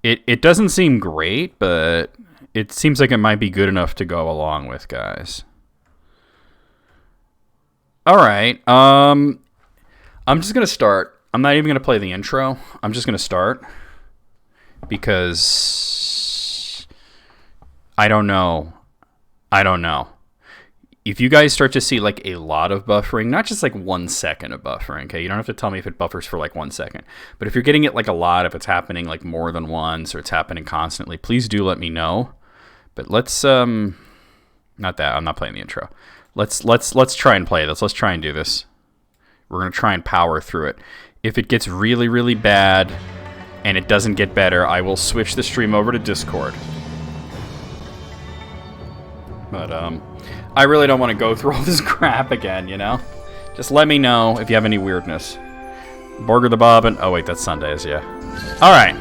It doesn't seem great, but it seems like it might be good enough to go along with, guys. All right. I'm just gonna start. I'm not even gonna play the intro. I'm just gonna start because I don't know. If you guys start to see like a lot of buffering, not just like 1 second of buffering, okay? You don't have to tell me if it buffers for like 1 second. But if you're getting it like a lot, if it's happening like more than once or it's happening constantly, please do let me know. But let's not that. I'm not playing the intro. Let's try and play this. Let's try and do this. We're going to try and power through it. If it gets really, really bad and it doesn't get better, I will switch the stream over to Discord. But I really don't want to go through all this crap again, you know? Just let me know if you have any weirdness. Borger the Bobbin. Oh, wait, that's Sundays, yeah. Alright.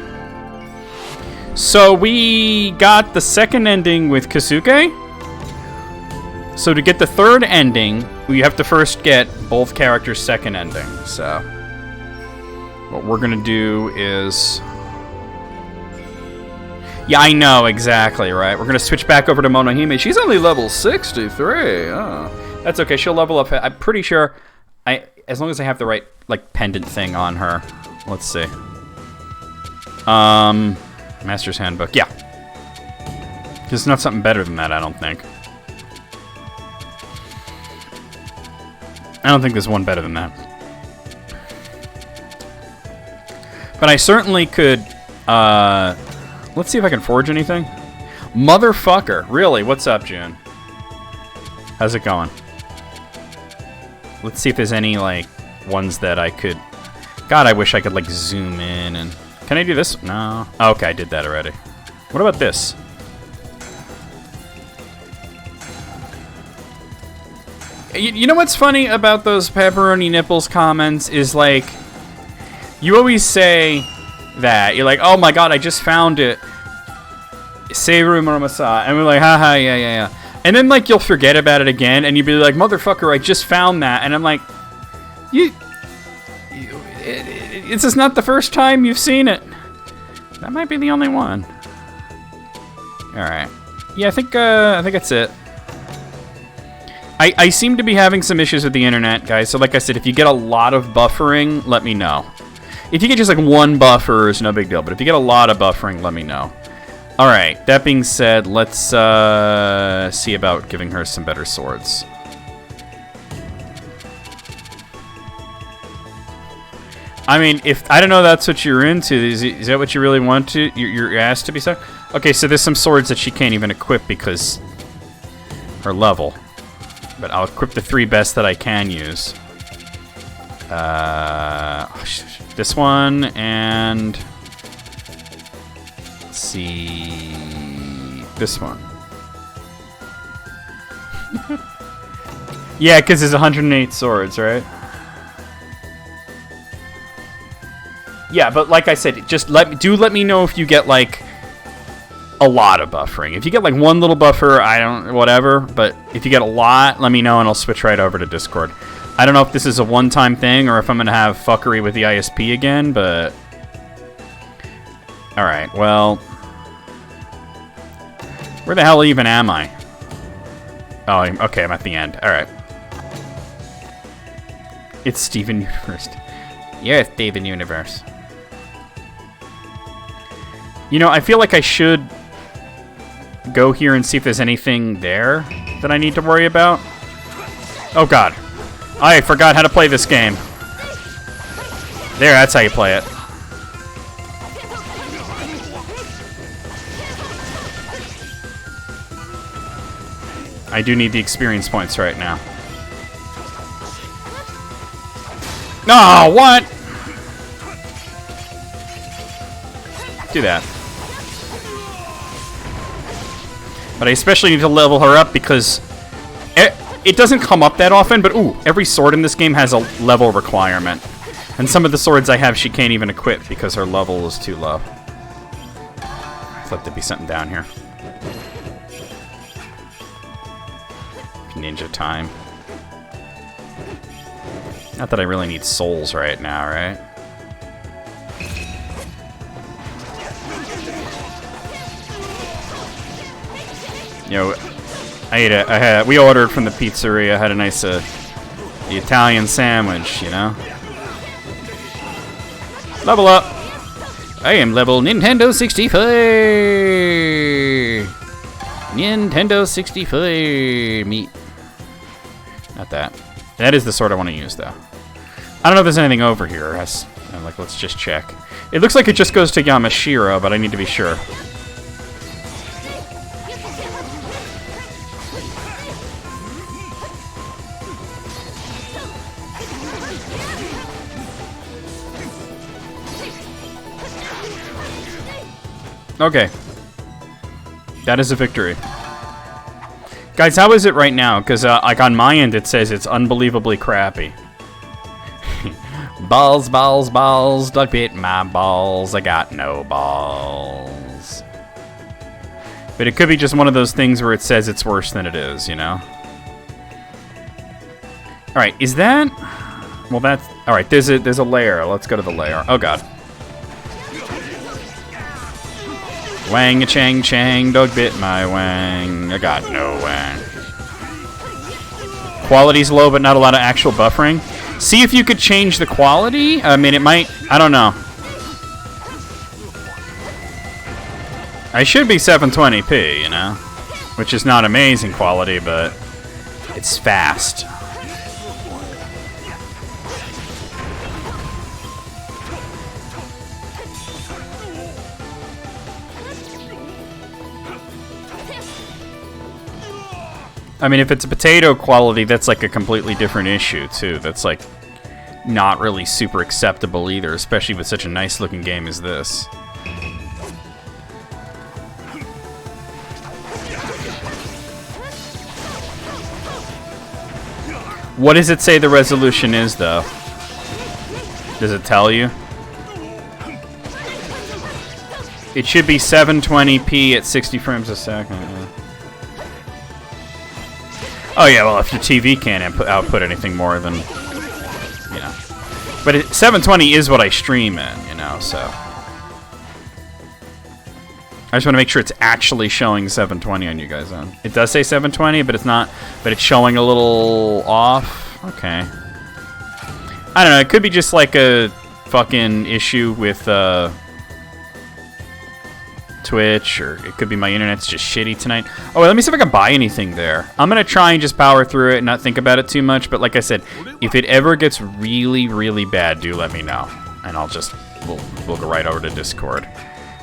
So we got the second ending with Kasuke. So to get the third ending, we have to first get both characters' second ending. So what we're going to do is... Yeah, I know, exactly, right? We're going to switch back over to Monohime. She's only level 63. Oh. That's okay, she'll level up. I'm pretty sure, as long as I have the right, like, pendant thing on her. Let's see. Master's Handbook. Yeah. There's not something better than that, I don't think. I don't think there's one better than that. But I certainly could, let's see if I can forge anything. Motherfucker. Really? What's up, June? How's it going? Let's see if there's any, like, ones that I could... God, I wish I could, like, zoom in and... Can I do this? No. Oh, okay, I did that already. What about this? You know what's funny about those pepperoni nipples comments is, like... You always say that. You're like, oh my god, I just found it. Seiru Muramasa. And we're like, haha, yeah. And then, like, you'll forget about it again, and you'll be like, motherfucker, I just found that. And I'm like, it's just not the first time you've seen it. That might be the only one. Alright. Yeah, I think that's it. I seem to be having some issues with the internet, guys. So, like I said, if you get a lot of buffering, let me know. If you get just, like, one buffer, it's no big deal. But if you get a lot of buffering, let me know. Alright, that being said, let's see about giving her some better swords. I mean, if I don't know that's what you're into, is that what you really want to? You're asked to be so? Okay, so there's some swords that she can't even equip because her level. But I'll equip the 3 best that I can use. This one, and... Let's see... This one. Yeah, because there's 108 swords, right? Yeah, but like I said, just let me know if you get, like, a lot of buffering. If you get, like, one little buffer, whatever. But if you get a lot, let me know and I'll switch right over to Discord. I don't know if this is a one-time thing or if I'm going to have fuckery with the ISP again, but... Alright, well... Where the hell even am I? Oh, okay, I'm at the end. Alright. It's Steven Universe. You're Steven Universe. You know, I feel like I should go here and see if there's anything there that I need to worry about. Oh, God. I forgot how to play this game. There, that's how you play it. I do need the experience points right now. No, what? Do that. But I especially need to level her up because it doesn't come up that often, but ooh, every sword in this game has a level requirement. And some of the swords I have she can't even equip because her level is too low. I thought there'd be something down here. Ninja time. Not that I really need souls right now, right? You know, we ordered from the pizzeria. Had a nice the Italian sandwich, you know. Level up. I am level Nintendo 65. Nintendo 65 meat. Not that. That is the sword I want to use, though. I don't know if there's anything over here. Like, let's just check. It looks like it just goes to Yamashiro, but I need to be sure. Okay. That is a victory. Guys, how is it right now? Because, like, on my end, it says it's unbelievably crappy. Balls, balls, balls, duck bit my balls. I got no balls. But it could be just one of those things where it says it's worse than it is, you know? Alright, is that... Well, that's... Alright, there's a layer. Let's go to the layer. Oh, God. Wang a chang chang, dog bit my wang. I got no wang. Quality's low, but not a lot of actual buffering. See if you could change the quality. I mean, it might. I don't know. I should be 720p, you know, which is not amazing quality, but it's fast. I mean, if it's a potato quality, that's like a completely different issue, too. That's like not really super acceptable either, especially with such a nice looking game as this. What does it say the resolution is, though? Does it tell you? It should be 720p at 60 frames a second. Yeah. Oh yeah, well if your TV can't output anything more than, you know. But 720 is what I stream in, you know, so. I just want to make sure it's actually showing 720 on you guys' own. It does say 720, but it's not, but it's showing a little off. Okay. I don't know, it could be just like a fucking issue with, Twitch, or it could be my internet's just shitty tonight. Oh, wait, let me see if I can buy anything there. I'm gonna try and just power through it and not think about it too much, but like I said, if it ever gets really, really bad, do let me know. And we'll go right over to Discord.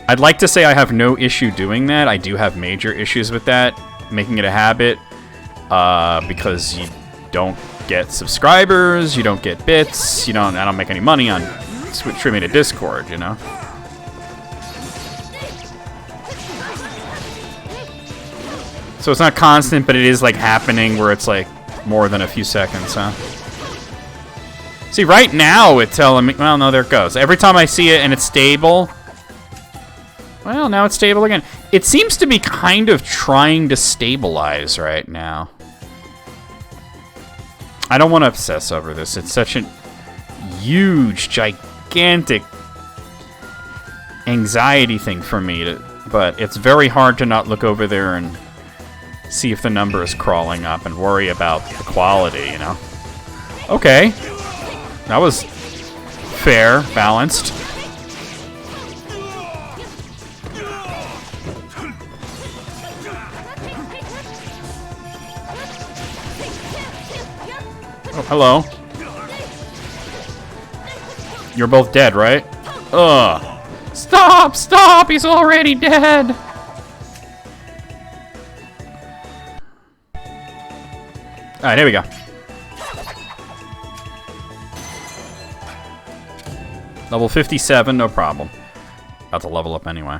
I'd like to say I have no issue doing that. I do have major issues with that, making it a habit, because you don't get subscribers, you don't get bits, I don't make any money on streaming to Discord, you know? So it's not constant, but it is like happening where it's like more than a few seconds, huh? See, right now it's telling me, well, no, there it goes. Every time I see it and it's stable, well, now it's stable again. It seems to be kind of trying to stabilize right now. I don't want to obsess over this. It's such a huge, gigantic anxiety thing for me, but it's very hard to not look over there and see if the number is crawling up and worry about the quality, you know? Okay. That was fair, balanced. Oh, hello. You're both dead, right? Ugh. Stop! Stop! He's already dead! Alright, here we go. Level 57, no problem. About to level up anyway.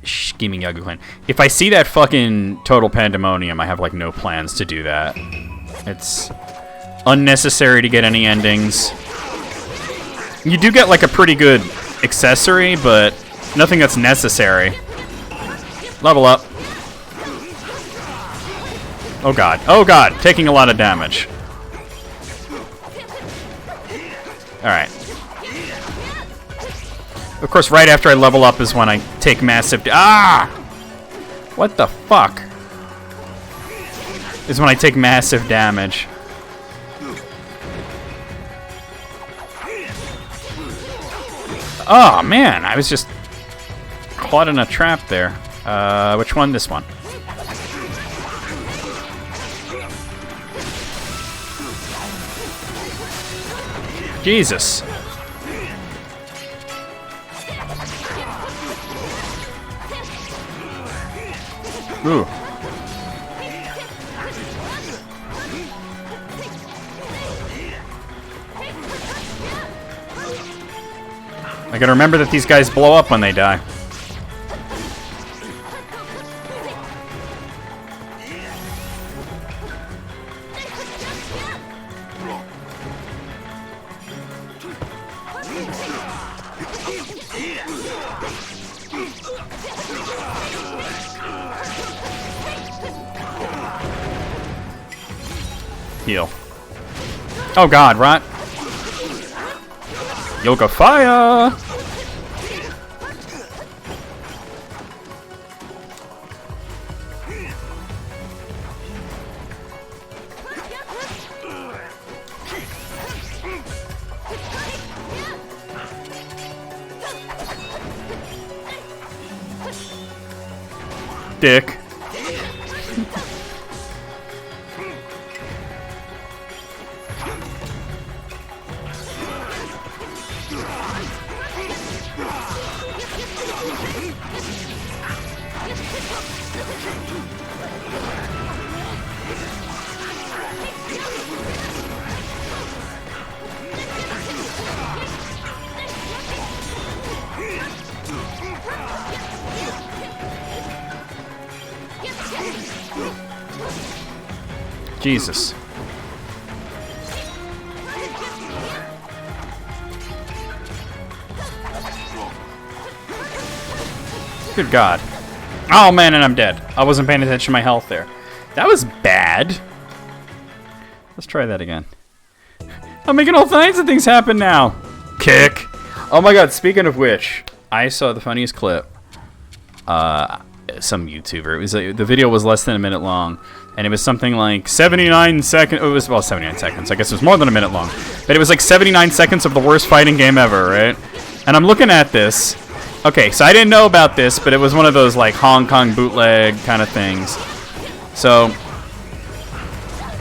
Scheming Yagu Clan. If I see that fucking total pandemonium, I have like no plans to do that. It's unnecessary to get any endings. You do get like a pretty good accessory, but nothing that's necessary. Level up. Oh god. Oh god. Taking a lot of damage. Alright. Of course, right after I level up is when I take massive... Ah! What the fuck? Is when I take massive damage. Oh man, I was just caught in a trap there. Which one? This one. Jesus. Ooh. I gotta remember that these guys blow up when they die. Heal. Oh god, right? Yoga fire! Dick. Jesus. Good God. Oh man, and I'm dead. I wasn't paying attention to my health there. That was bad. Let's try that again. I'm making all kinds of things happen now. Kick. Oh my god, speaking of which, I saw the funniest clip. Some YouTuber. It was the video was less than a minute long, and it was something like 79 seconds. It was, well, 79 seconds. I guess it was more than a minute long, but it was like 79 seconds of the worst fighting game ever, right? And I'm looking at this. Okay, so I didn't know about this, but it was one of those like Hong Kong bootleg kind of things. So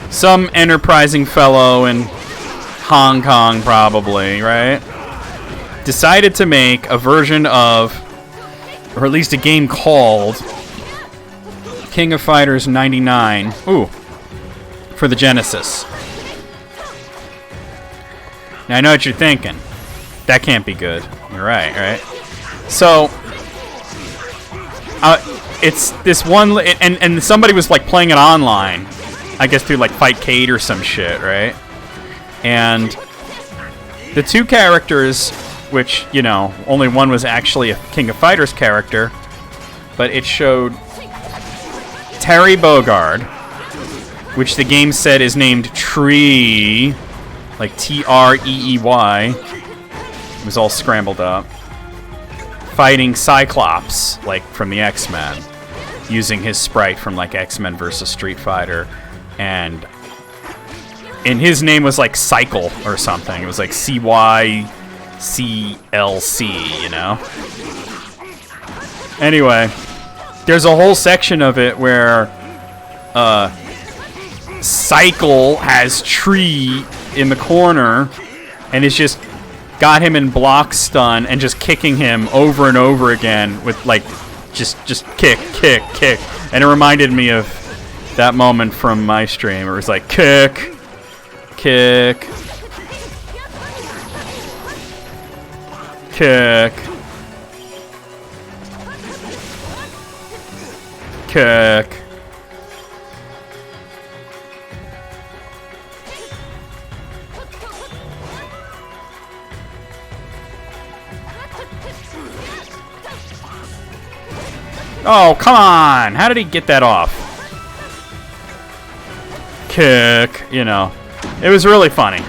some enterprising fellow in Hong Kong, probably, right, decided to make a version of, or at least a game called King of Fighters 99. Ooh, for the Genesis. Now I know what you're thinking. That can't be good. You're right, right? So, it's this one, and somebody was like playing it online, I guess through like Fightcade or some shit, right? And the two characters, which, you know, only one was actually a King of Fighters character, but it showed Terry Bogard, which the game said is named Tree, like T-R-E-E-Y. It was all scrambled up. Fighting Cyclops, like from the X-Men, using his sprite from like X-Men versus Street Fighter, and his name was like Cycle or something. It was like C-Y-C-L-C, you know? Anyway, there's a whole section of it where Cycle has Tree in the corner and it's just got him in block stun and just kicking him over and over again with like just kick. And it reminded me of that moment from my stream where it was like kick. Kick. Oh, come on! How did he get that off? Kick, you know. It was really funny.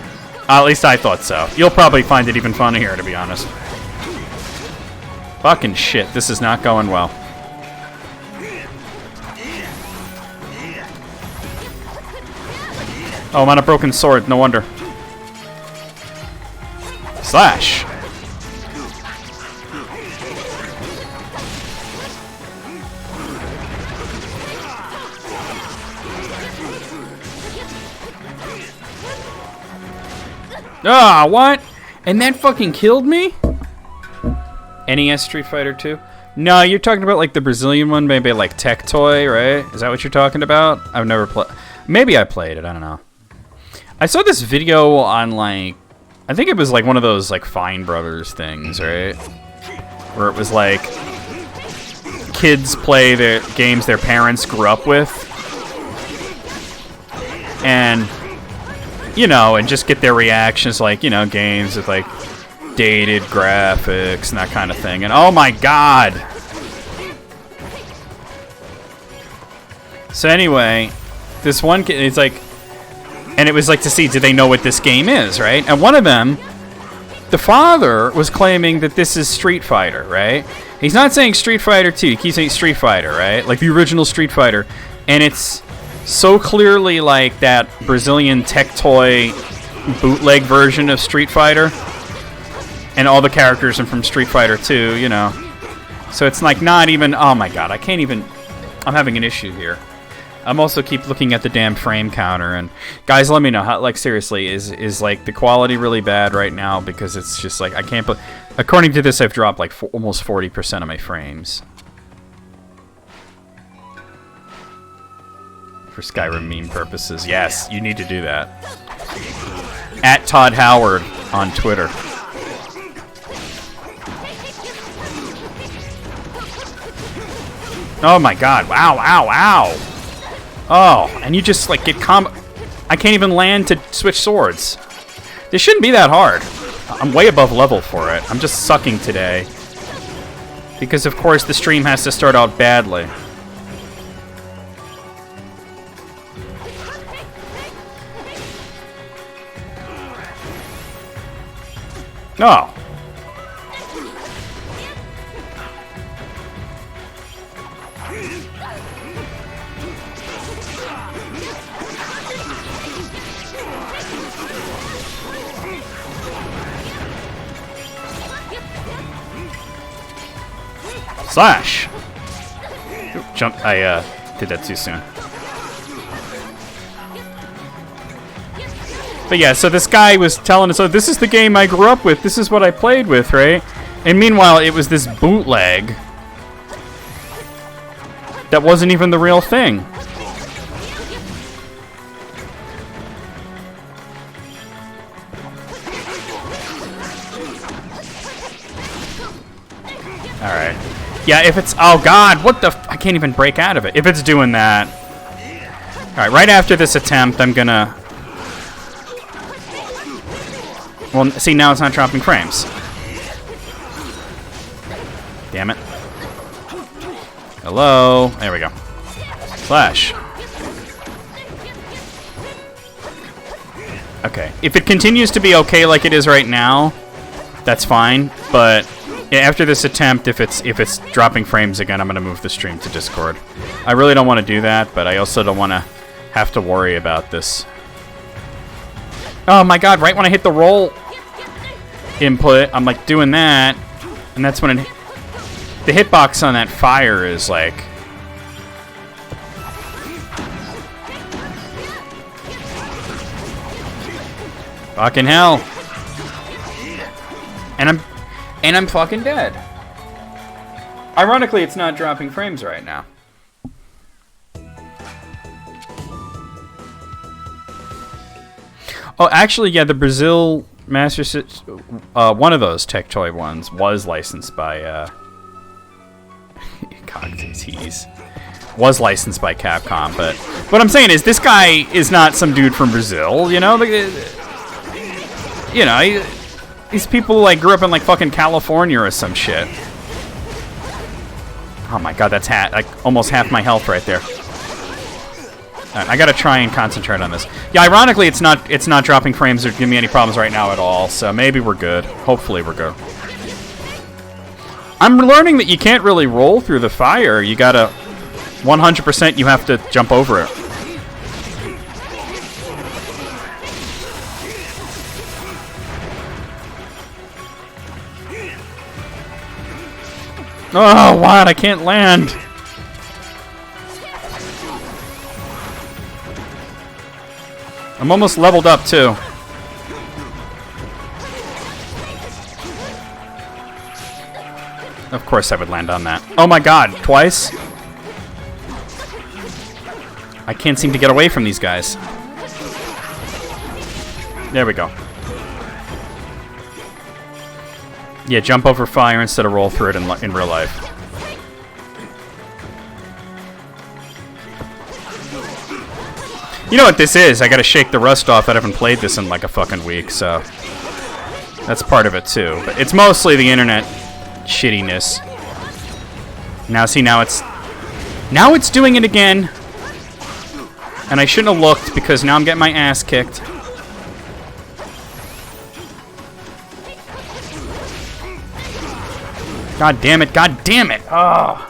At least I thought so. You'll probably find it even funnier, to be honest. Fucking shit, this is not going well. Oh, I'm on a broken sword. No wonder. Slash. Ah, what? And that fucking killed me? NES Street Fighter 2? No, you're talking about like the Brazilian one, maybe like Tech Toy, right? Is that what you're talking about? I've never played. Maybe I played it. I don't know. I saw this video on like, I think it was like one of those like Fine Brothers things, right? Where it was like kids play the games their parents grew up with, and you know, and just get their reactions, like, you know, games with like dated graphics and that kind of thing. And oh my god. So anyway, this one kid, it's like, and it was like to see, do they know what this game is, right? And one of them, the father was claiming that this is Street Fighter, right? He's not saying Street Fighter 2, he keeps saying Street Fighter, right? Like the original Street Fighter. And it's so clearly like that Brazilian Tech Toy bootleg version of Street Fighter. And all the characters are from Street Fighter 2, you know. So it's like not even, oh my god, I can't even, I'm having an issue here. I'm also keep looking at the damn frame counter, and guys, let me know how, like, seriously, is like the quality really bad right now? Because it's just like, I can't, according to this, I've dropped like almost 40% of my frames. For Skyrim meme purposes, yes, you need to do that. At Todd Howard on Twitter. Oh my god, wow, wow, wow. Oh, and you just like get I can't even land to switch swords. This shouldn't be that hard. I'm way above level for it. I'm just sucking today. Because of course the stream has to start out badly. No. Slash! Ooh, jump. I did that too soon. But yeah, so this guy was telling us, oh, this is the game I grew up with. This is what I played with, right? And meanwhile, it was this bootleg that wasn't even the real thing. Alright. Yeah, if it's... Oh, God, what the... I can't even break out of it. If it's doing that... Alright, right after this attempt, I'm gonna... Well, see, now it's not dropping frames. Damn it. Hello? There we go. Slash. Okay. If it continues to be okay like it is right now, that's fine, but... Yeah, after this attempt, if it's dropping frames again, I'm going to move the stream to Discord. I really don't want to do that, but I also don't want to have to worry about this. Oh my god, right when I hit the roll input, I'm like doing that, and that's when the hitbox on that fire is like... Fucking hell. And I'm fucking dead. Ironically, it's not dropping frames right now. Oh, actually, yeah, the Brazil Master one of those Tech Toy ones was licensed by was licensed by Capcom, but what I'm saying is this guy is not some dude from Brazil, you know? You know, these people like grew up in like fucking California or some shit. Oh my god, that's like almost half my health right there. Right, I gotta try and concentrate on this. Yeah, ironically, it's not dropping frames or giving me any problems right now at all. So maybe we're good. Hopefully, we're good. I'm learning that you can't really roll through the fire. You gotta 100%. You have to jump over it. Oh, what? I can't land. I'm almost leveled up, too. Of course I would land on that. Oh my god, twice? I can't seem to get away from these guys. There we go. Yeah, jump over fire instead of roll through it in real life. You know what this is? I gotta shake the rust off. I haven't played this in like a fucking week, so... That's part of it, too. But it's mostly the internet shittiness. Now, see, now it's doing it again. And I shouldn't have looked, because now I'm getting my ass kicked. God damn it, god damn it! Oh.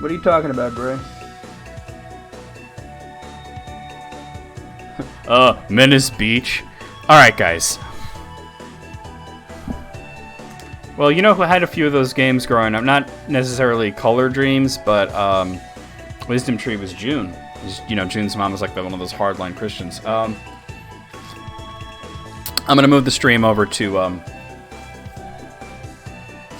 What are you talking about, Gray? Menace Beach. Alright, guys. Well, you know who had a few of those games growing up? Not necessarily Color Dreams, but Wisdom Tree was June. You know, June's mom was like one of those hardline Christians. I'm gonna move the stream over to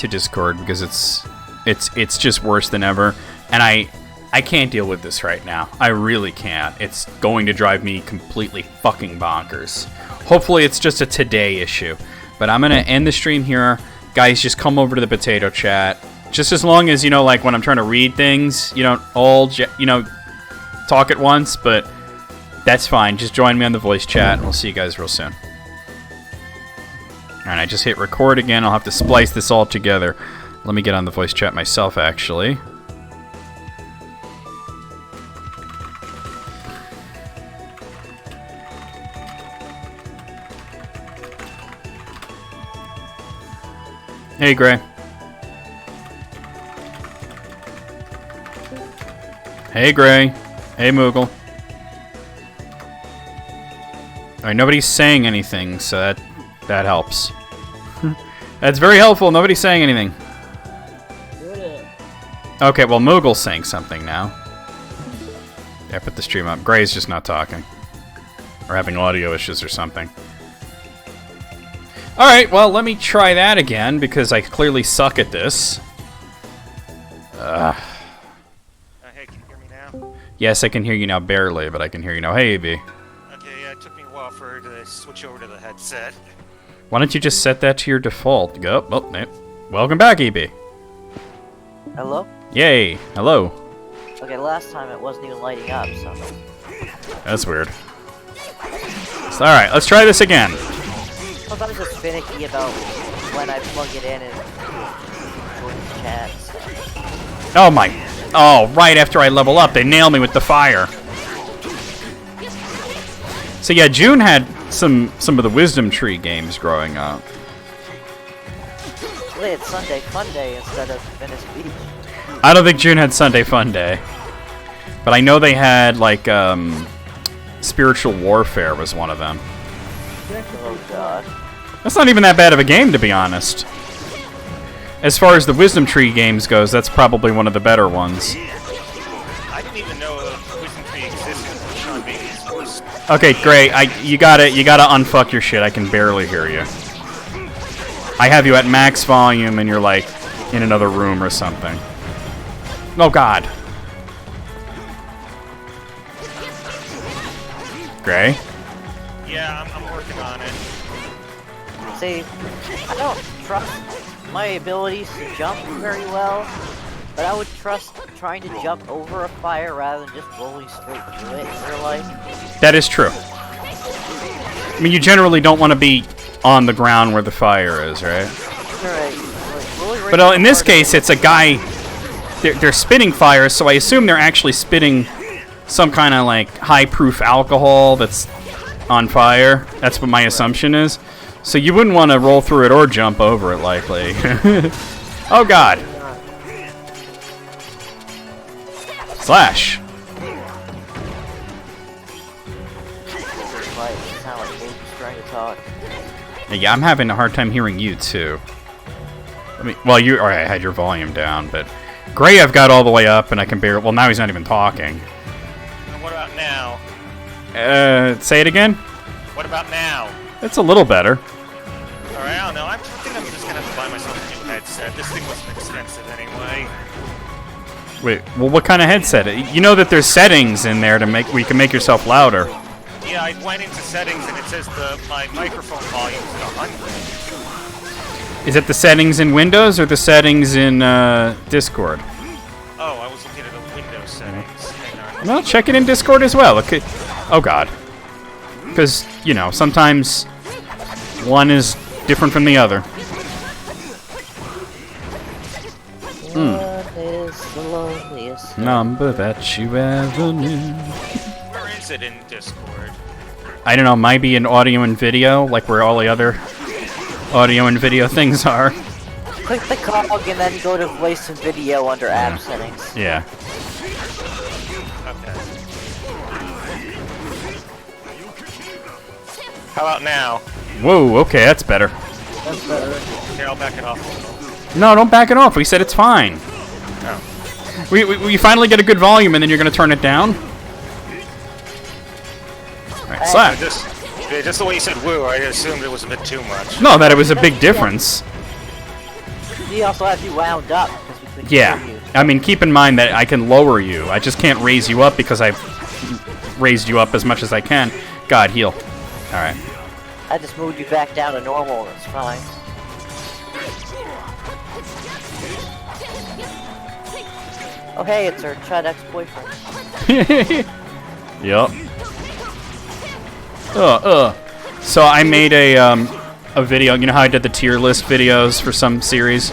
Discord because it's just worse than ever, and I can't deal with this right now. I really can't. It's going to drive me completely fucking bonkers. Hopefully it's just a today issue, but I'm gonna end the stream here. Guys, just come over to the potato chat. Just as long as, you know, like when I'm trying to read things, you don't all, you know, talk at once, but that's fine. Just join me on the voice chat, and we'll see you guys real soon. Alright, I just hit record again. I'll have to splice this all together. Let me get on the voice chat myself, actually. Hey, Gray. Hey, Gray. Hey, Moogle. Alright, nobody's saying anything, so that helps. That's very helpful. Nobody's saying anything. Okay, well, Moogle's saying something now. Yeah, put the stream up. Gray's just not talking. Or having audio issues or something. Alright, well, let me try that again, because I clearly suck at this. Hey, can you hear me now? Yes, I can hear you now, barely, but I can hear you now. Hey, AB. Okay, yeah, it took me a while for her to switch over to the headset. Why don't you just set that to your default? Go. Oh, no. Welcome back, EB. Hello? Yay. Hello. Okay, last time it wasn't even lighting up, so... That's weird. Alright, let's try this again. Sometimes it's finicky about when I plug it in and join the chat. So. Oh my... Oh, right after I level up, they nail me with the fire. So yeah, June had some of the Wisdom Tree games growing up. They had Sunday Fun Day instead of Venice Beach. I don't think June had Sunday Fun Day. But I know they had, like, Spiritual Warfare was one of them. Oh god. That's not even that bad of a game, to be honest. As far as the Wisdom Tree games goes, that's probably one of the better ones. I didn't even know Wisdom Tree existed. Sean Bailey's voice. Okay, great. You gotta unfuck your shit. I can barely hear you. I have you at max volume, and you're like in another room or something. Oh god. Gray? Yeah, I'm working on it. See, I don't trust my abilities to jump very well, but I would trust trying to jump over a fire rather than just rolling straight through it in real life. That is true. I mean, you generally don't want to be on the ground where the fire is, right? Right. But in this case, it's a guy... They're spitting fire, so I assume they're actually spitting some kind of, like, high-proof alcohol that's on fire. That's what my assumption is. So you wouldn't want to roll through it or jump over it, likely. Oh, God. Slash. might sound like Luke's trying to talk. Yeah, I'm having a hard time hearing you too. Well, you alright, I had your volume down, but Gray I've got all the way up and I can barely. Well, now he's not even talking. And what about now? Say it again? What about now? It's a little better. Alright, I don't know. I think I'm just gonna have to buy myself a new headset. This thing wasn't expensive anyway. Wait, well, what kind of headset? You know that there's settings in there to make where you can make yourself louder. Yeah, I went into settings and it says my microphone volume is at 100. Is it the settings in Windows or the settings in Discord? Oh, I was looking at the Windows settings. Hang on. Well, check it in Discord as well. Okay. Oh God. Because, you know, sometimes one is different from the other. What is the loneliest Number that you ever knew. Where is it in Discord? I don't know, might be an audio and video, like where all the other audio and video things are. Click the cog and then go to voice and video under app settings. Yeah. Okay. How about now? Whoa, okay, that's better. That's better. Here, I'll back it off a little. No, don't back it off. We said it's fine. Oh. We finally get a good volume and then you're going to turn it down? Alright, slap. Just the way you said woo, I assumed it was a bit too much. No, that it was a big difference. He also has you wound up because we couldn't hear Yeah. you. I mean, keep in mind that I can lower you. I just can't raise you up because I've raised you up as much as I can. God, heal. Alright. I just moved you back down to normal and it's fine. Oh hey, it's our Chad ex-boyfriend. Yep. So I made a video. You know how I did the tier list videos for some series?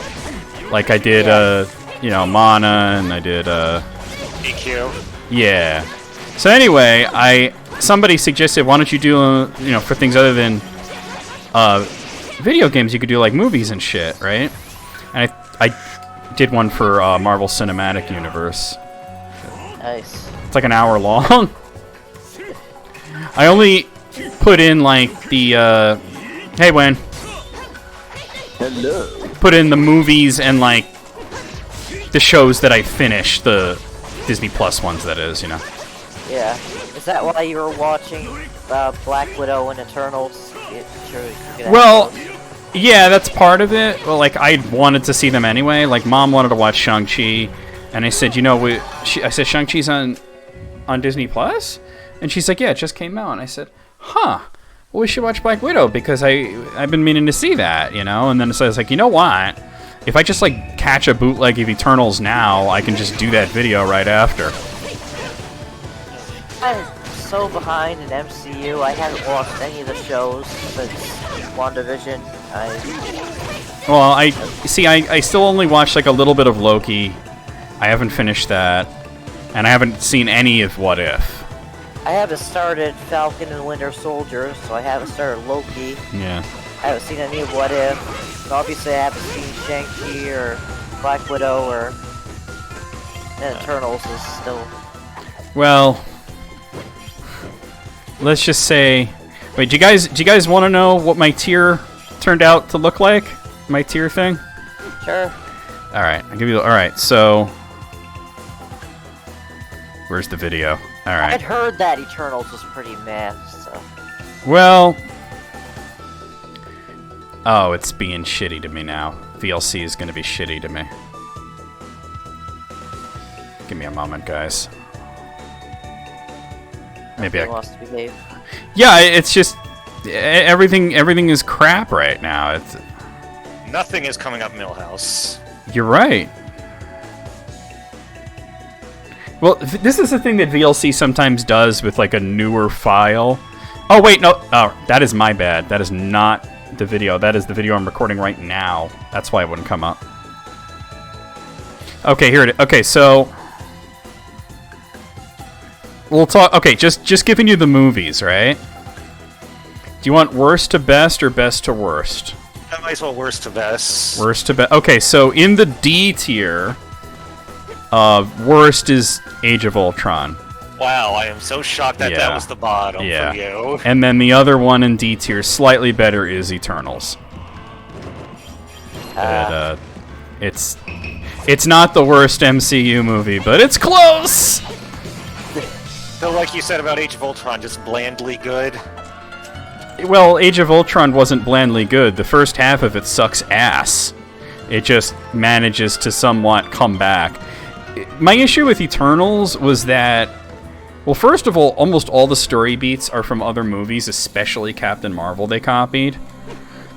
Like I did, you know, Mana, and I did, EQ. yeah. So anyway, somebody suggested, why don't you do, you know, for things other than video games, you could do like movies and shit, right? And I did one for Marvel Cinematic Universe. Nice. It's like an hour long. I only put in like the hey Wen. Hello. Put in the movies and like the shows that I finished, the Disney Plus ones, that is, you know. Yeah. Is that why you were watching Black Widow and Eternals? Well, yeah, that's part of it. Well, like I wanted to see them anyway. Like Mom wanted to watch Shang-Chi, and I said, you know, I said Shang-Chi's on Disney Plus, and she's like, yeah, it just came out. And I said, huh. Well, we should watch Black Widow because I've been meaning to see that, you know. And then so I was like, you know what? If I just like catch a bootleg of Eternals now, I can just do that video right after. I'm so behind in MCU. I haven't watched any of the shows since WandaVision. Well, I still only watched like a little bit of Loki. I haven't finished that, and I haven't seen any of What If. I haven't started Falcon and Winter Soldier, so I haven't started Loki. Yeah. I haven't seen any of What If. And obviously, I haven't seen Shang-Chi or Black Widow or and Eternals is still. Well, let's just say. Wait, do you guys want to know what my tier turned out to look like? My tier thing? Sure. All right, I'll give you. All right, so where's the video? All right. I'd heard that Eternals was pretty meh, so. Well, oh, it's being shitty to me now. VLC is going to be shitty to me. Give me a moment, guys. Maybe I wants to behave. Yeah, it's just everything is crap right now. It's Nothing is coming up Millhouse. You're right. Well, this is the thing that VLC sometimes does with like a newer file. Oh wait, no. Oh, that is my bad. That is not the video. That is the video I'm recording right now. That's why it wouldn't come up. Okay, here it is. Okay, so we'll talk. Okay, just giving you the movies, right? Do you want worst to best or best to worst? I might as well worst to best. Worst to best. Okay, so in the D tier, worst is Age of Ultron. Wow, I am so shocked that Yeah. that was the bottom Yeah. for you. And then the other one in D tier, slightly better, is Eternals. But, it's not the worst MCU movie, but it's close! So like you said about Age of Ultron, just blandly good. Well, Age of Ultron wasn't blandly good. The first half of it sucks ass. It just manages to somewhat come back. My issue with Eternals was that, well, first of all, almost all the story beats are from other movies, especially Captain Marvel they copied.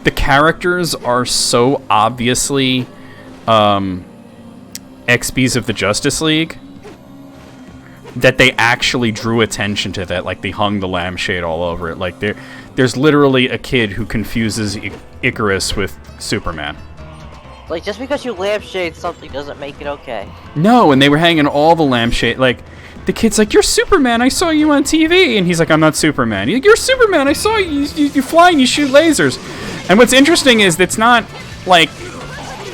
The characters are so obviously XBs of the Justice League that they actually drew attention to that. Like, they hung the lampshade all over it. Like, there's literally a kid who confuses Icarus with Superman. Like, just because you lampshade something doesn't make it okay. No, and they were hanging all the lampshade. Like, the kid's like, "You're Superman, I saw you on TV." And he's like, "I'm not Superman." He's like, "You're Superman, I saw you. You fly and you shoot lasers." And what's interesting is it's not like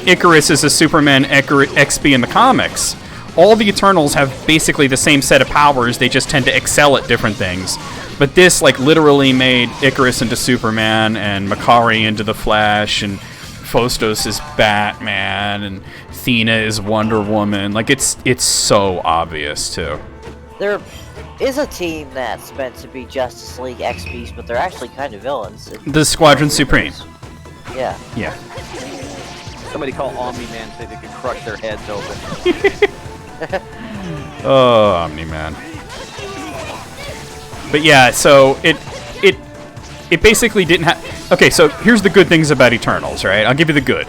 Icarus is a Superman XB in the comics. All the Eternals have basically the same set of powers, they just tend to excel at different things. But this, like, literally made Icarus into Superman, and Makari into the Flash, and Phostos is Batman, and Thena is Wonder Woman. Like, it's so obvious, too. There is a team that's meant to be Justice League XPs, but they're actually kind of villains. The Squadron Supreme. Yeah. Yeah. Somebody call Omni-Man so they can crush their heads open. Oh, Omni-Man. But yeah, so it basically didn't have... Okay, so here's the good things about Eternals, right? I'll give you the good.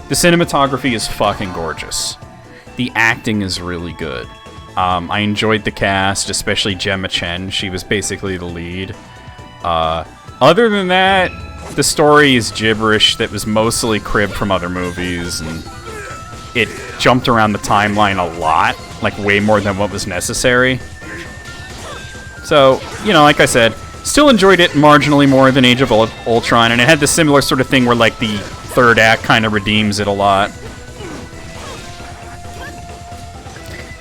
The cinematography is fucking gorgeous. The acting is really good. I enjoyed the cast, especially Gemma Chen. She was basically the lead. Other than that, the story is gibberish that was mostly cribbed from other movies, and it jumped around the timeline a lot, like way more than what was necessary. So, you know, like I said, still enjoyed it marginally more than Age of Ultron, and it had the similar sort of thing where, like, the third act kind of redeems it a lot.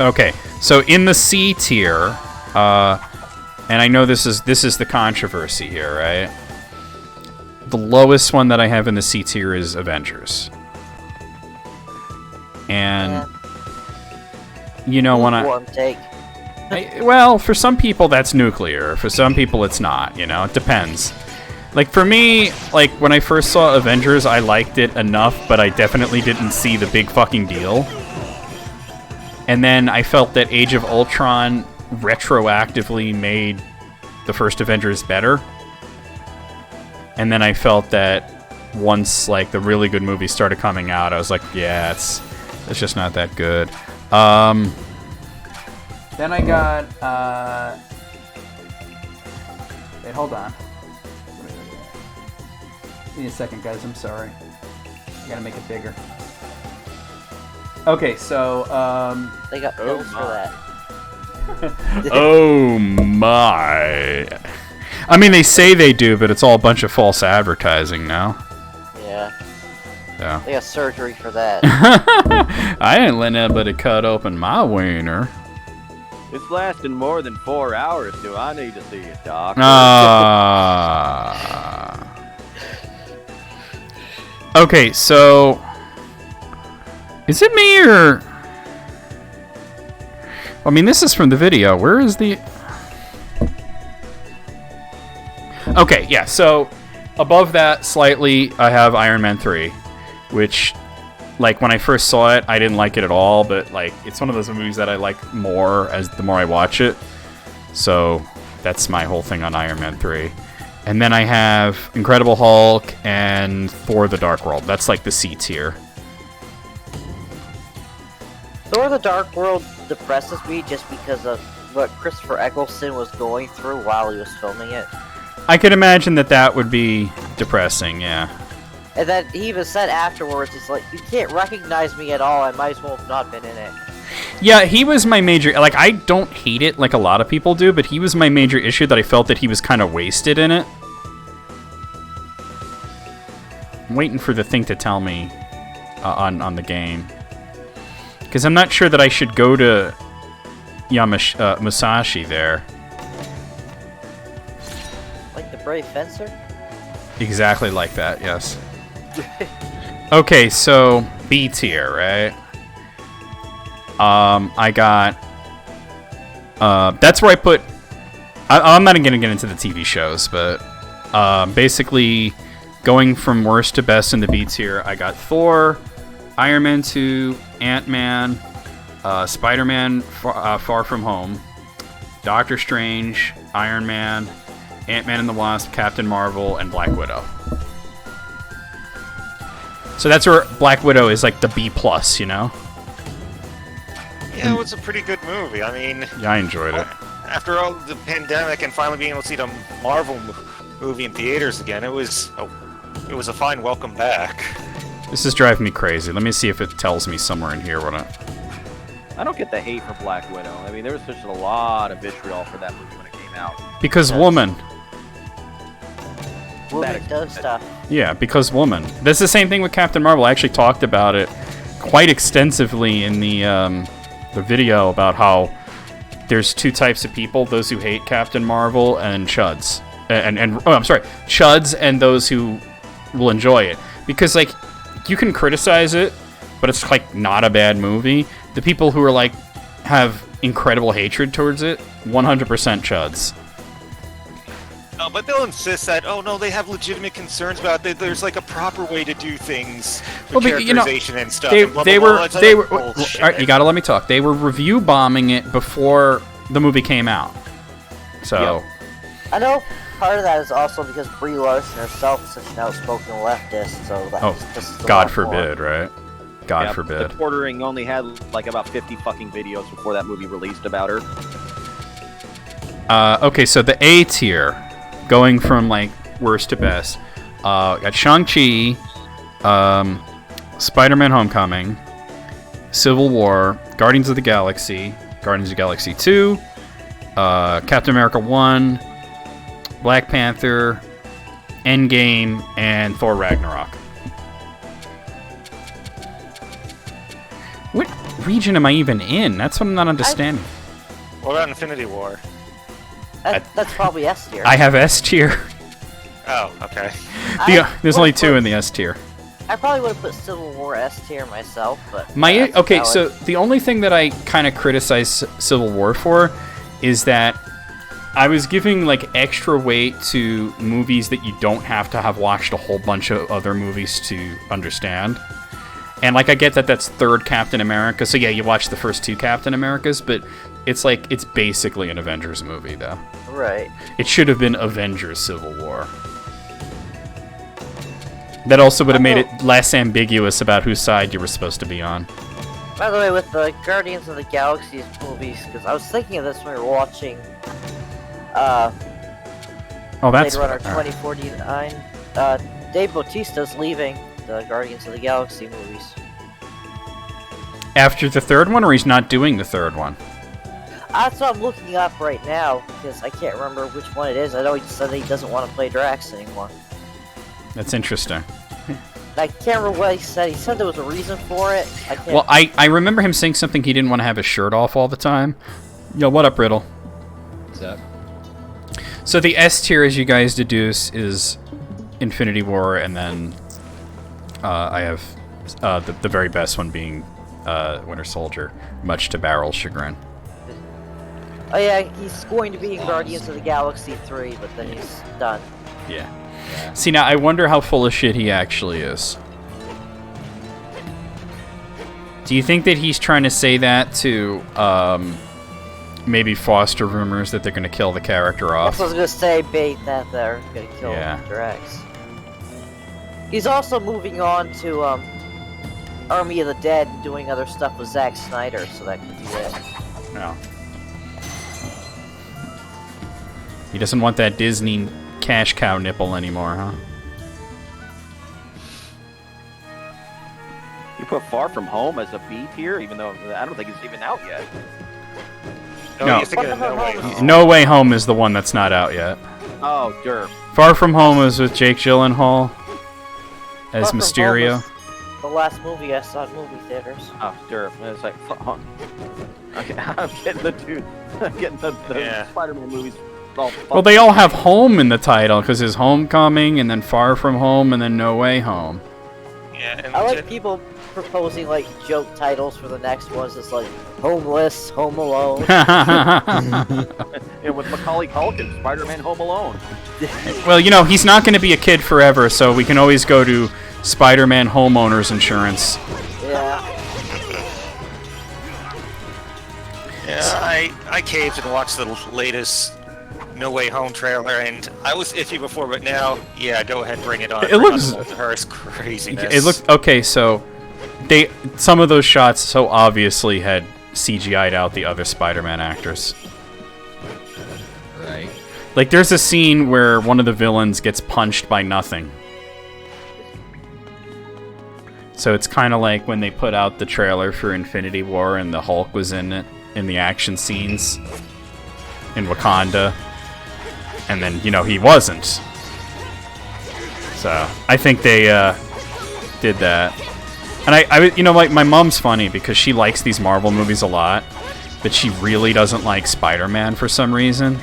Okay, so in the C tier, and I know this is the controversy here, right? The lowest one that I have in the C tier is Avengers. And, you know, when Warm take. well, for some people that's nuclear. For some people it's not, you know? It depends. Like, for me, like, when I first saw Avengers, I liked it enough, but I definitely didn't see the big fucking deal. And then I felt that Age of Ultron retroactively made the first Avengers better. And then I felt that once, like, the really good movies started coming out, I was like, yeah, it's just not that good. Then I got, wait, hold on. Give me a second, guys, I'm sorry. I gotta make it bigger. Okay, so, They got pills for that. oh my. I mean, they say they do, but it's all a bunch of false advertising now. Yeah. Yeah. They got surgery for that. I ain't letting anybody cut open my wiener. It's lasting more than 4 hours. Do I need to see a doctor? Okay, so... Is it me, or... I mean, this is from the video. Where is the... Okay, yeah, so... Above that, slightly, I have Iron Man 3. Which, like, when I first saw it, I didn't like it at all. But, like, it's one of those movies that I like more as the more I watch it. So, that's my whole thing on Iron Man 3. And then I have Incredible Hulk and Thor: The Dark World. That's, like, the C tier. Thor: The Dark World depresses me just because of what Christopher Eccleston was going through while he was filming it. I could imagine that would be depressing, yeah. And then he even said afterwards, it's like, you can't recognize me at all, I might as well have not been in it. Yeah, he was my major... Like, I don't hate it like a lot of people do, but he was my major issue that I felt that he was kind of wasted in it. I'm waiting for the thing to tell me on the game. Because I'm not sure that I should go to Musashi there. Like the brave fencer? Exactly like that, yes. Okay, so B tier, right? I got... that's where I put... I'm not going to get into the TV shows, but basically going from worst to best in the B tier, I got Thor, Iron Man 2, Ant-Man, Spider-Man Far From Home, Doctor Strange, Iron Man, Ant-Man and the Wasp, Captain Marvel, and Black Widow. So that's where Black Widow is like the B+, you know? Yeah, it was a pretty good movie. I mean... Yeah, I enjoyed it. After all the pandemic and finally being able to see the Marvel movie in theaters again, it was a fine welcome back. This is driving me crazy. Let me see if it tells me somewhere in here what I don't get the hate for Black Widow. I mean, there was just a lot of vitriol for that movie when it came out. Because woman. Woman does stuff. Yeah, because woman. That's the same thing with Captain Marvel. I actually talked about it quite extensively in the video about how there's two types of people: those who hate Captain Marvel and chuds, chuds and those who will enjoy it. Because like, you can criticize it, but it's like not a bad movie. The people who are like have incredible hatred towards it, 100% chuds. But they'll insist that, oh no, they have legitimate concerns about it. There's like a proper way to do things with characterization and stuff. They were. All right, you gotta let me talk. They were review bombing it before the movie came out. So, Yep. I know part of that is also because Brie Larson herself is such an outspoken leftist, so that just God forbid, right? God Yep, forbid. The Quartering only had like about 50 fucking videos before that movie released about her. Okay, so the A tier, going from like worst to best, got Shang-Chi, Spider-Man Homecoming, Civil War, Guardians of the Galaxy, Guardians of the Galaxy 2, Captain America 1, Black Panther, Endgame, and Thor Ragnarok. What region am I even in? That's what I'm not understanding. What about Infinity War? That's probably S tier. I have S tier. Oh, okay. There's only two in the S tier. I probably would have put Civil War S tier myself, but... Okay, so the only thing that I kind of criticize Civil War for is that I was giving like extra weight to movies that you don't have to have watched a whole bunch of other movies to understand. And like, I get that that's third Captain America, so yeah, you watch the first two Captain Americas, but it's like, it's basically an Avengers movie, though. Right. It should have been Avengers Civil War. That also would have made it less ambiguous about whose side you were supposed to be on. By the way, with the Guardians of the Galaxy movies, because I was thinking of this when we were watching that's Blade Runner 2049. Dave Bautista's leaving the Guardians of the Galaxy movies. After the third one, or he's not doing the third one? That's what I'm looking up right now, because I can't remember which one it is. I know he said that he doesn't want to play Drax anymore. That's interesting. I can't remember what he said. He said there was a reason for it. Well, I remember him saying something he didn't want to have his shirt off all the time. Yo, what up, Riddle? What's up? So the S tier, as you guys deduce, is Infinity War, and then I have the very best one being Winter Soldier, much to Barrel's chagrin. Oh yeah, he's going to be in Guardians of the Galaxy 3, but then he's done. Yeah. See, now I wonder how full of shit he actually is. Do you think that he's trying to say that to maybe foster rumors that they're going to kill the character off? That's what I was going to say, bait that they're going to kill Drax. He's also moving on to Army of the Dead and doing other stuff with Zack Snyder, so that could be it. No. He doesn't want that Disney cash cow nipple anymore, huh? You put Far From Home as a B tier, even though I don't think it's even out yet. No. You're thinking of No Way Home. No Way Home is the one that's not out yet. Oh, derp. Far From Home is with Jake Gyllenhaal as Far From Mysterio. Home was the last movie I saw in movie theaters. Oh, derp. It's like, Okay, I'm getting the dude. I'm getting the Spider-Man movies. Well, they all have home in the title because there's Homecoming and then Far From Home and then No Way Home. Yeah, and I like people proposing like joke titles for the next ones. It's like Homeless, Home Alone. And with Macaulay Culkin, Spider-Man Home Alone. Well, you know, he's not going to be a kid forever, so we can always go to Spider-Man Homeowners Insurance. Yeah. Yeah, I caved and watched the latest No Way Home trailer, and I was iffy before, but now, yeah, go ahead, bring it on. It looks multiverse craziness. It looks okay. So some of those shots so obviously had CGI'd out the other Spider-Man actors. Right. Like, there's a scene where one of the villains gets punched by nothing. So it's kind of like when they put out the trailer for Infinity War and the Hulk was in it, in the action scenes in Wakanda. And then, you know, he wasn't. So, I think they did that. And I you know, like, my mom's funny because she likes these Marvel movies a lot, but she really doesn't like Spider-Man for some reason.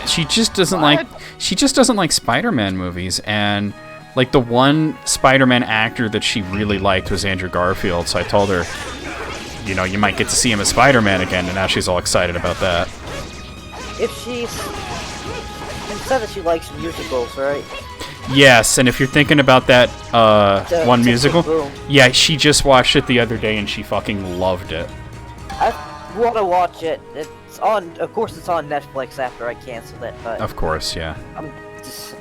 She just doesn't like Spider-Man movies, and like the one Spider-Man actor that she really liked was Andrew Garfield, so I told her, you know, you might get to see him as Spider-Man again, and now she's all excited about that. If she said that she likes musicals, right? Yes, and if you're thinking about that one musical, Boom. yeah, she just watched it the other day and she fucking loved it. I want to watch it. It's on, of course, it's on Netflix after I canceled it, but Of course, yeah.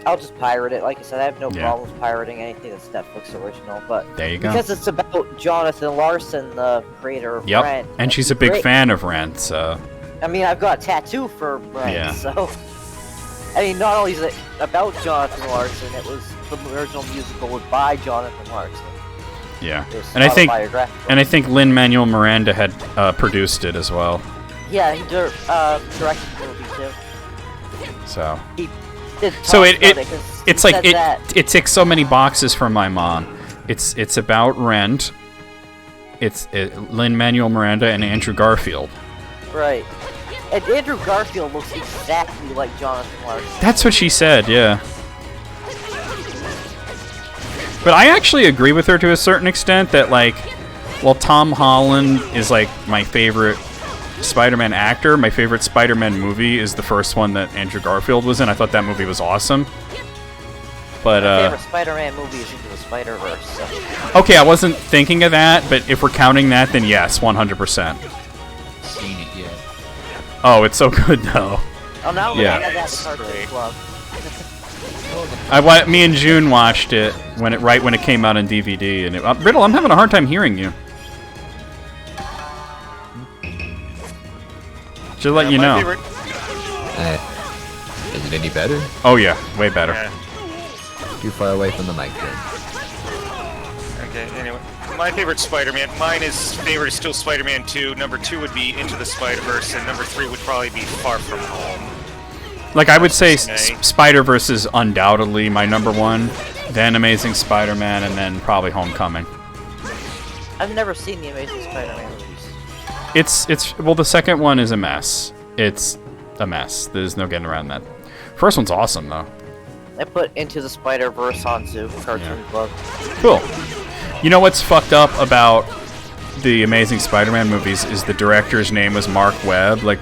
I'll just pirate it. Like I said, I have no Yeah. problems pirating anything that's Netflix original, but There you go. because it's about Jonathan Larson, the creator of Yep, Rent. and she's a big great. fan of Rent, so... I mean, I've got a tattoo for Rent, Yeah. so... I mean, not only is it about Jonathan Larson, it was the original musical was by Jonathan Larson. Yeah, It's and I think autobiographical. Lin-Manuel Miranda had produced it as well. Yeah, he directed the movie too. So He did So talk it- about 'cause it's he like said that. it ticks so many boxes for my mom. It's about Rent. It's Lin-Manuel Miranda and Andrew Garfield. Right. And Andrew Garfield looks exactly like Jonathan Larson. That's what she said, yeah. But I actually agree with her to a certain extent that, like, while Tom Holland is, like, my favorite Spider-Man actor, my favorite Spider-Man movie is the first one that Andrew Garfield was in. I thought that movie was awesome. But, My favorite Spider-Man movie is Into the Spider-Verse. So. okay, I wasn't thinking of that, but if we're counting that, then yes, 100%. Seen it yet? Oh, it's so good, though. Oh, now Yeah. we have that Cartoon Club. Me and June watched it right when it came out on DVD, and Riddle, I'm having a hard time hearing you. Just let you my know. favorite- Is it any better? Oh yeah, way better. Yeah. Too far away from the mic then. Okay, anyway. My favorite Spider-Man, favorite is still Spider-Man 2. Number 2 would be Into the Spider-Verse, and number 3 would probably be Far From Home. Like, I would say Okay. Spider-Verse is undoubtedly my number one, then Amazing Spider-Man, and then probably Homecoming. I've never seen the Amazing Spider-Man movies. Well, the second one is a mess. It's a mess. There's no getting around that. First one's awesome, though. I put Into the Spider-Verse on Zoo Cartoon Club. Cool. You know what's fucked up about the Amazing Spider-Man movies is the director's name was Mark Webb. Like,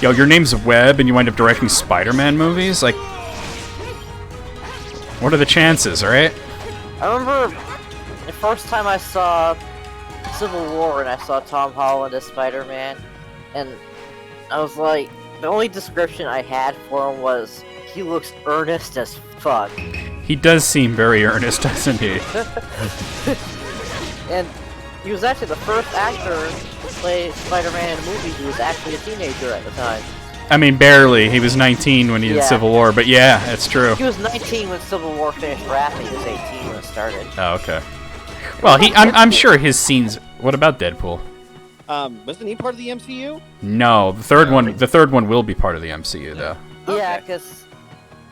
yo, your name's Webb and you wind up directing Spider-Man movies? Like, what are the chances, right? I remember the first time I saw Civil War and I saw Tom Holland as Spider-Man, and I was like, the only description I had for him was, he looks earnest as fuck. He does seem very earnest, doesn't he? And he was actually the first actor to play Spider-Man in a movie who was actually a teenager at the time. I mean, barely. He was 19 when he did Yeah. Civil War, but yeah, it's true. He was 19 when Civil War finished wrapping. He was 18 when it started. Oh, okay. Well, I'm sure his scenes. What about Deadpool? Wasn't he part of the MCU? No, the third one will be part of the MCU, though. Yeah, Okay. because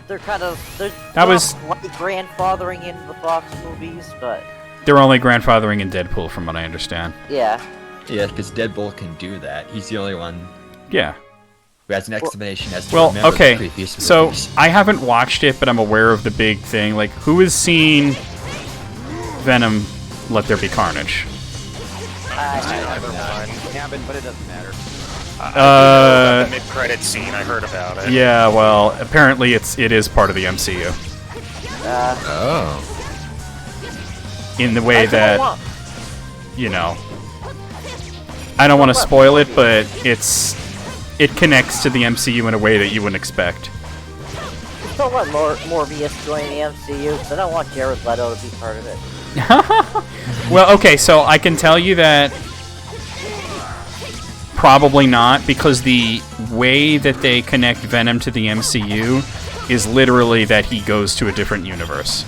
they're they're That not was- quite grandfathering into the Fox movies, but They're only grandfathering in Deadpool, from what I understand. yeah. Yeah, because Deadpool can do that. He's the only one Yeah. who has an explanation as to Well, remember the okay. previous So movies. I haven't watched it, but I'm aware of the big thing. Like, who has seen Venom? Let There Be Carnage. I Haven't, but it doesn't matter. the mid-credit scene. I heard about it. Yeah. Well, apparently it is part of the MCU Oh. in the way That's what I that want. you know. I don't want to spoil it, but it connects to the MCU in a way that you wouldn't expect. Don't let Morbius join the MCU, because I don't want Jared Leto to be part of it. Well, okay, so I can tell you that probably not, because the way that they connect Venom to the MCU is literally that he goes to a different universe.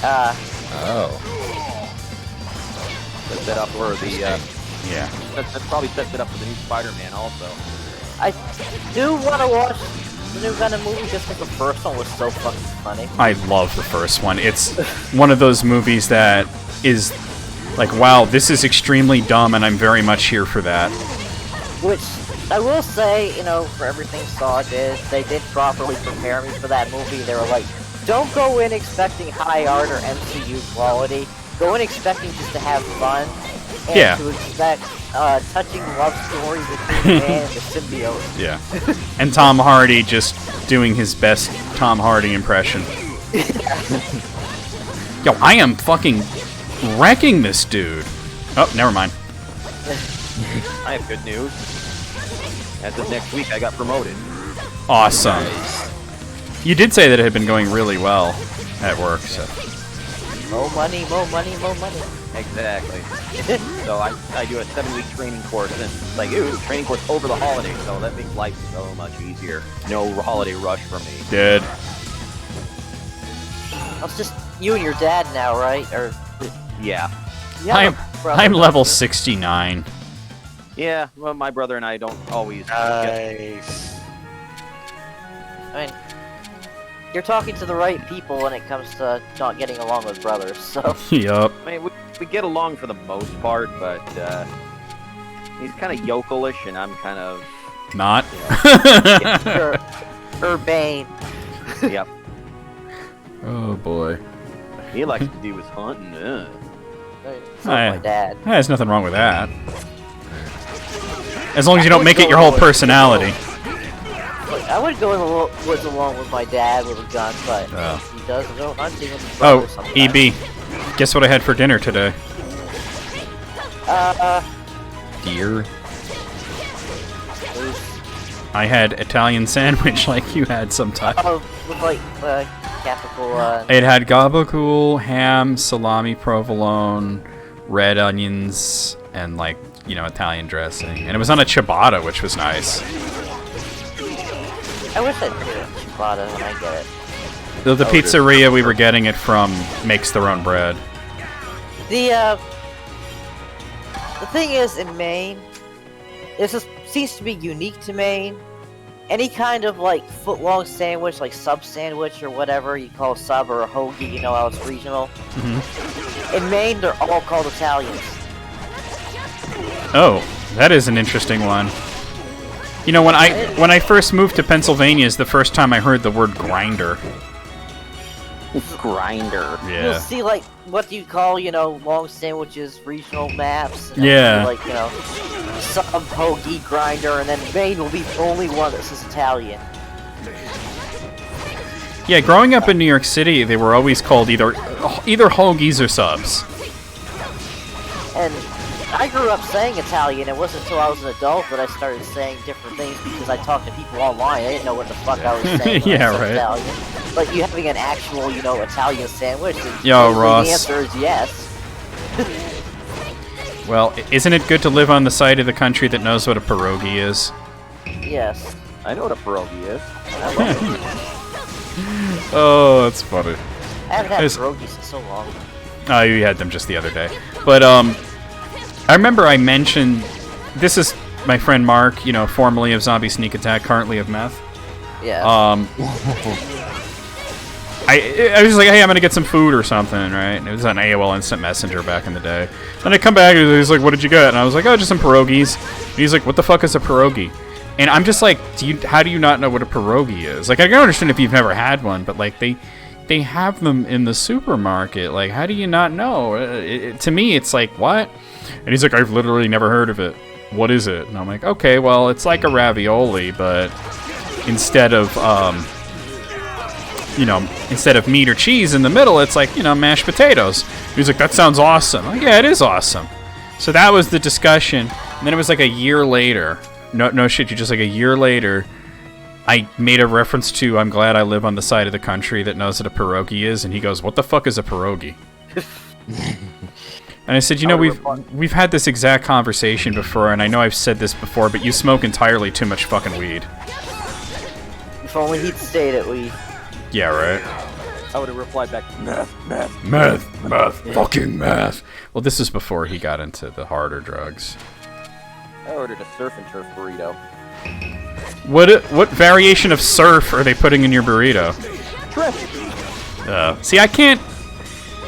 Oh. Set that up for the. Yeah. That probably sets it up for the new Spider-Man also. I do want to watch the new Venom movie just because the first one was so fucking funny. I love the first one. It's one of those movies that is like, wow, this is extremely dumb, and I'm very much here for that. Which, I will say, you know, for everything Saw did, they did properly prepare me for that movie. They were like, don't go in expecting high art or MCU quality. Go in expecting just to have fun. And Yeah. to expect touching love story between the man and the symbiote. Yeah. And Tom Hardy just doing his best Tom Hardy impression. Yo, I am fucking wrecking this dude. Oh, never mind. I have good news. As of next week, I got promoted. Awesome. You did say that it had been going really well at work, so. More money, more money, more money. Exactly. So I do a 7-week training course, and it's like, ooh, training course over the holidays, so that makes life so much easier. No holiday rush for me. Good. It's just you and your dad now, right? Or Yeah. you have a brother, I'm level don't you? 69. Yeah, well, my brother and I don't always get... Nice. I mean, you're talking to the right people when it comes to not getting along with brothers, so... Yup. I mean, we get along for the most part, but he's kind of yokelish, and I'm kind of... Not. Urbane. Yep. Oh boy. He likes to do his hunting. So my dad. There's nothing wrong with that. As long as you don't make it your whole personality. Like, I would go in the woods along with my dad with a gun, but Oh. he does go hunting with his Oh, brother sometimes. EB. Guess what I had for dinner today? Deer. I had Italian sandwich like you had sometime. With like, capital, It had gabagool, ham, salami, provolone, red onions, and like, you know, Italian dressing. And it was on a ciabatta, which was nice. I wish I'd get a ciabatta when I get it. The pizzeria we were getting it from makes their own bread. The thing is, in Maine, this just seems to be unique to Maine. Any kind of, like, foot-long sandwich, like sub sandwich or whatever you call a sub or a hoagie, you know how it's regional. In Maine, they're all called Italians. Oh, that is an interesting one. You know, when I first moved to Pennsylvania is the first time I heard the word grinder. Grinder. You'll Yeah. see, like, what do you call, you know, long sandwiches, regional maps. Yeah. Like, you know, sub, hoagie, grinder, and then Maine will be the only one that says Italian. Yeah, growing up in New York City, they were always called either hoagies or subs. And I grew up saying Italian. It wasn't until I was an adult that I started saying different things because I talked to people online. I didn't know what the fuck I was saying when Yeah, I said right. Italian. Like, you having an actual, you know, Italian sandwich? And Yo, usually Ross. The answer is yes. Well, isn't it good to live on the side of the country that knows what a pierogi is? Yes. I know what a pierogi is. I love it. Oh, that's funny. I haven't had There's- pierogies in so long. Oh, you had them just the other day. But, I remember I mentioned... This is my friend Mark, you know, formerly of Zombie Sneak Attack, currently of Meth. Yeah. I was like, hey, I'm gonna get some food or something, right? And it was on AOL Instant Messenger back in the day. Then I come back and he's like, what did you get? And I was like, oh, just some pierogies. And he's like, what the fuck is a pierogi? And I'm just like, how do you not know what a pierogi is? Like, I can understand if you've never had one, but like they have them in the supermarket. Like, how do you not know? To me, it's like, what? And he's like, I've literally never heard of it. What is it? And I'm like, okay, well, it's like a ravioli, but instead of instead of meat or cheese in the middle, it's like, mashed potatoes. He's like, that sounds awesome. I'm like, yeah, it is awesome. So that was the discussion. And then it was like a year later. No shit, you just like a year later, I made a reference to, I'm glad I live on the side of the country that knows what a pierogi is. And he goes, what the fuck is a pierogi? And I said, we've had this exact conversation before, and I know I've said this before, but you smoke entirely too much fucking weed. If only he'd stayed at least. Yeah, right? I would have replied back, meth. Meth, fucking meth. Well, this is before he got into the harder drugs. I ordered a surf and turf burrito. What variation of surf are they putting in your burrito? Shrimp. See, I can't...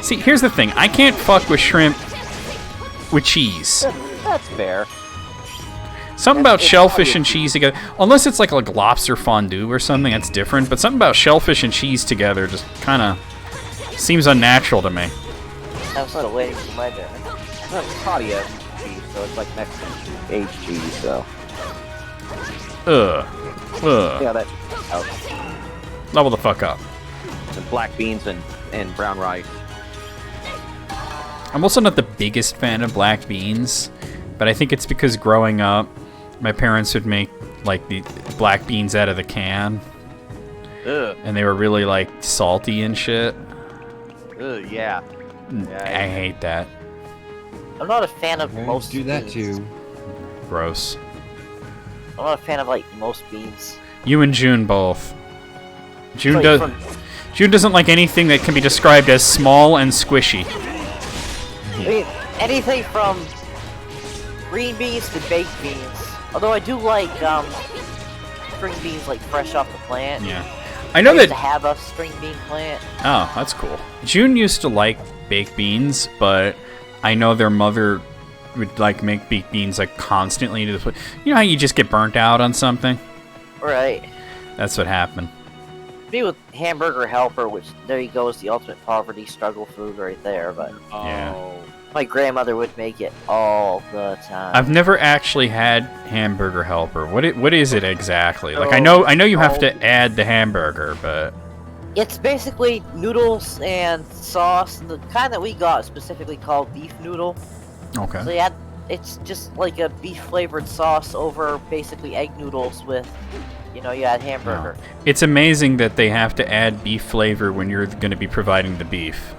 See, here's the thing. I can't fuck with shrimp with cheese. That's fair. Something about shellfish and cheese together, unless it's like lobster fondue or something, that's different. But something about shellfish and cheese together just kind of seems unnatural to me. I'm sort of waiting for my dinner. It's Claudia cheese, so it's like Mexican aged cheese, so. Yeah, that's out. Level the fuck up. And black beans and brown rice. I'm also not the biggest fan of black beans, but I think it's because growing up, my parents would make like the black beans out of the can. Ugh. And they were really like salty and shit. Ugh, yeah. I hate that. I'm not a fan of Parents most do that beans. too. Gross. I'm not a fan of like most beans. You and June both. June Like, June doesn't like anything that can be described as small and squishy. I mean, anything from green beans to baked beans. Although I do like string beans like fresh off the plant. Yeah. I know I used that... to have a string bean plant. Oh, that's cool. June used to like baked beans, but I know their mother would like make baked beans like constantly to the... You know how you just get burnt out on something? Right. That's what happened. Me with Hamburger Helper, which there you go is the ultimate poverty struggle food right there. But Yeah. my grandmother would make it all the time. I've never actually had Hamburger Helper. What is it exactly? Like I know you have to add the hamburger, but It's basically noodles and sauce. And the kind that we got is specifically called beef noodle. okay. So it's just like a beef flavored sauce over basically egg noodles with, you add hamburger. It's amazing that they have to add beef flavor when you're going to be providing the beef.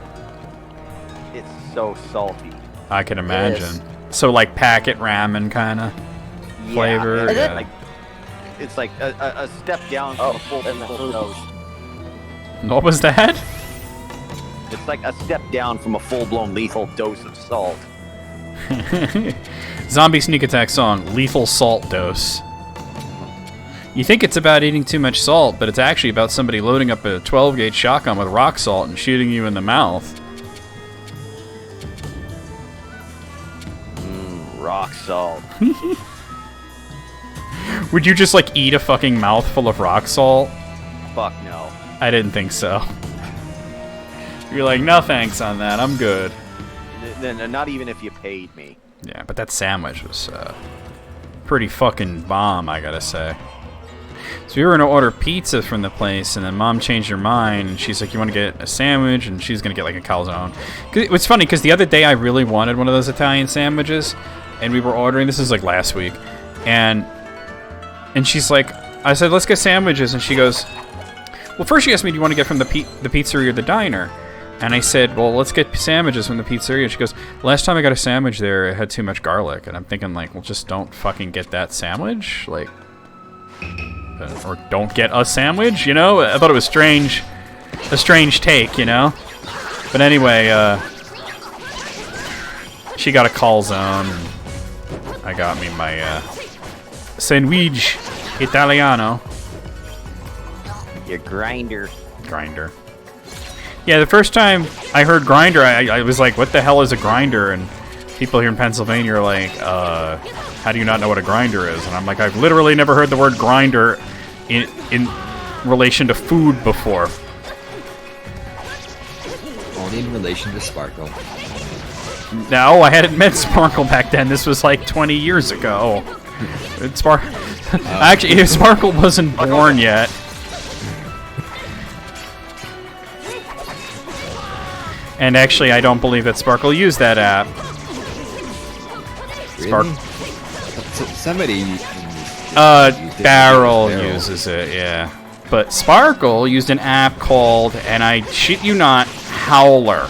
It's so salty. I can imagine. So like packet ramen kind of flavor. And then- Yeah. It's like a step down from a full dose. What was that? It's like a step down from a full-blown lethal dose of salt. Zombie sneak attack song, lethal salt dose. You think it's about eating too much salt, but it's actually about somebody loading up a 12-gauge shotgun with rock salt and shooting you in the mouth. Rock salt. Would you just like eat a fucking mouthful of rock salt? Fuck no. I didn't think so. You're like, no thanks on that, I'm good. Then not even if you paid me. Yeah, but that sandwich was pretty fucking bomb, I gotta say. So we were gonna order pizza from the place, and then Mom changed her mind, and she's like, "You want to get a sandwich?" And she's gonna get like a calzone. It's funny because the other day I really wanted one of those Italian sandwiches, and we were ordering. This is like last week, and she's like, I said, "Let's get sandwiches," and she goes, "Well, first she asked me, do you want to get from the pizzeria or the diner?" And I said, "Well, let's get sandwiches from the pizzeria." And she goes, "Last time I got a sandwich there, it had too much garlic." And I'm thinking like, well, just don't fucking get that sandwich, like. Or don't get a sandwich, I thought it was strange, a strange take, But anyway, she got a calzone, and I got me my sandwich Italiano. Your grinder. Yeah, the first time I heard grinder, I was like, what the hell is a grinder? And people here in Pennsylvania are like, how do you not know what a grinder is? And I'm like, I've literally never heard the word grinder in relation to food before. Only in relation to Sparkle. No, I hadn't met Sparkle back then. This was like 20 years ago. Actually, Sparkle wasn't born yet. And actually, I don't believe that Sparkle used that app. Really? Somebody. Barrel uses it, yeah. But Sparkle used an app called, and I shit you not, Howler.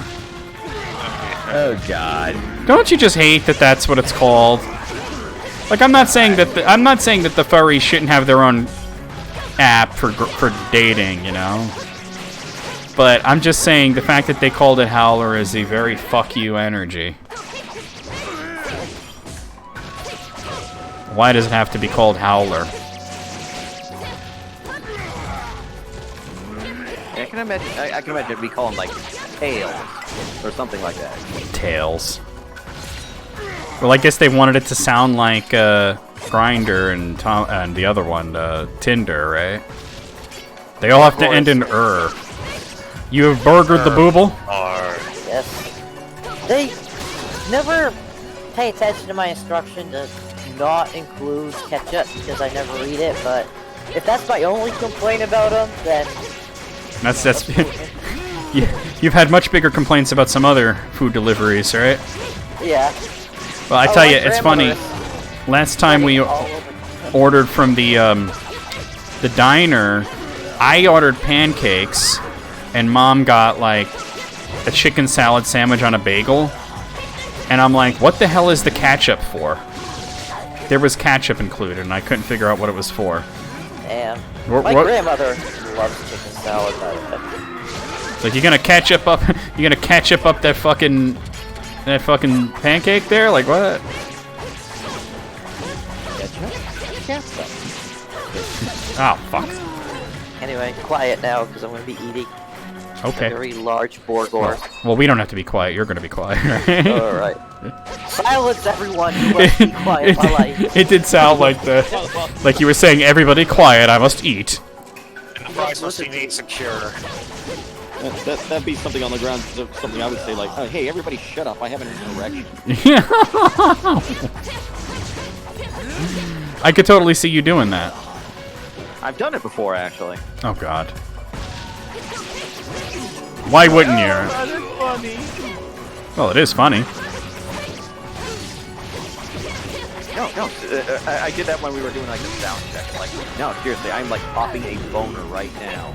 Oh God! Don't you just hate that that's what it's called? Like, I'm not saying that the furries shouldn't have their own app for dating, you know. But I'm just saying the fact that they called it Howler is a very fuck you energy. Why does it have to be called Howler? I can imagine we call them like Tails or something like that. Tails. Well, I guess they wanted it to sound like Grinder and the other one, Tinder, right? They all have to end in "er." You have burgered the booble? Yes. They never pay attention to my instruction to not include ketchup because I never read it, but if that's my only complaint about them, then... That's you've had much bigger complaints about some other food deliveries, right? Yeah. Well, I tell you, it's funny. Last time we ordered from the diner, I ordered pancakes, and Mom got like a chicken salad sandwich on a bagel, and I'm like, what the hell is the ketchup for? There was ketchup included, and I couldn't figure out what it was for. Damn. My grandmother loves chicken salad. Like, you're gonna ketchup up that fucking pancake there? Like, what? Oh, fuck. Anyway, quiet now, because I'm going to be eating Okay. a very large burger. Well, we don't have to be quiet. You're going to be quiet, right? Alright. Silence, everyone! You must be quiet while I eat. It did sound like like you were saying, everybody quiet, I must eat. And the fries must be secure. That'd be something on the ground, something I would say like, hey, everybody shut up, I have an erection. Yeah. I could totally see you doing that. I've done it before, actually. Oh, God. Why wouldn't you? That is funny. Well, it is funny. No, I did that when we were doing like a sound check. Like, no, seriously, I'm like popping a boner right now.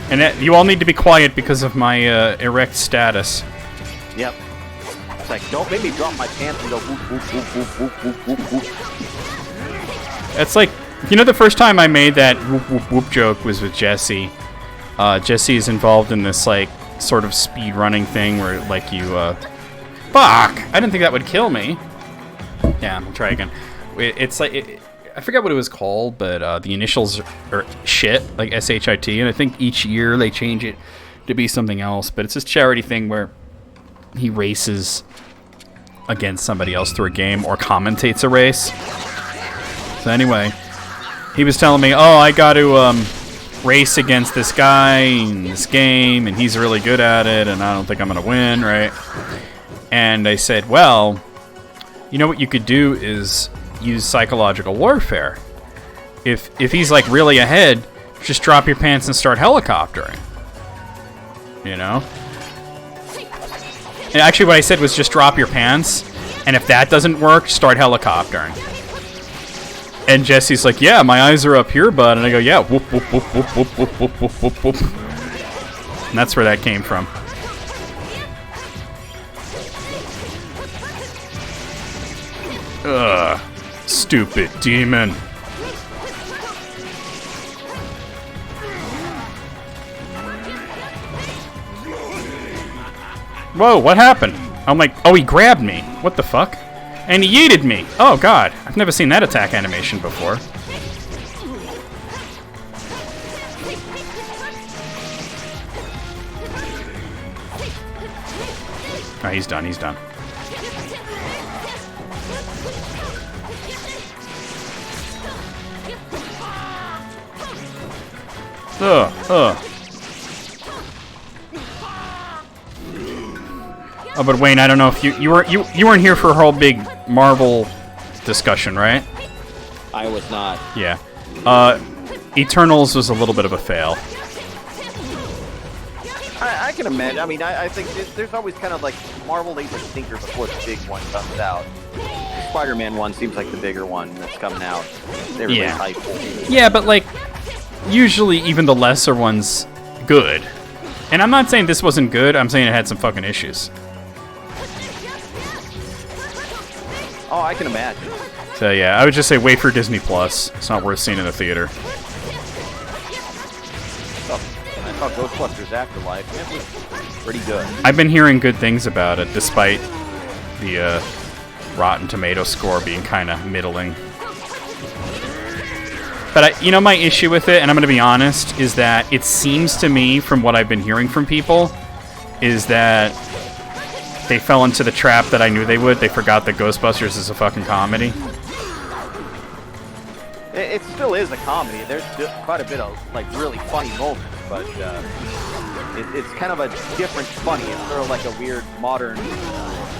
And you all need to be quiet because of my erect status. Yep. It's like, don't make me drop my pants and go whoop, whoop, whoop, whoop, whoop, whoop, whoop, whoop. It's like, you know, the first time I made that whoop whoop whoop joke was with Jesse. Jesse is involved in this, like, sort of speed running thing where, like, you, fuck! I didn't think that would kill me. Yeah, I'll try again. It's like, I forget what it was called, but the initials are shit, like S-H-I-T, and I think each year they change it to be something else, but it's this charity thing where he races against somebody else through a game or commentates a race. So anyway, he was telling me, oh, I got to race against this guy in this game, and he's really good at it, and I don't think I'm going to win, right? And I said, well, you know what you could do is use psychological warfare. If he's like really ahead, just drop your pants and start helicoptering. You know? And actually what I said was just drop your pants, and if that doesn't work, start helicoptering. And Jesse's like, yeah, my eyes are up here, bud. And I go, yeah, whoop, whoop, whoop, whoop, whoop, whoop, whoop, whoop, whoop, whoop. And that's where that came from. Ugh. Stupid demon. Whoa, what happened? I'm like, oh, he grabbed me. What the fuck? And he yeeted me. Oh, God. I've never seen that attack animation before. Oh, he's done. He's done. Oh, but Wayne, I don't know if you weren't here for a whole big Marvel discussion, right? I was not. Yeah. Eternals was a little bit of a fail. I can imagine. I mean, I think there's always kind of like Marvel lays a stinker before the big one comes out. The Spider-Man one seems like the bigger one that's coming out. Everybody's hyped for. Yeah, but like, usually even the lesser one's good. And I'm not saying this wasn't good, I'm saying it had some fucking issues. Oh, I can imagine. So yeah, I would just say wait for Disney Plus. It's not worth seeing in the theater. I thought Ghostbusters Afterlife, it was pretty good. I've been hearing good things about it, despite the Rotten Tomato score being kind of middling. But you know, my issue with it, and I'm going to be honest, is that it seems to me, from what I've been hearing from people, is that they fell into the trap that I knew they would. They forgot that Ghostbusters is a fucking comedy. It still is a comedy. There's quite a bit of like really funny moments, but it's kind of a different funny. It's sort of like a weird modern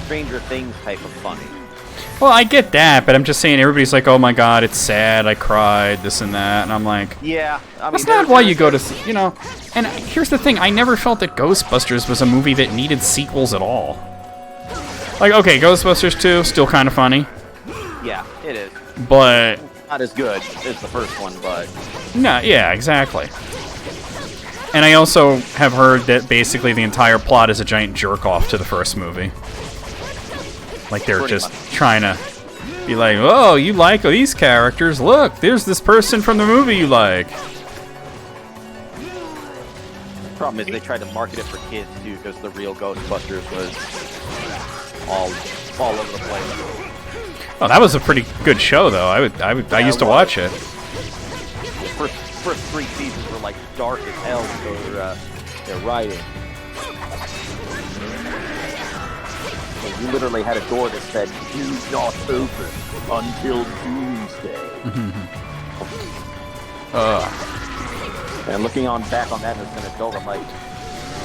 Stranger Things type of funny. Well, I get that, but I'm just saying everybody's like, oh my god, it's sad, I cried, this and that, and I'm like, yeah, I mean, that's not why you go to see, you know. And here's the thing, I never felt that Ghostbusters was a movie that needed sequels at all. Like, okay, Ghostbusters 2, still kind of funny. Yeah, it is. But not as good as the first one, but... No, yeah, exactly. And I also have heard that basically the entire plot is a giant jerk-off to the first movie. Like, they're just trying to be like, oh, you like these characters? Look, there's this person from the movie you like. The problem is they tried to market it for kids, too, because the real Ghostbusters was all over the place. Oh, that was a pretty good show, though. I used to watch it. The first 3 seasons were like dark as hell for their writing. So you literally had a door that said, "Do not open until Doomsday." And looking back on that as an adult, I'm like,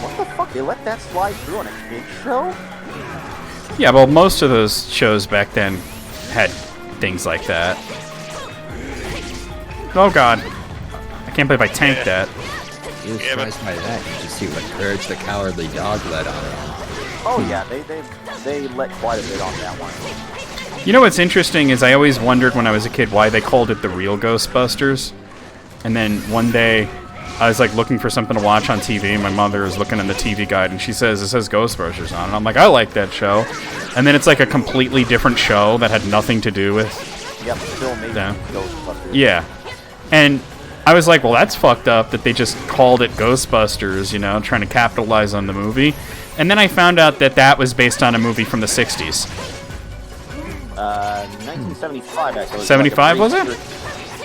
what the fuck? They let that slide through on a kid's show? Yeah, well, most of those shows back then had things like that. Oh god. I can't believe I tanked that. You were surprised by that. You just see what Courage the Cowardly Dog let on it. Oh yeah, they let quite a bit on that one. You know what's interesting is I always wondered when I was a kid why they called it the real Ghostbusters. And then one day I was like looking for something to watch on TV, and my mother was looking in the TV guide, and she says, it says Ghostbusters on it. And I'm like, I like that show. And then it's like a completely different show that had nothing to do with... Yep, still amazing Ghostbusters. Yeah. And I was like, well, that's fucked up that they just called it Ghostbusters, you know, trying to capitalize on the movie. And then I found out that that was based on a movie from the 60s. 1975, actually. 75, was it?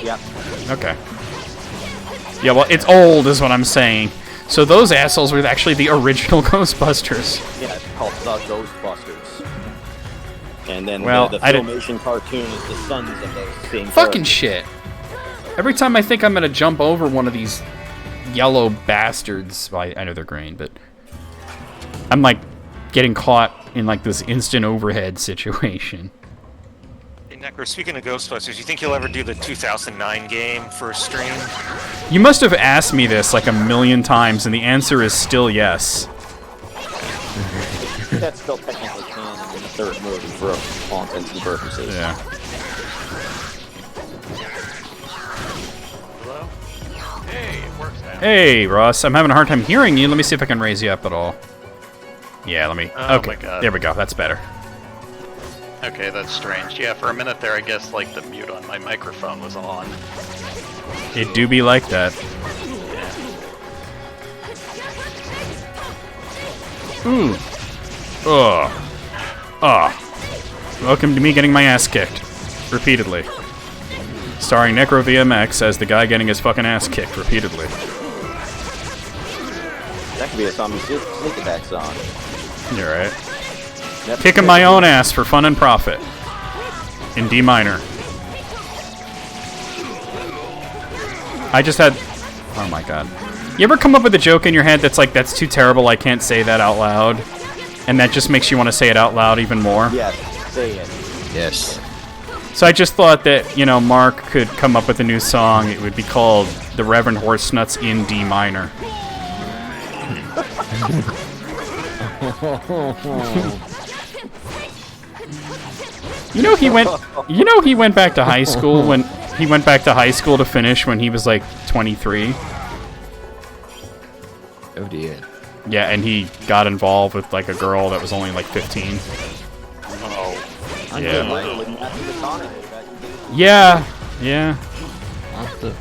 Yep. Okay. Yeah, well, it's old is what I'm saying. So those assholes were actually the original Ghostbusters. Yeah, it's called The Ghostbusters. And then well, the Filmation cartoon is the sons of those same fucking shit. Every time I think I'm going to jump over one of these yellow bastards, well, I know they're green, but I'm like getting caught in like this instant overhead situation. Necro, speaking of Ghostbusters, you think you'll ever do the 2009 game for a stream? You must have asked me this like a million times, and the answer is still yes. That's still technically canon in the third movie for all intents and purposes. Yeah. Hello? Hey, it works now. Hey, Ross, I'm having a hard time hearing you. Let me see if I can raise you up at all. Yeah, let me... Oh okay, my God. There we go. That's better. Okay, that's strange. Yeah, for a minute there, I guess, like, the mute on my microphone was on. It do be like that. Yeah. Ooh. Welcome to me getting my ass kicked. Repeatedly. Starring Necro VMX as the guy getting his fucking ass kicked repeatedly. That could be a song, sneak attack song. You're right. Kicking my own ass for fun and profit. In D minor. I just had... Oh my god. You ever come up with a joke in your head that's like, that's too terrible, I can't say that out loud? And that just makes you want to say it out loud even more? Yes, say it. Yes. So I just thought that, you know, Mark could come up with a new song. It would be called The Reverend Horsenuts in D minor. You know he went back to high school when he went back to high school to finish when he was like 23. Oh dear. Yeah, and he got involved with like a girl that was only like 15. Yeah. Yeah.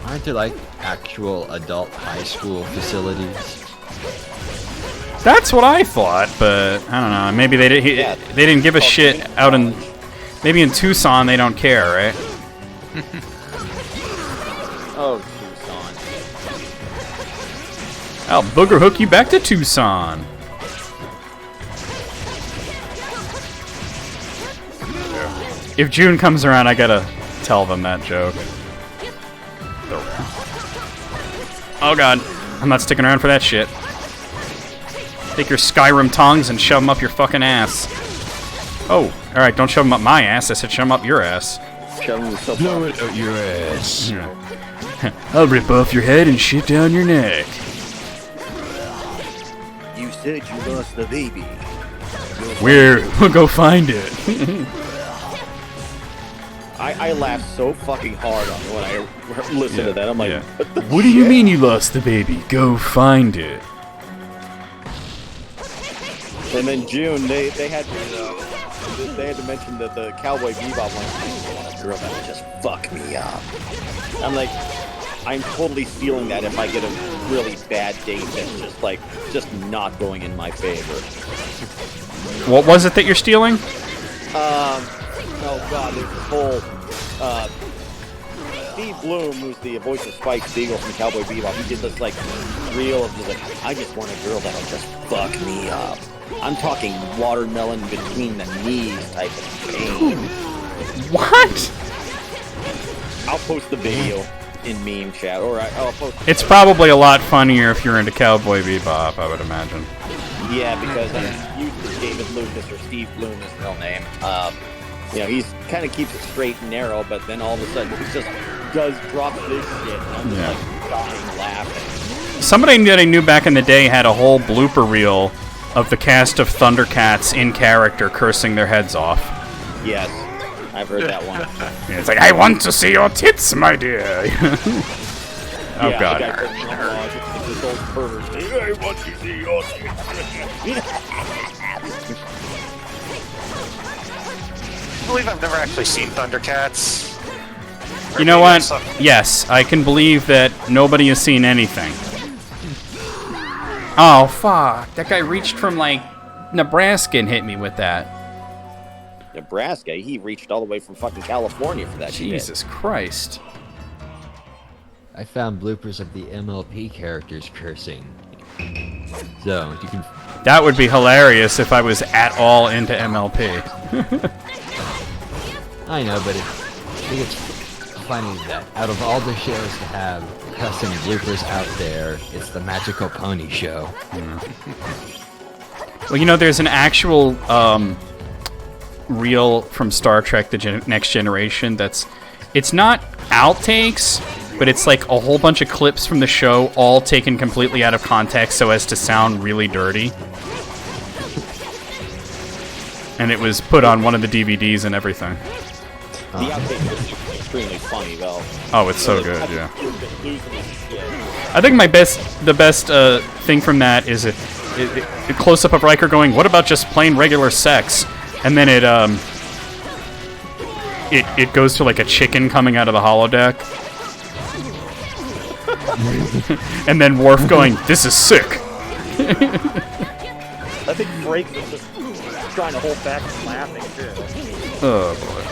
Aren't there like actual adult high school facilities? That's what I thought, but I don't know. Maybe they didn't give a shit out in. Maybe in Tucson they don't care, right? Oh, Tucson. I'll booger hook you back to Tucson. If June comes around, I gotta tell them that joke. Oh god, I'm not sticking around for that shit. Take your Skyrim tongs and shove them up your fucking ass. Oh, alright, don't shove them up my ass. I said shove them up your ass. Shove them so Blow it up your ass. I'll rip off your head and shit down your neck. You said you lost the baby. Where? We'll go find it. I laughed so fucking hard on when I listened to that. I'm like, what do you mean you lost the baby? Go find it. And then June, they had to mention that the Cowboy Bebop one, I want a girl that would just fuck me up. I'm like, I'm totally feeling that if I get a really bad date that's just not going in my favor. What was it that you're stealing? Oh god, there's this whole, Steve Bloom, who's the voice of Spike Spiegel from Cowboy Bebop, he did this, like, reel of just like, I just want a girl that'll just fuck me up. I'm talking watermelon between the knees type of pain. What? I'll post the video in meme chat, or I'll post... It's probably a lot funnier if you're into Cowboy Bebop, I would imagine. Yeah, because I'm used to David Lucas or Steve Bloom is his real name. You know, he's kind of keeps it straight and narrow, but then all of a sudden he just does drop this shit, and I'm just like dying laughing. Somebody that I knew back in the day had a whole blooper reel of the cast of Thundercats in character cursing their heads off. Yes, I've heard that one. Yeah, it's like, I want to see your tits, my dear. Oh yeah, god. This old pervert. I want to see your tits. I believe I've never actually seen Thundercats. You know what? Yes, I can believe that nobody has seen anything. Oh, fuck. That guy reached from, like, Nebraska and hit me with that. Nebraska? He reached all the way from fucking California for that shit. Jesus Christ. I found bloopers of the MLP characters cursing. So, you can... That would be hilarious if I was at all into MLP. I know, but I think it's funny that out of all the shows to have custom bloopers out there, it's the Magical Pony Show. Well, you know, there's an actual reel from Star Trek The Next Generation that's... It's not outtakes, but it's like a whole bunch of clips from the show, all taken completely out of context so as to sound really dirty. And it was put on one of the DVDs and everything. The outtake is extremely funny, though. Oh, it's so good, yeah. I think the best thing from that is a close-up of Riker going, "What about just plain regular sex?" And then it goes to like a chicken coming out of the holodeck. And then Worf going, "This is sick." I think Frakes is just trying to hold back from laughing, too. Oh, boy.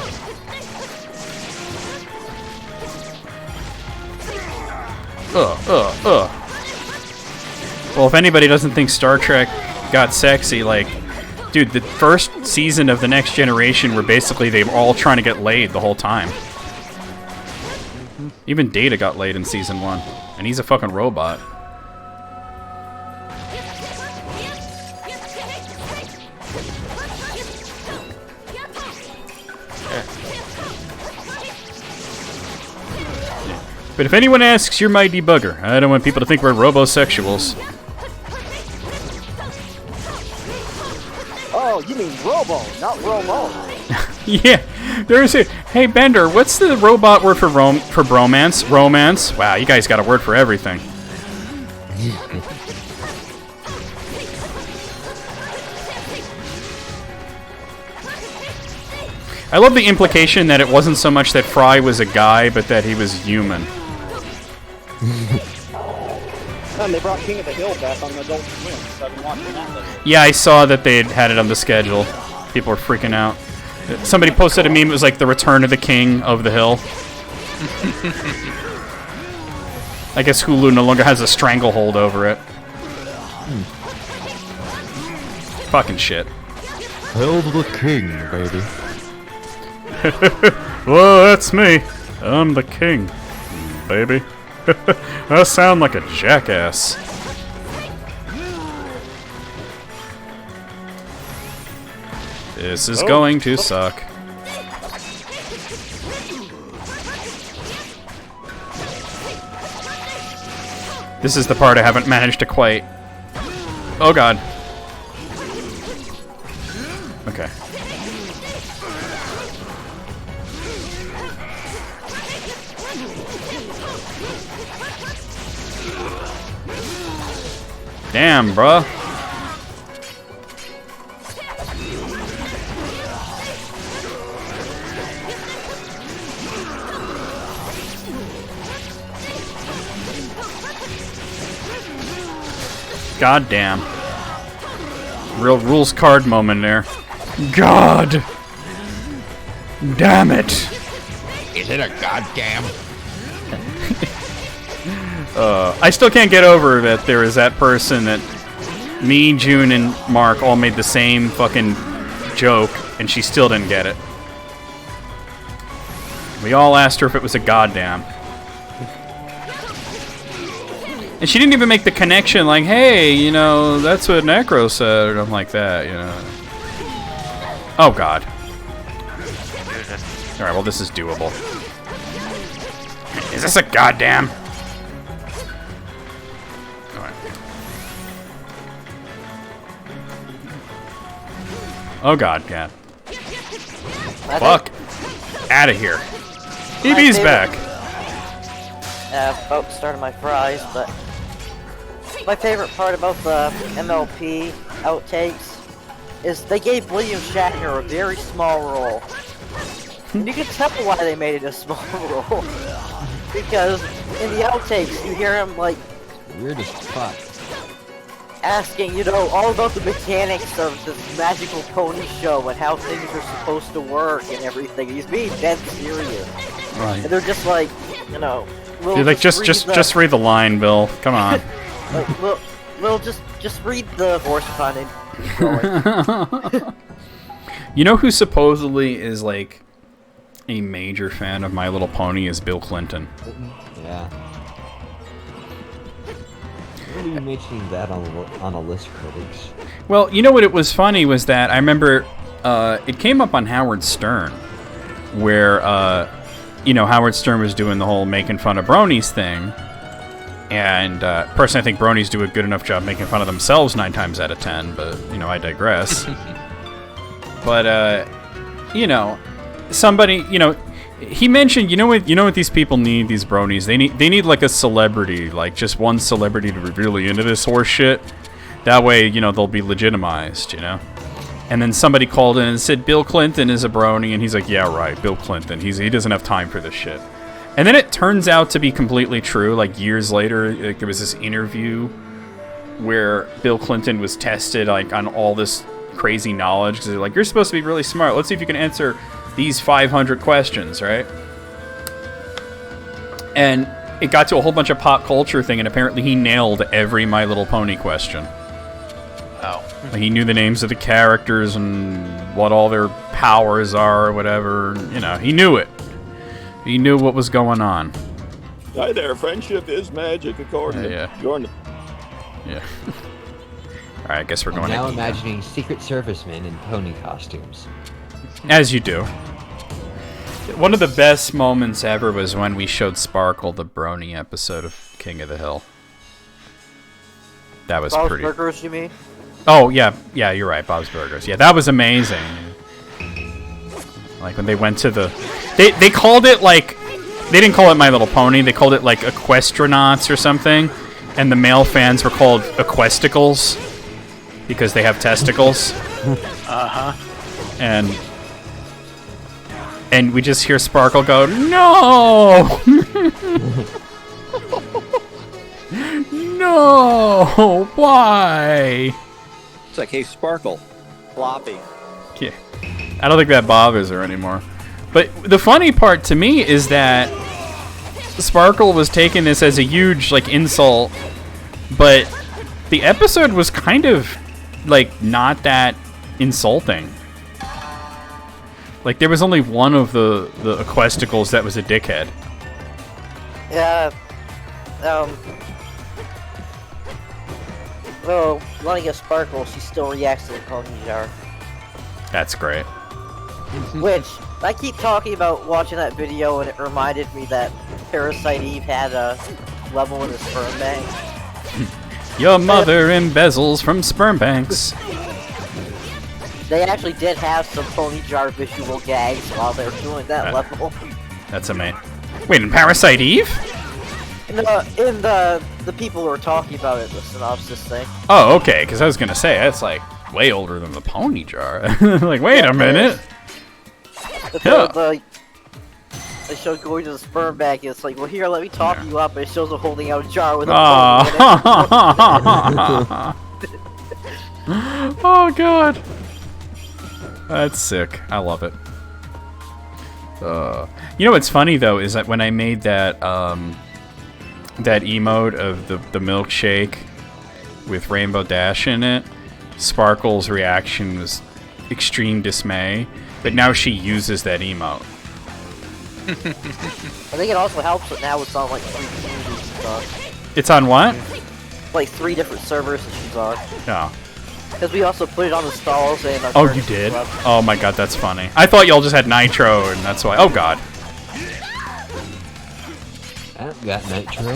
Well, if anybody doesn't think Star Trek got sexy, like, Dude, the first season of The Next Generation were basically they were all trying to get laid the whole time. Even Data got laid in season 1. And he's a fucking robot. But if anyone asks, you're my debugger. I don't want people to think we're robosexuals. Oh, you mean Robo, not Romo. Yeah, there's a... Hey, Bender, what's the robot word for bromance? Romance? Wow, you guys got a word for everything. I love the implication that it wasn't so much that Fry was a guy, but that he was human. And they brought King of the Hill back on the Adult Swim, so I've been watching that lately. Yeah, I saw that they had it on the schedule. People were freaking out. Somebody posted a meme, it was like the return of the King of the Hill. I guess Hulu no longer has a stranglehold over it. Fucking shit. Hail to the king, baby. Well, that's me. I'm the king, baby. I sound like a jackass. This is going to suck. This is the part I haven't managed to quite... Oh god. Okay. Damn, bruh. God damn. Real rules card moment there. God damn it. Is it a goddamn? I still can't get over that there is that person that me, June, and Mark all made the same fucking joke, and she still didn't get it. We all asked her if it was a goddamn. And she didn't even make the connection like, hey, you know, that's what Necro said, or something like that, you know. Oh, God. Alright, well, this is doable. Is this a goddamn? Alright. Oh, God, yeah. Fuck. Out of here. EB's back. About starting my fries, but my favorite part about the MLP outtakes is they gave William Shatner a very small role. And you can tell why they made it a small role. Because in the outtakes, you hear him, like, Weird as fuck. asking, you know, all about the mechanics of this magical pony show and how things are supposed to work and everything. He's being dead serious. Right. And they're just like, you know, Dude, like, just read the line, Bill. Come on. we'll just read the horse pun and keep going. You know who supposedly is, like, a major fan of My Little Pony is Bill Clinton. Yeah. What are you mentioning that on a list, critics? Well, you know what it was funny was that I remember it came up on Howard Stern, where you know, Howard Stern was doing the whole making fun of bronies thing, and personally I think bronies do a good enough job making fun of themselves 9 times out of 10, but you know, I digress. But you know, somebody, you know, he mentioned, you know what these people need, these bronies, they need like a celebrity, like just one celebrity to be really into this horse shit. That way, you know, they'll be legitimized, you know. And then somebody called in and said Bill Clinton is a brony, and he's like, yeah, right, Bill Clinton. He doesn't have time for this shit. And then it turns out to be completely true. Like years later, like, there was this interview where Bill Clinton was tested like on all this crazy knowledge because they're like, you're supposed to be really smart. Let's see if you can answer these 500 questions, right? And it got to a whole bunch of pop culture thing, and apparently he nailed every My Little Pony question. Oh. Like, he knew the names of the characters and what all their powers are or whatever. You know, he knew it. He knew what was going on. Hi there, friendship is magic according to Jordan. Yeah. Alright, I guess we're going now to imagining Secret Servicemen in pony costumes. As you do. One of the best moments ever was when we showed Sparkle the Brony episode of King of the Hill. That was Bob's pretty... Burgers, you mean? Oh, yeah, you're right, Bob's Burgers. Yeah, that was amazing. Like, when they went to the... They called it, like... They didn't call it My Little Pony, they called it, like, Equestronauts or something. And the male fans were called Equesticles. Because they have testicles. Uh-huh. And we just hear Sparkle go, "No! No! Why?" It's like, hey, Sparkle. Floppy. Yeah. I don't think that bothers her anymore. But the funny part to me is that Sparkle was taking this as a huge, like, insult, but the episode was kind of, like, not that insulting. Like, there was only one of the Equesticles that was a dickhead. Yeah. Well, letting a Sparkle, she still reacts to the pony jar. That's great. Which, I keep talking about watching that video and it reminded me that Parasite Eve had a level in the sperm bank. Your mother embezzles from sperm banks. They actually did have some pony jar visual gags while they were doing that level. That's amazing. Wait, in Parasite Eve? In the people who were talking about it, the synopsis thing. Oh, okay, because I was going to say, that's like way older than the pony jar. Like, wait a minute. They showed going to the sperm bank, and it's like, well, here, let me top you up, and it shows them holding out a jar with a pony in it. Oh, God. That's sick. I love it. You know what's funny, though, is that when I made that that emote of the milkshake with Rainbow Dash in it, Sparkle's reaction was extreme dismay, but now she uses that emote. I think it also helps that now it's on like 3 communities and stuff. It's on what? Like 3 different servers that she's on. No. Because we also put it on the stalls and our Oh, you did? Oh my god, that's funny. I thought y'all just had Nitro, and that's why. Oh god. I've got Nitro.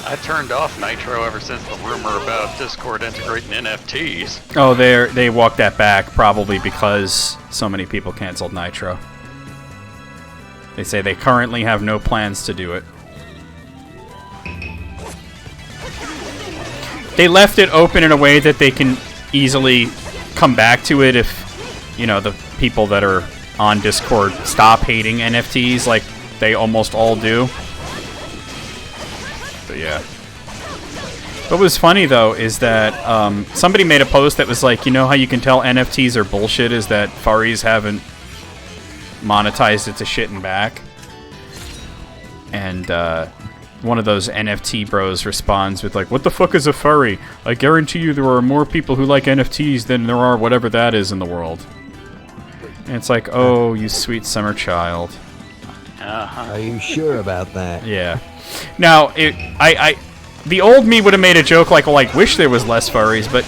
I turned off Nitro ever since the rumor about Discord integrating NFTs. Oh, they walked that back probably because so many people canceled Nitro. They say they currently have no plans to do it. They left it open in a way that they can easily come back to it if, you know, the people that are on Discord stop hating NFTs like they almost all do. But yeah. What was funny, though, is that somebody made a post that was like, you know how you can tell NFTs are bullshit is that furries haven't monetized it to shitting back. And one of those NFT bros responds with like, what the fuck is a furry? I guarantee you there are more people who like NFTs than there are whatever that is in the world. And it's like, oh, you sweet summer child. Are you sure about that? Yeah. Now, the old me would have made a joke like, well, I wish there was less furries, but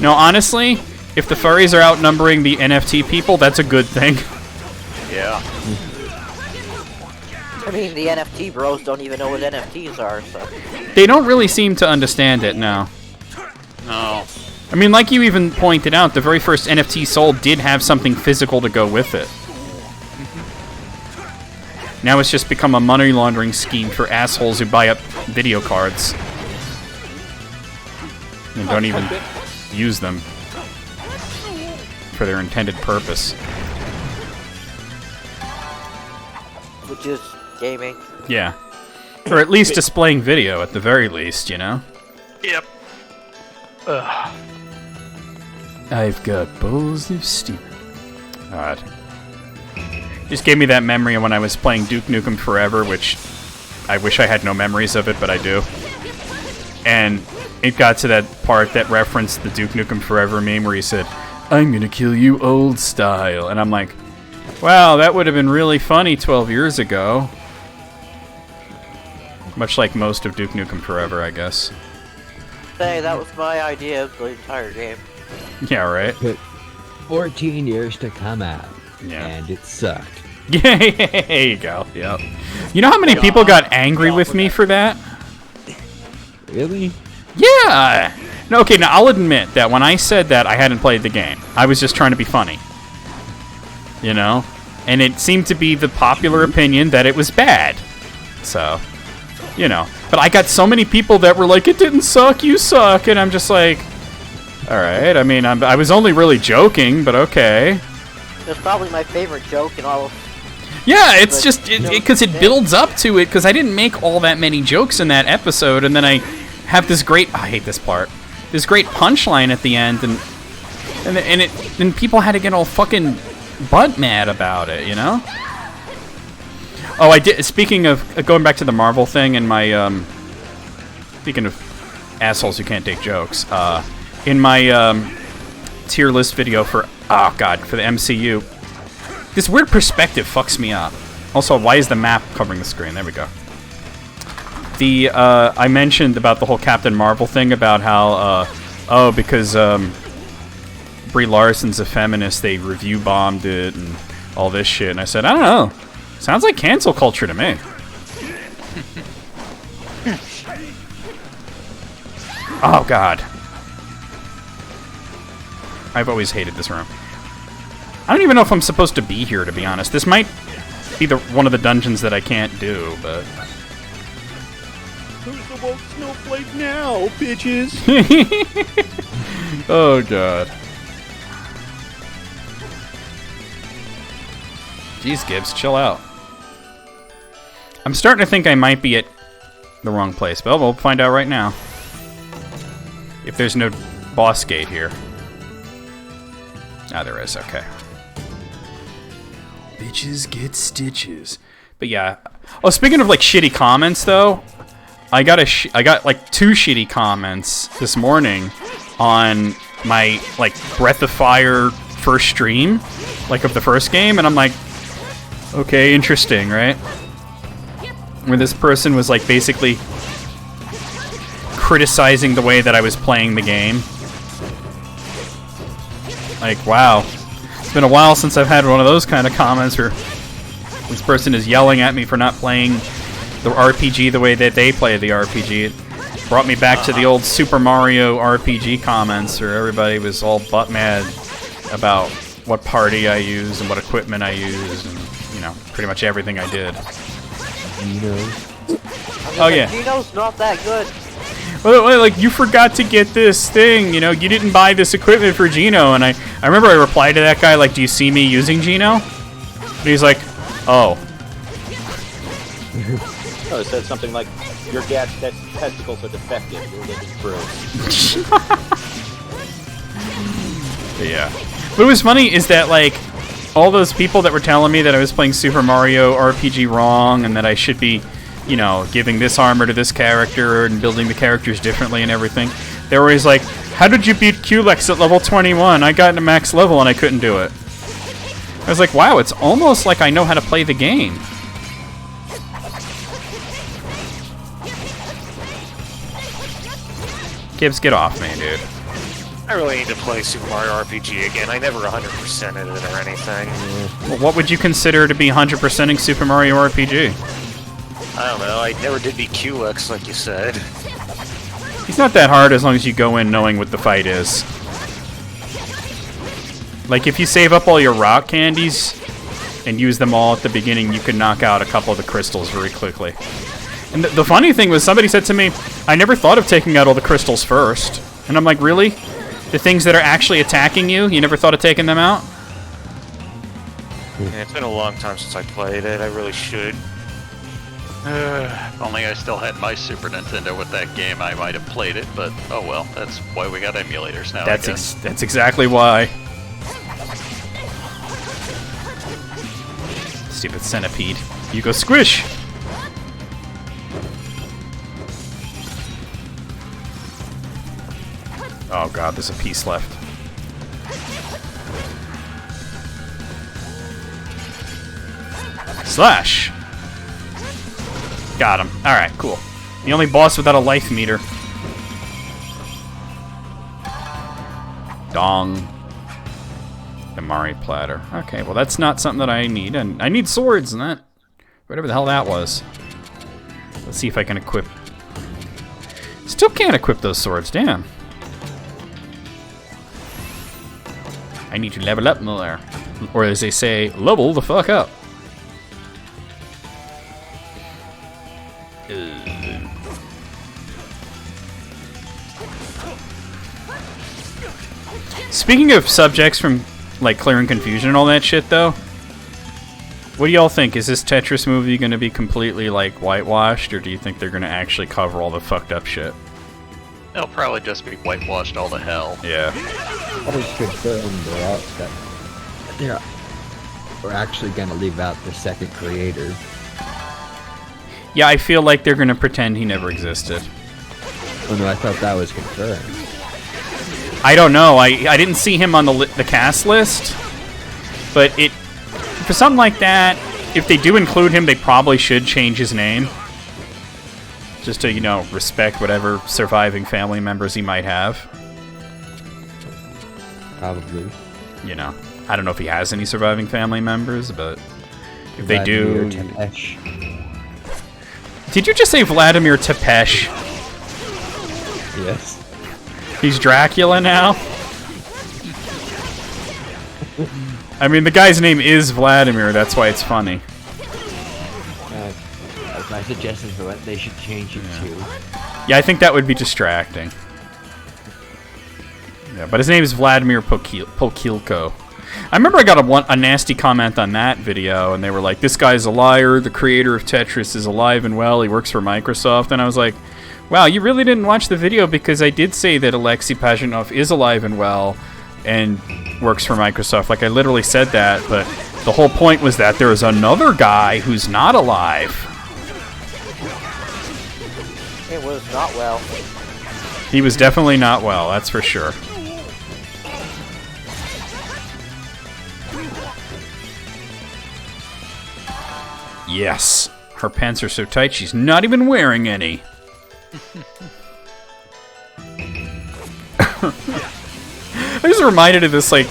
no, honestly, if the furries are outnumbering the NFT people, that's a good thing. Yeah. I mean, the NFT bros don't even know what NFTs are, so... They don't really seem to understand it now. No. I mean, like you even pointed out, the very first NFT sold did have something physical to go with it. Now it's just become a money laundering scheme for assholes who buy up video cards. And don't even use them for their intended purpose. Which is gaming. Yeah. Or at least displaying video, at the very least, you know? Yep. Ugh. I've got bowls of steam. God. Just gave me that memory of when I was playing Duke Nukem Forever, which I wish I had no memories of it, but I do. And it got to that part that referenced the Duke Nukem Forever meme where he said, "I'm gonna kill you old style." And I'm like, wow, that would have been really funny 12 years ago. Much like most of Duke Nukem Forever, I guess. Say, that was my idea of the entire game. Yeah, right? Took 14 years to come out, Yeah. and it sucked. Yeah, there you go. Yep. You know how many people got angry with me for that? Really? Yeah! No, okay, now I'll admit that when I said that, I hadn't played the game. I was just trying to be funny. You know? And it seemed to be the popular opinion that it was bad. So, you know. But I got so many people that were like, it didn't suck, you suck. And I'm just like, alright, I mean, I was only really joking, but okay. That's probably my favorite joke in all of... Yeah, it's just, because it builds up to it, because I didn't make all that many jokes in that episode, and then I have this great, I hate this part, this great punchline at the end, and people had to get all fucking butt mad about it, you know? Oh, I did, speaking of, going back to the Marvel thing, and my, speaking of assholes who can't take jokes, in my, tier list video for, oh god, for the MCU, this weird perspective fucks me up. Also, why is the map covering the screen? There we go. I mentioned about the whole Captain Marvel thing about how, because Brie Larson's a feminist, they review bombed it and all this shit. And I said, I don't know. Sounds like cancel culture to me. Oh, God. I've always hated this room. I don't even know if I'm supposed to be here, to be honest. This might be one of the dungeons that I can't do, but... Who's the woke snowflake now, bitches? Oh, God. Jeez, Gibbs, chill out. I'm starting to think I might be at the wrong place, but we'll find out right now. If there's no boss gate here. Ah, there is, okay. Bitches get stitches. But yeah. Oh, speaking of like shitty comments though, I got like 2 shitty comments this morning on my like Breath of Fire first stream, like of the first game, and I'm like, okay, interesting, right? Where this person was like basically criticizing the way that I was playing the game. Like, wow. It's been a while since I've had one of those kind of comments where this person is yelling at me for not playing the RPG the way that they play the RPG. It brought me back to the old Super Mario RPG comments where everybody was all butt mad about what party I used and what equipment I used and, you know, pretty much everything I did. Oh, yeah. Gino's not that good. Well, like, you forgot to get this thing, you know, you didn't buy this equipment for Gino, and I remember I replied to that guy, like, do you see me using Gino? And he's like, oh. Oh, it said something like, your dad's testicles are defective, you're living through. Yeah. What was funny is that, like, all those people that were telling me that I was playing Super Mario RPG wrong, and that I should be, you know, giving this armor to this character and building the characters differently and everything. They were always like, how did you beat Culex at level 21? I got to max level and I couldn't do it. I was like, wow, it's almost like I know how to play the game. Gibbs, get off me, dude. I really need to play Super Mario RPG again. I never 100%ed it or anything. Well, what would you consider to be 100%ing Super Mario RPG? I don't know. I never did beat Culex, like you said. It's not that hard as long as you go in knowing what the fight is. Like, if you save up all your rock candies and use them all at the beginning, you can knock out a couple of the crystals very quickly. And the funny thing was, somebody said to me, I never thought of taking out all the crystals first. And I'm like, really? The things that are actually attacking you, you never thought of taking them out? Yeah, it's been a long time since I played it. I really should. If only I still had my Super Nintendo with that game, I might have played it, but oh well, that's why we got emulators now, That's exactly why. Stupid centipede. You go squish! Oh god, there's a piece left. Slash! Got him. Alright, cool. The only boss without a life meter. Dong. Amari platter. Okay, well that's not something that I need. And I need swords and that. Whatever the hell that was. Let's see if I can equip. Still can't equip those swords, damn. I need to level up more. Or as they say, level the fuck up. Speaking of subjects from, like, Clearing Confusion and all that shit, though, what do y'all think? Is this Tetris movie going to be completely, like, whitewashed, or do you think they're going to actually cover all the fucked up shit? It'll probably just be whitewashed all to hell. Yeah. Probably confirmed that we're actually going to leave out the second creator. Yeah, I feel like they're going to pretend he never existed. Oh no, I thought that was confirmed. I don't know. I didn't see him on the cast list, but for something like that, if they do include him, they probably should change his name, just to, you know, respect whatever surviving family members he might have. Probably. You know, I don't know if he has any surviving family members, but if they do, Tepesh. Did you just say Vladimir Tepesh? Yes. He's Dracula now? I mean, the guy's name is Vladimir, that's why it's funny. That's my suggestion for what they should change it to. Yeah, I think that would be distracting. Yeah, but his name is Vladimir Pokilko. I remember I got a nasty comment on that video, and they were like, this guy's a liar, the creator of Tetris is alive and well, he works for Microsoft, and I was like, wow, you really didn't watch the video, because I did say that Alexei Pajitnov is alive and well and works for Microsoft. Like, I literally said that, but the whole point was that there is another guy who's not alive. It was not well. He was definitely not well, that's for sure. Yes. Her pants are so tight, she's not even wearing any. I was reminded of this, like,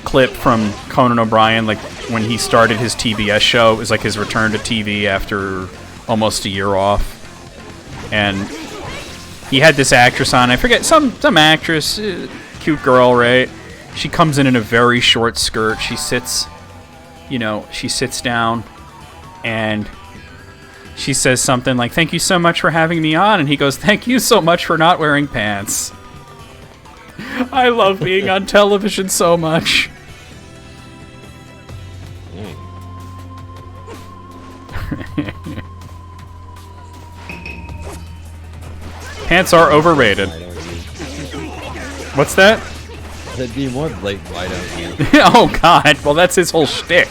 clip from Conan O'Brien, like, when he started his TBS show. It was like his return to TV after almost a year off. And he had this actress on, I forget, some actress, cute girl, right? She comes in a very short skirt. She sits, you know, she sits down, and she says something like, thank you so much for having me on. And he goes, thank you so much for not wearing pants. I love being on television so much. Pants are overrated. What's that? That'd be more blatant, why don't you? Oh god, well that's his whole shtick.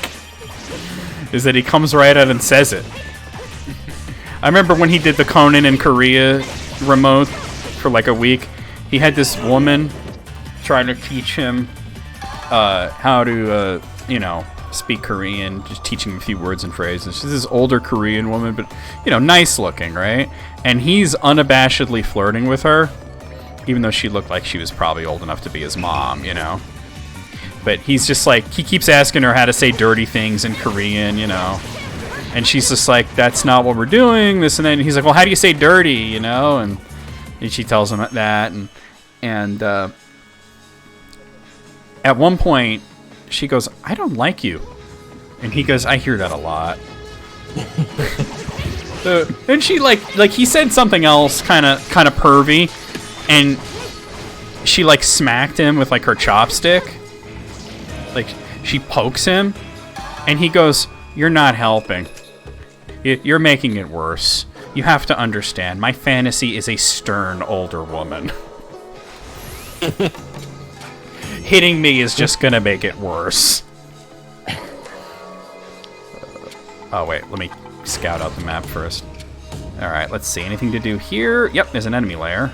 Is that he comes right out and says it. I remember when he did the Conan in Korea remote for like a week, he had this woman trying to teach him how to, you know, speak Korean, just teaching him a few words and phrases. She's this older Korean woman, but, you know, nice looking, right? And he's unabashedly flirting with her, even though she looked like she was probably old enough to be his mom, you know? But he's just like, he keeps asking her how to say dirty things in Korean, you know? And she's just like, that's not what we're doing, this and that. And he's like, well, how do you say dirty, you know? And she tells him that, and at one point, she goes, I don't like you. And he goes, I hear that a lot. And she like he said something else kind of pervy, and she like smacked him with like her chopstick. Like she pokes him, and he goes, you're not helping. You're making it worse. You have to understand, my fantasy is a stern older woman. Hitting me is just gonna make it worse. Oh wait, let me scout out the map first. Alright, let's see. Anything to do here? Yep, there's an enemy lair.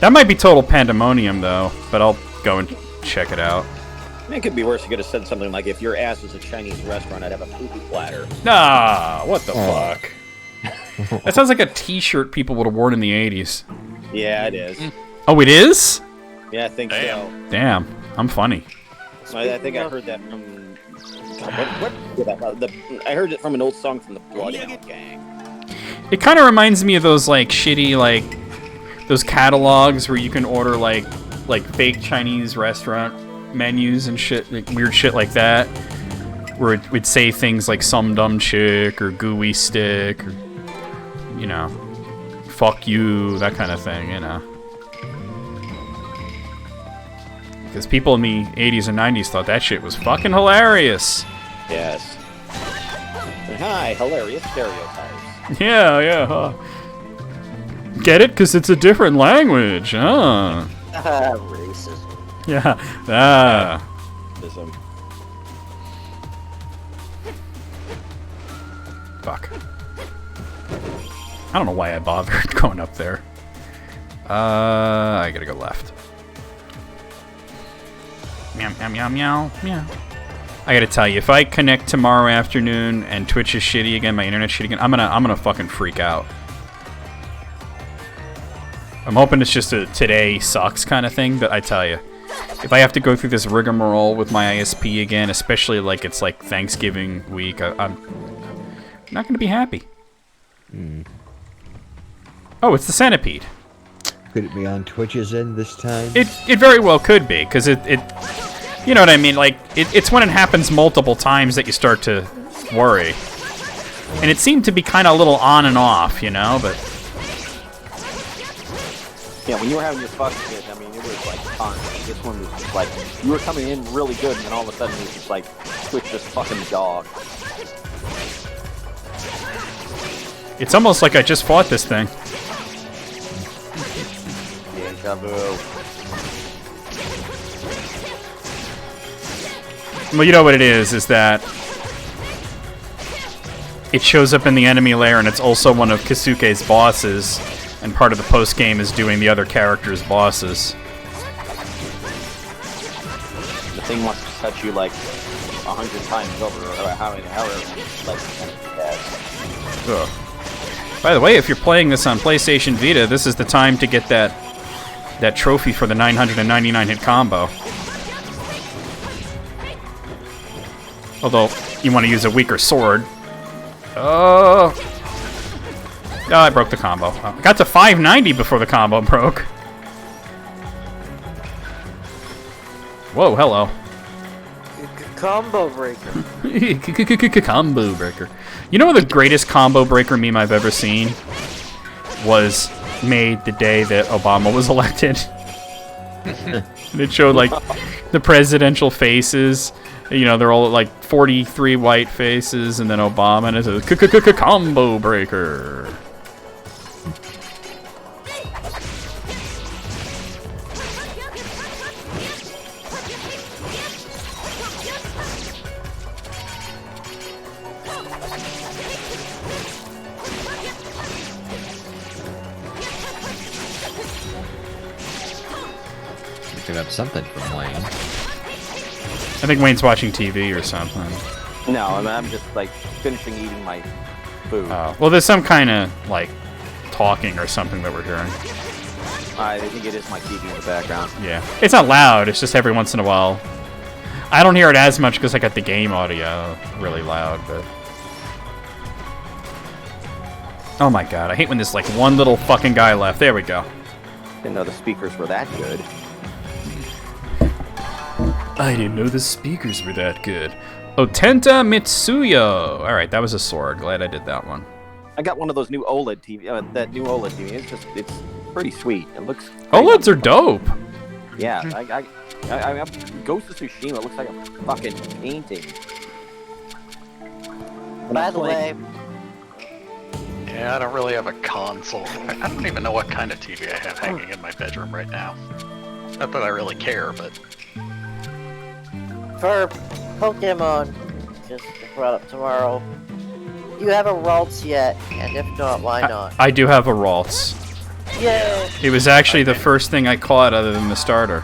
That might be total pandemonium, though, but I'll go and check it out. It could be worse. You could have said something like, if your ass was a Chinese restaurant, I'd have a poo-poo platter. Nah, what the fuck? That sounds like a t-shirt people would have worn in the 80s. Yeah, it is. Oh, it is? Yeah, I think so. Damn, I'm funny. I think I heard that from... God, I heard it from an old song from the Bloodhound Gang. It kind of reminds me of those, like, shitty, like, those catalogs where you can order, like fake Chinese restaurant menus and shit, like, weird shit like that, where it would say things like some dumb chick or gooey stick or, you know, fuck you, that kind of thing, you know. Because people in the 80s and 90s thought that shit was fucking hilarious. Yes. And hi, hilarious stereotypes. Yeah, huh. Get it? Because it's a different language, huh? Racism. Yeah, Racism. Fuck. I don't know why I bothered going up there. I gotta go left. Meow, meow, meow, meow, meow. I gotta tell you, if I connect tomorrow afternoon and Twitch is shitty again, my internet's shitty again, I'm gonna fucking freak out. I'm hoping it's just a today sucks kind of thing, but I tell you, if I have to go through this rigmarole with my ISP again, especially like it's like Thanksgiving week, I'm not gonna be happy. Oh, it's the centipede. Could it be on Twitch's end this time? It very well could be, because it you know what I mean, like, it's when it happens multiple times that you start to worry. And it seemed to be kind of a little on and off, you know, but... Yeah, when you were having your fuck shit, I mean, it was like constant. This one was just like, you were coming in really good, and then all of a sudden it was just like, Twitch just fucking dog. It's almost like I just fought this thing. Deja vu. Well, you know what it is that it shows up in the enemy lair, and it's also one of Kasuke's bosses, and part of the post-game is doing the other characters' bosses. The thing wants to touch you like 100 times over, or however like that. Ugh. By the way, if you're playing this on PlayStation Vita, this is the time to get that trophy for the 999 hit combo. Although, you want to use a weaker sword. Oh, I broke the combo. I got to 590 before the combo broke. Whoa, hello. Combo breaker. Combo breaker. You know what the greatest combo breaker meme I've ever seen was made the day that Obama was elected? And it showed, like, the presidential faces. You know, they're all like 43 white faces, and then Obama, and it's a combo breaker. Picking up something from Wayne. I think Wayne's watching TV or something. No, I'm just like finishing eating my food. Oh, well, there's some kind of like talking or something that we're hearing. I think it is my TV in the background. Yeah, it's not loud. It's just every once in a while. I don't hear it as much because I got the game audio really loud. But oh my god, I hate when there's like one little fucking guy left. There we go. Didn't know the speakers were that good. I didn't know the speakers were that good. Otenta Mitsuyo. All right, that was a sword. Glad I did that one. I got one of those new OLED TV. That new OLED TV. It's pretty sweet. It looks. OLEDs are dope. Yeah, I Ghost of Tsushima looks like a fucking painting. By the way, Yeah, I don't really have a console. I don't even know what kind of TV I have hanging in my bedroom right now. Not that I really care, but... for Pokemon, just brought up tomorrow, do you have a Ralts yet? And if not, why not? I do have a Ralts. Yeah. It was actually the first thing I caught other than the starter.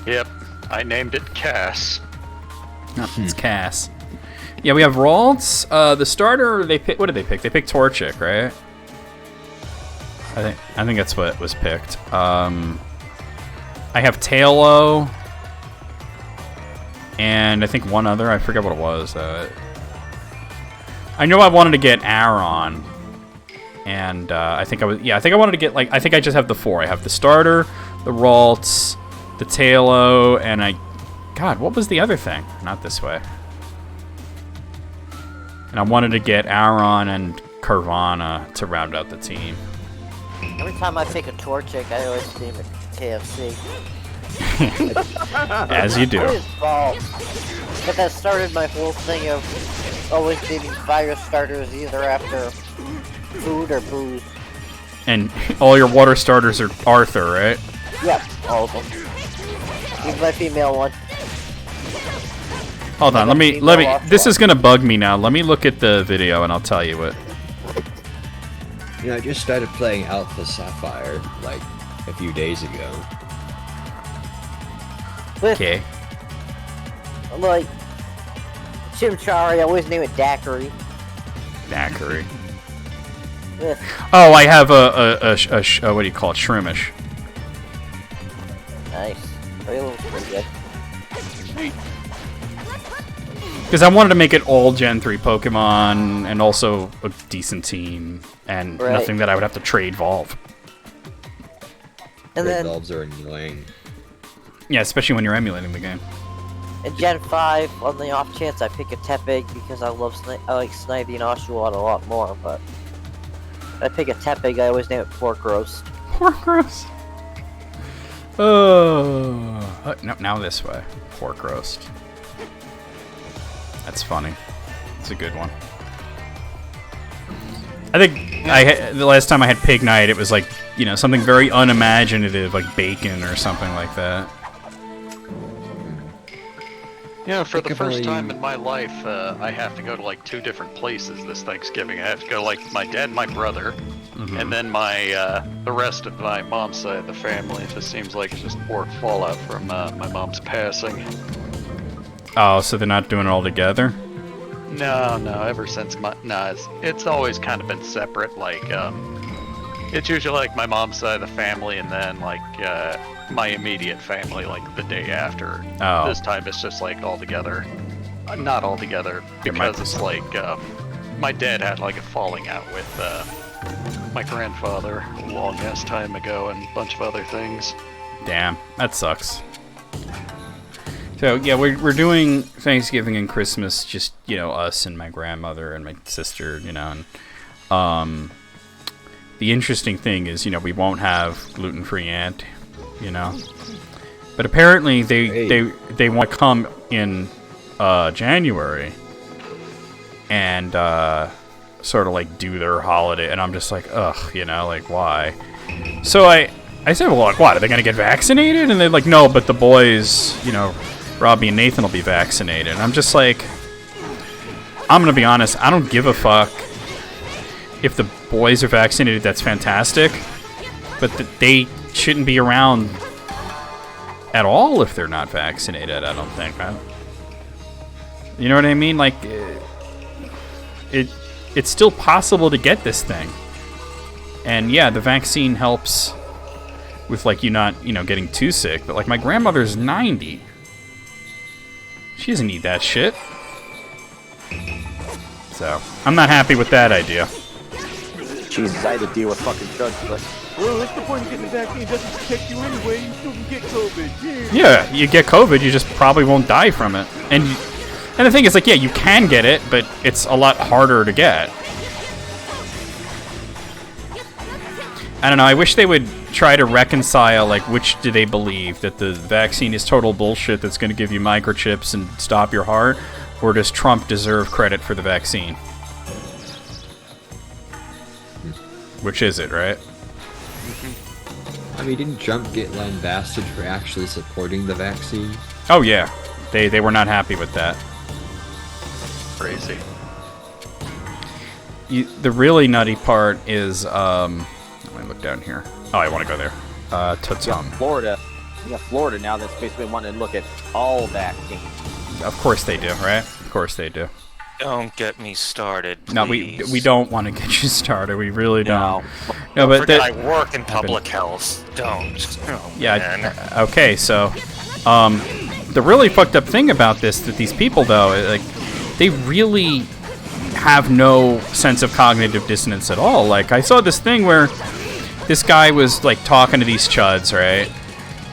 Yep, I named it Cass. No, it's Cass. Yeah, we have Ralts. The starter, they pick. What did they pick? They picked Torchic, right? I think that's what was picked. I have Tailo, and I think one other. I forget what it was. I know I wanted to get Aron, and I think I was. Yeah, I think I wanted to get I think I just have the 4. I have the starter, the Ralts, the Tailo, and God, what was the other thing? Not this way. And I wanted to get Aron and Carvana to round out the team. Every time I pick a Torchic, I always name it KFC. As you do. What is fault? But that started my whole thing of always naming fire starters either after food or booze. And all your water starters are Arthur, right? Yep, all of them. Even my female one. Hold on, let me. This is gonna bug me now. Let me look at the video and I'll tell you what. You know, I just started playing Alpha Sapphire like a few days ago. Okay. Like Chimchar, I always name it Daiquiri. Daiquiri. Ugh. Oh, I have a what do you call it? Shroomish. Nice. Really pretty good. Because I wanted to make it all Gen 3 Pokemon and also a decent team and nothing that I would have to trade Volve. And then Volves are annoying. Yeah, especially when you're emulating the game. in Gen 5, on the off chance I pick a Tepig because I like Snivy and Oshawott a lot more, but if I pick a Tepig, I always name it Pork Roast. Pork roast. Oh, no, now this way. Pork roast. That's funny. It's a good one. I think the last time I had Pig Night, it was like, you know, something very unimaginative, like bacon or something like that. Yeah, for the first time in my life, I have to go to like 2 different places this Thanksgiving. I have to go like my dad and my brother, and then the rest of my mom's side of the family. It just seems like it's just more fallout from my mom's passing. Oh, so they're not doing it all together? No, ever since it's always kind of been separate. Like, it's usually like my mom's side of the family, and then like my immediate family, like the day after. Oh. This time it's just like all together. Not all together, because it's like my dad had like a falling out with my grandfather a long ass time ago, and a bunch of other things. Damn, that sucks. So yeah, we're doing Thanksgiving and Christmas, just, you know, us and my grandmother and my sister, you know, and the interesting thing is, you know, we won't have gluten-free aunt, you know, but apparently they want to come in January and sort of like do their holiday, and I'm just like, ugh, you know, like why? So I said, well, like, what, are they gonna get vaccinated? And they're like, no, but the boys, you know, Robbie and Nathan will be vaccinated. And I'm just like, I'm gonna be honest, I don't give a fuck if the boys are vaccinated. That's fantastic, but they shouldn't be around at all if they're not vaccinated. I don't think. You know what I mean? Like, it's still possible to get this thing, and yeah, the vaccine helps with like you not, you know, getting too sick. But like my grandmother's 90. She doesn't need that shit. So, I'm not happy with that idea. Jesus, I had to deal with fucking drugs, but... Well, what's the point of getting the vaccine? It doesn't protect you anyway. You still can get COVID. Yeah, you get COVID, you just probably won't die from it. And the thing is, like, yeah, you can get it, but it's a lot harder to get. I don't know, I wish they would try to reconcile, like, which do they believe? That the vaccine is total bullshit that's going to give you microchips and stop your heart? Or does Trump deserve credit for the vaccine? Which is it, right? I mean, didn't Trump get lambasted for actually supporting the vaccine? Oh, yeah. They were not happy with that. Crazy. The really nutty part is, Let me look down here. Oh, I want to go there. Florida. You got Florida now that's basically wanting to look at all vaccines. Of course they do, right? Of course they do. Don't get me started, please. No, we don't want to get you started. We really don't. No, Don't but forget I work in public health. Don't. Oh, yeah. man. Okay, so the really fucked up thing about this that these people though, like, they really have no sense of cognitive dissonance at all. Like, I saw this thing where this guy was like talking to these chuds, right?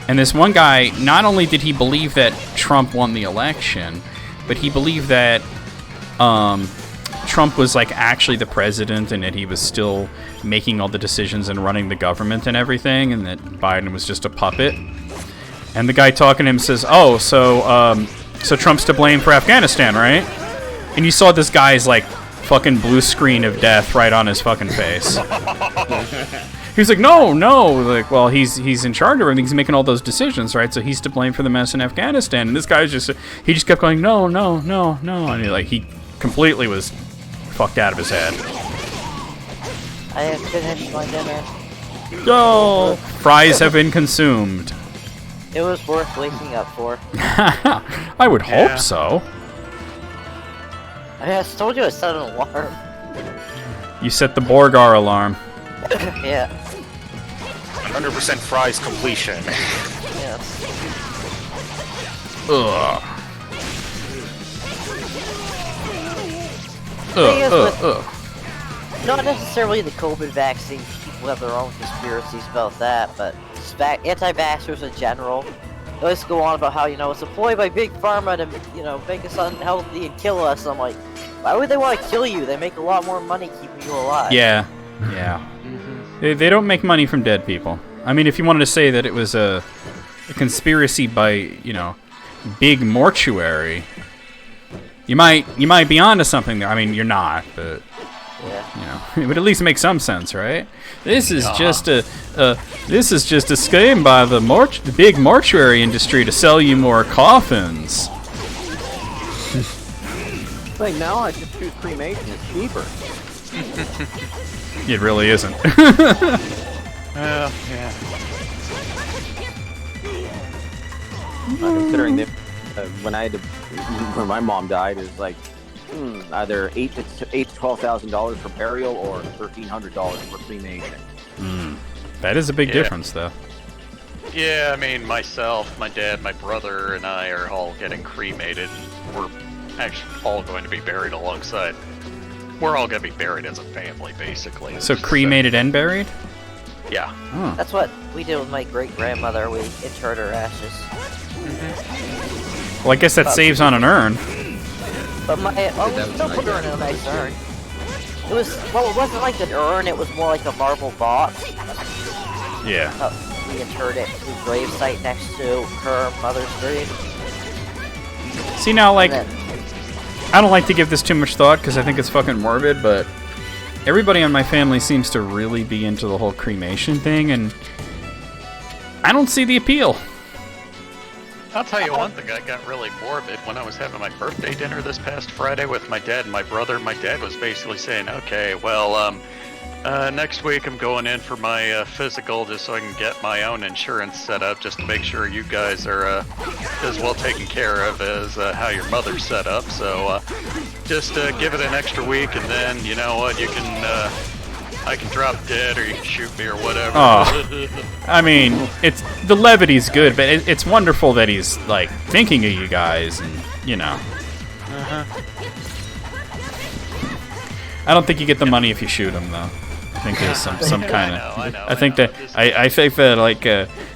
And this one guy, not only did he believe that Trump won the election, but he believed that Trump was like actually the president and that he was still making all the decisions and running the government and everything, and that Biden was just a puppet. And the guy talking to him says, "Oh, so Trump's to blame for Afghanistan, right?" And you saw this guy's like fucking blue screen of death right on his fucking face. He's like, no. Like, well, he's in charge of everything. He's making all those decisions, right? So he's to blame for the mess in Afghanistan. And this guy's just kept going, no. And he completely was fucked out of his head. I have finished my dinner. Oh, fries have been consumed. It was worth waking up for. I would hope so. I told you I set an alarm. You set the Borgar alarm. Yeah. 100% fries completion. Yes. Ugh. Not necessarily the COVID vaccine. People have their own conspiracies about that, but anti-vaxxers in general. They always go on about how, it's employed by Big Pharma to, make us unhealthy and kill us. I'm like, why would they want to kill you? They make a lot more money keeping you alive. Yeah. They don't make money from dead people. I mean, if you wanted to say that it was a conspiracy by, Big Mortuary, you might be onto something there. I mean, you're not, but it would at least make some sense, right? This is just a scheme by the big mortuary industry to sell you more coffins. Like, no, I just choose cremation. It's cheaper. It really isn't. Yeah. Considering that when my mom died, it was like either $8,000 to $12,000 for burial or $1,300 for cremation. That is a big difference, though. Yeah, I mean, myself, my dad, my brother, and I are all getting cremated. We're actually all going to be buried alongside. We're all going to be buried as a family, basically. So cremated and buried? Yeah. Oh. That's what we did with my great-grandmother. We interred her ashes. Well, I guess that saves on an urn. But we still put her in a nice urn. It wasn't like an urn, it was more like a marble box. Yeah. We interred it to the grave site next to her mother's grave. See, now, like, I don't like to give this too much thought because I think it's fucking morbid, but everybody in my family seems to really be into the whole cremation thing, and I don't see the appeal. I'll tell you one thing that got really morbid. When I was having my birthday dinner this past Friday with my dad and my brother, my dad was basically saying, okay, well, next week I'm going in for my physical just so I can get my own insurance set up just to make sure you guys are as well taken care of as how your mother's set up. So just give it an extra week, and then, you know what, you can... I can drop dead, or you can shoot me, or whatever. Oh, I mean, the levity's good, but it's wonderful that he's like thinking of you guys, and I don't think you get the money if you shoot him, though. I think there's some kind of. I think that like.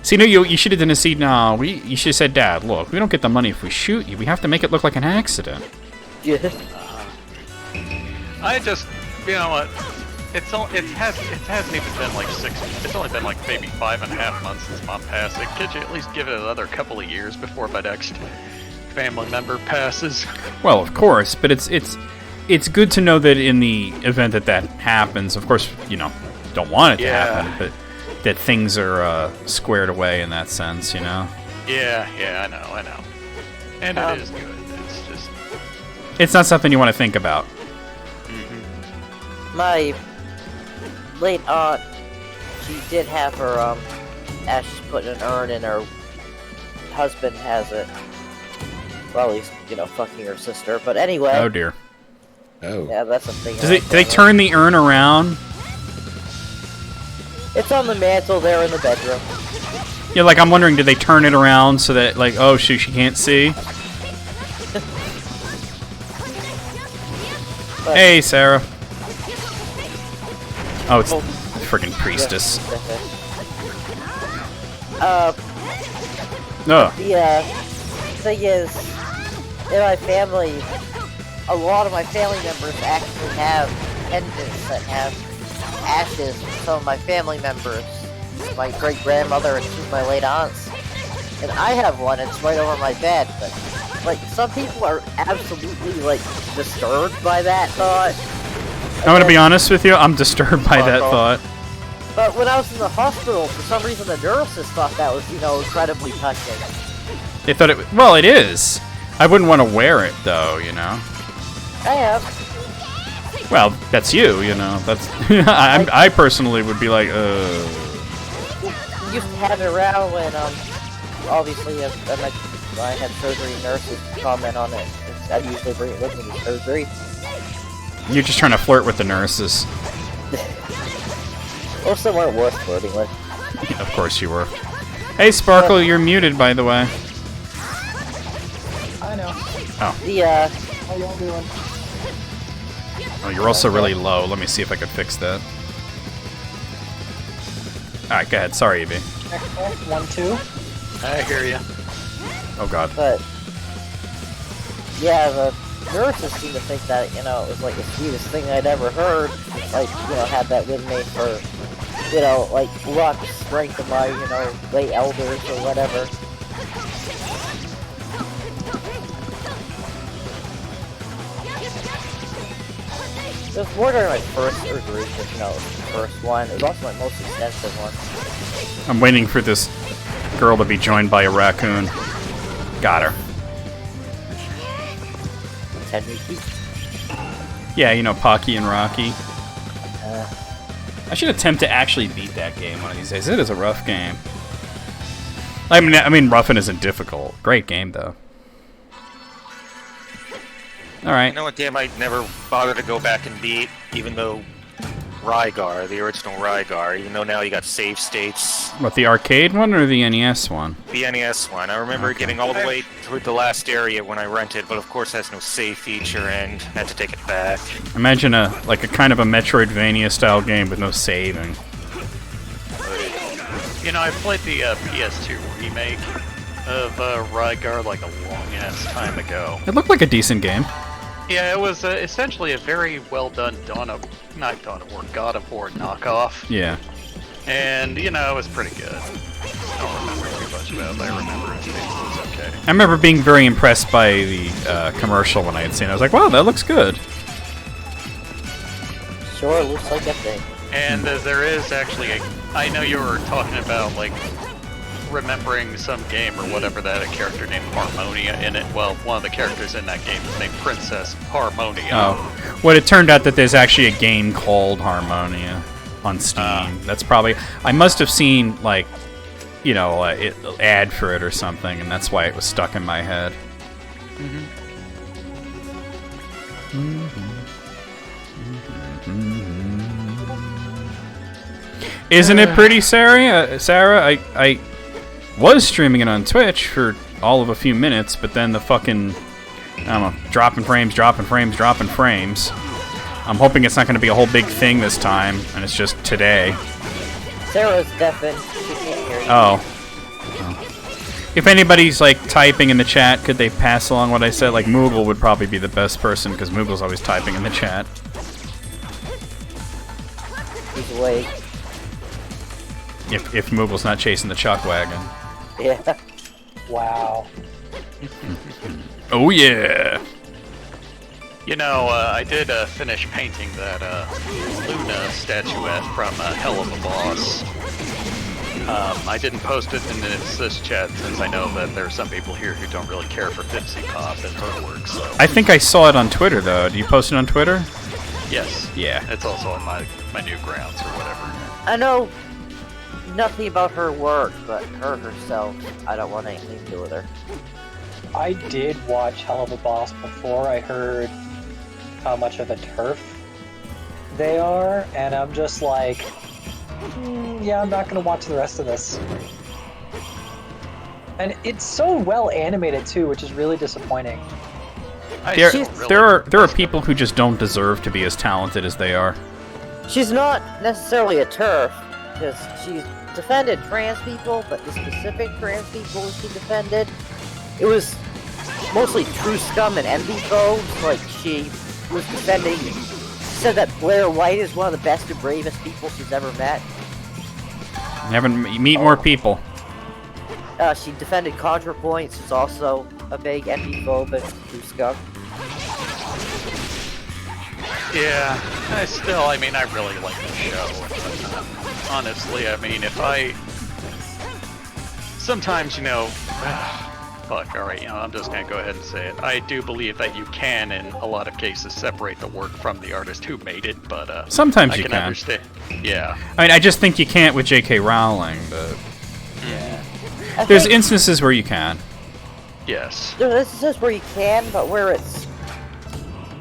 See, no, you should have done a seed. No, you should have said, Dad, look, we don't get the money if we shoot you. We have to make it look like an accident. Yeah. I just, you know what? It hasn't even been like 6. It's only been like maybe 5.5 months since Mom passed. Could you at least give it another couple of years before my next family member passes? Well, of course, but it's good to know that in the event that happens, of course, don't want it to happen, but that things are squared away in that sense, Yeah, I know. And it is good. It's just... It's not something you want to think about. My late aunt she did have her ashes put in an urn, and her husband has it. Well, he's fucking her sister. But anyway. Oh dear. Oh. Yeah, that's a thing. Do they turn the urn around? It's on the mantle there in the bedroom. Yeah, like I'm wondering, did they turn it around so that, like, oh shoot, she can't see? Hey, Sarah. Oh, it's freaking priestess. No. The thing is, in my family, a lot of my family members actually have pendants that have ashes from some of my family members. My great-grandmother and two of my late aunts. And I have one, it's right over my bed, but, like, some people are absolutely, like, disturbed by that thought. I'm gonna be honest with you, I'm disturbed by that thought. But when I was in the hospital, for some reason the nurses thought that was, incredibly touching. They thought it. Well, it is. I wouldn't want to wear it though, I have. Well, that's you, That's. I personally would be like, Used to have it around when, obviously, I had surgery. Nurses comment on it. I'd usually bring it with me to surgery. You're just trying to flirt with the nurses. Or some weren't worth flirting with. Yeah, of course you were. Hey, Sparkle, you're muted, by the way. I know. Oh. How y'all doing? Oh, you're also really low. Let me see if I can fix that. Alright, go ahead. Sorry, Evie. Excellent. 1, 2. I hear you. Oh, God. But, yeah, the nurses seem to think that, it was like the sweetest thing I'd ever heard. Like, had that with me for, like, luck, strength of my, late elders or whatever. It was more during my first surgery, because, it was the first one. It was also my most extensive one. I'm waiting for this girl to be joined by a raccoon. Got her. Yeah, Pocky and Rocky. I should attempt to actually beat that game one of these days. It is a rough game. I mean, roughing isn't difficult. Great game, though. Alright. You know what game I'd never bother to go back and beat, even though Rygar, the original Rygar, even though now you got save states. What, the arcade one or the NES one? The NES one. I remember getting all the way through the last area when I rented, but of course it has no save feature and had to take it back. Imagine a kind of a Metroidvania style game with no saving. I played the PS2 remake of Rygar like a long-ass time ago. It looked like a decent game. Yeah, it was essentially a very well-done God of War knockoff. Yeah. And, it was pretty good. I don't remember too much about it, but I remember it was okay. I remember being very impressed by the commercial when I had seen it. I was like, wow, that looks good. Sure, looks like a thing. And there is actually I know you were talking about, like, remembering some game or whatever that had a character named Harmonia in it. Well, one of the characters in that game is named Princess Harmonia. Oh. Well, it turned out that there's actually a game called Harmonia on Steam. That's probably... I must have seen, like, ad for it or something, and that's why it was stuck in my head. Isn't it pretty, Sarah? Sarah, I was streaming it on Twitch for all of a few minutes, but then the fucking, I don't know, dropping frames. I'm hoping it's not going to be a whole big thing this time, and it's just today. Sarah's deafened. She can't hear you. Oh. If anybody's, like, typing in the chat, could they pass along what I said? Like, Moogle would probably be the best person, because Moogle's always typing in the chat. He's awake. If Moogle's not chasing the chuck wagon. Yeah. Wow. Oh, yeah. I did finish painting that Luna statuette from Hell of a Boss. I didn't post it in this chat since I know that there are some people here who don't really care for Pipsy Pop and her work, so... I think I saw it on Twitter, though. Do you post it on Twitter? Yes. Yeah. It's also on my Newgrounds or whatever. I know nothing about her work, but her herself, I don't want anything to do with her. I did watch Hell of a Boss before I heard how much of a turf they are, and I'm just like, yeah, I'm not gonna watch the rest of this. And it's so well animated too, which is really disappointing. There are people who just don't deserve to be as talented as they are. She's not necessarily a turf, because she's defended trans people, but the specific trans people she defended, it was mostly true scum and envy foes. Like, she was defending, said that Blair White is one of the best and bravest people she's ever met. Meet more people. She defended ContraPoints, who's also a big envy foe, but true scum. Yeah, I mean, I really like the show. Honestly, I mean, sometimes, fuck, alright, I'm just gonna go ahead and say it. I do believe that you can, in a lot of cases, separate the work from the artist who made it, but, sometimes I you can can. understand. Yeah. I mean, I just think you can't with J.K. Rowling, but... Yeah. There's instances where you can. Yes. There's instances where you can, but where it's,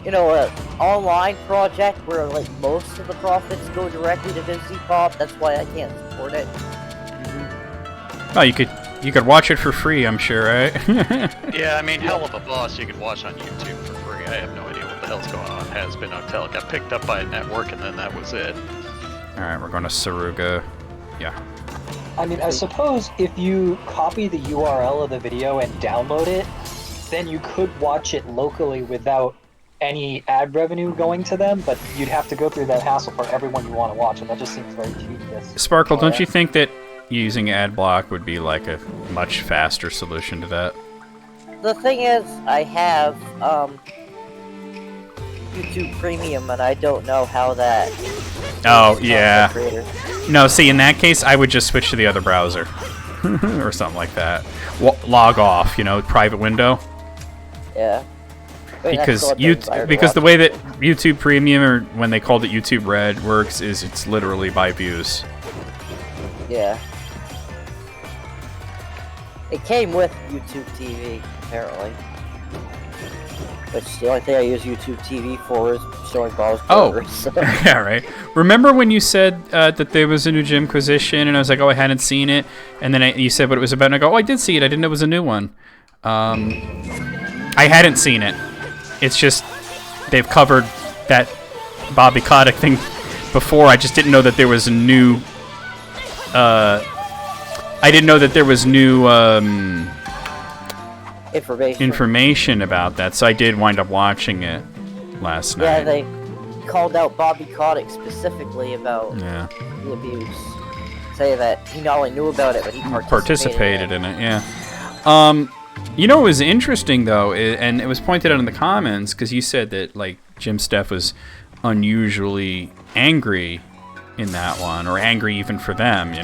an online project where, like, most of the profits go directly to Disney Pop, that's why I can't support it. Oh, you could watch it for free, I'm sure, right? Yeah, I mean, Hell of a Boss you could watch on YouTube for free. I have no idea what the hell's going on. Has been until it got picked up by a network, and then that was it. Alright, we're going to Saruga. Yeah. I mean, I suppose if you copy the URL of the video and download it, then you could watch it locally without any ad revenue going to them, but you'd have to go through that hassle for everyone you want to watch, and that just seems very tedious. Sparkle, don't you think that using ad block would be like a much faster solution to that? The thing is, I have YouTube Premium, and I don't know how that... Oh, yeah. No, see, in that case, I would just switch to the other browser. Or something like that. Log off, private window. Yeah. Because the way that YouTube Premium, or when they called it YouTube Red, works is it's literally by views. Yeah. It came with YouTube TV, apparently. Which the only thing I use YouTube TV for is showing Bob's Burgers. So. Yeah, right. Remember when you said that there was a new Jimquisition, and I was like, oh, I hadn't seen it, and then you said what it was about, and I go, oh, I did see it. I didn't know it was a new one. I hadn't seen it. It's just they've covered that Bobby Kotick thing before. I just didn't know that there was a new. I didn't know that there was new information about that, so I did wind up watching it last night. Yeah, they called out Bobby Kotick specifically about the abuse. Say that he not only knew about it, but he participated in it. Yeah. What was interesting though, and it was pointed out in the comments, because you said that like Jim Steph was unusually angry in that one, or angry even for them.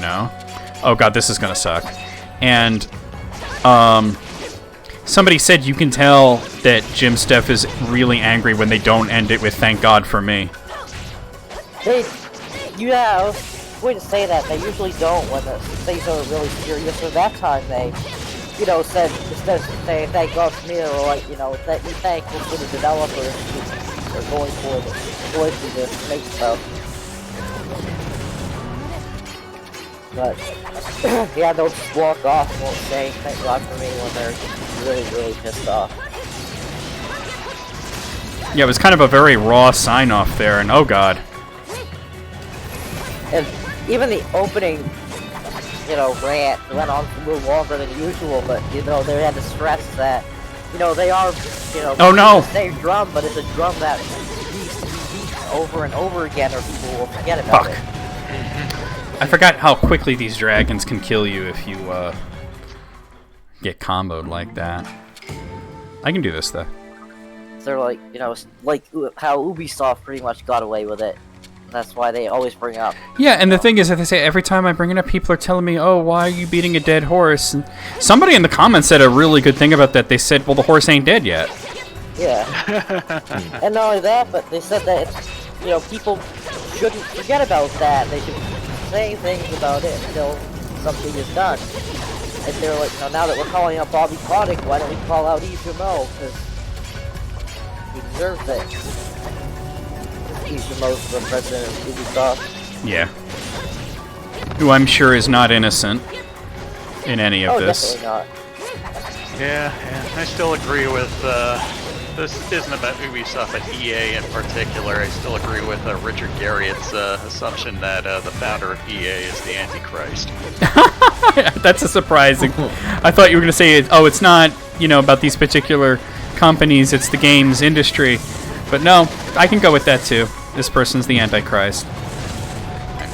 Oh god, this is gonna suck. And somebody said you can tell that Jim Steph is really angry when they don't end it with "Thank God for me." Way to say that, they usually don't when the things are really serious. So that time they, said, instead of saying "Thank God for me," or like, that you thankful for the developers who are going through this make stuff. But yeah, they'll just walk off and won't say "Thank God for me" when they're really, really pissed off. Yeah, it was kind of a very raw sign-off there, and oh god. And even the opening, rant went on a little longer than usual, but, they had to stress that, they are, oh no! the same drum, but it's a drum that needs to be beat over and over again, or people will forget about it. I forgot how quickly these dragons can kill you if you, get comboed like that. I can do this, though. They're like, like how Ubisoft pretty much got away with it. That's why they always bring up. Yeah, and the thing is that they say every time I bring it up, people are telling me, oh, why are you beating a dead horse? And somebody in the comments said a really good thing about that. They said, well, the horse ain't dead yet. Yeah. And not only that, but they said that, people shouldn't forget about that. They should say things about it until something is done. And they're like, now that we're calling out Bobby Kotick, why don't we call out Yves Jameau? Because he deserves it. Yves Jameau's the president of Ubisoft. Yeah. Who I'm sure is not innocent in any of this. Definitely not. Yeah, I still agree with, this isn't about Ubisoft, but EA in particular. I still agree with Richard Garriott's assumption that the founder of EA is the Antichrist. That's a surprising. I thought you were going to say, it's not, about these particular companies, it's the games industry. But no, I can go with that too. This person's the Antichrist.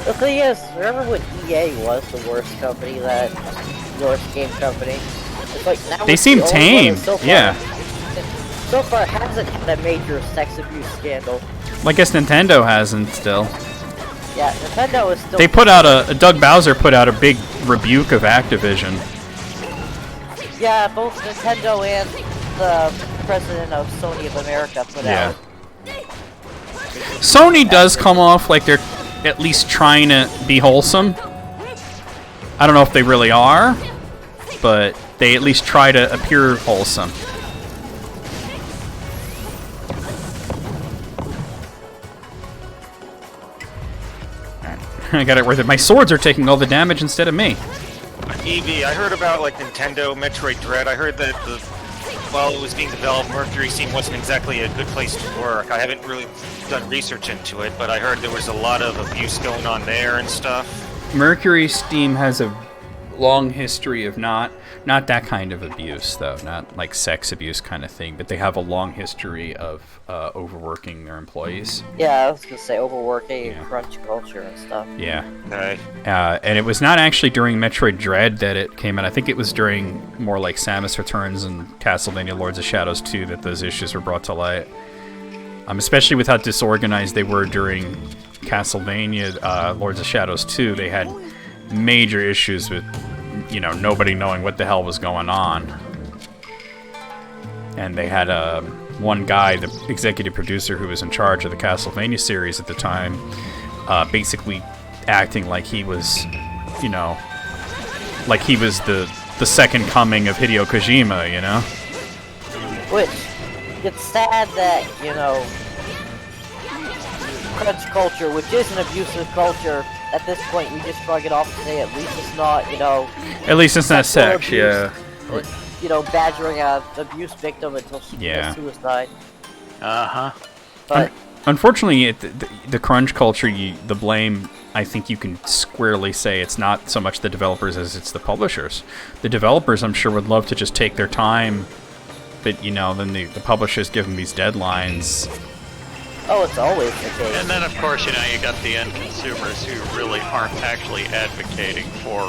The thing is, remember when EA was the worst company, the worst game company? It's like now they seem tame, yeah. So far, it hasn't had a major sex abuse scandal. Well, I guess Nintendo hasn't still. Yeah, Nintendo is still... They put out Doug Bowser put out a big rebuke of Activision. Yeah, both Nintendo and the president of Sony of America put out. Sony does come off like they're at least trying to be wholesome. I don't know if they really are, but they at least try to appear wholesome. I got it worth it. My swords are taking all the damage instead of me. EV, I heard about Nintendo Metroid Dread. I heard that while it was being developed, Mercury Steam wasn't exactly a good place to work. I haven't really done research into it, but I heard there was a lot of abuse going on there and stuff. Mercury Steam has a long history of not that kind of abuse, though, not like sex abuse kind of thing, but they have a long history of overworking their employees. Yeah, I was gonna say overworking and crunch culture and stuff. Yeah. Okay. And it was not actually during Metroid Dread that it came out. I think it was during more like Samus Returns and Castlevania Lords of Shadows 2 that those issues were brought to light. Especially with how disorganized they were during Castlevania Lords of Shadows 2. They had major issues with, nobody knowing what the hell was going on. And they had one guy, the executive producer who was in charge of the Castlevania series at the time, basically acting like he was, like he was the second coming of Hideo Kojima, Which, it's sad that, crunch culture, which is an abusive culture, at this point we just shrug it off and say at least it's not, At least it's not sex, abuse, yeah. Badgering an abuse victim until she commits suicide. Uh-huh. But unfortunately, the crunch culture, the blame, I think you can squarely say it's not so much the developers as it's the publishers. The developers, I'm sure, would love to just take their time, but, then the publishers give them these deadlines. Oh, it's always the case. And then, of course, you got the end consumers who really aren't actually advocating for,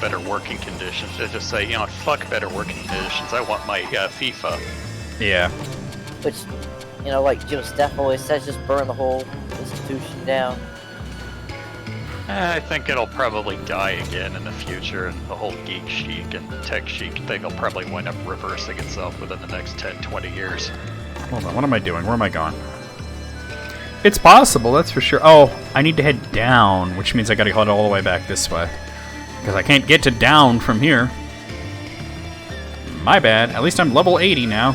better working conditions. They just say, fuck better working conditions. I want my FIFA. Yeah. Which, like Jim Steff always says, just burn the whole institution down. I think it'll probably die again in the future, and the whole geek chic and tech chic thing will probably wind up reversing itself within the next 10, 20 years. Hold on, what am I doing? Where am I going? It's possible, that's for sure. Oh, I need to head down, which means I gotta head all the way back this way. Because I can't get to down from here. My bad. At least I'm level 80 now.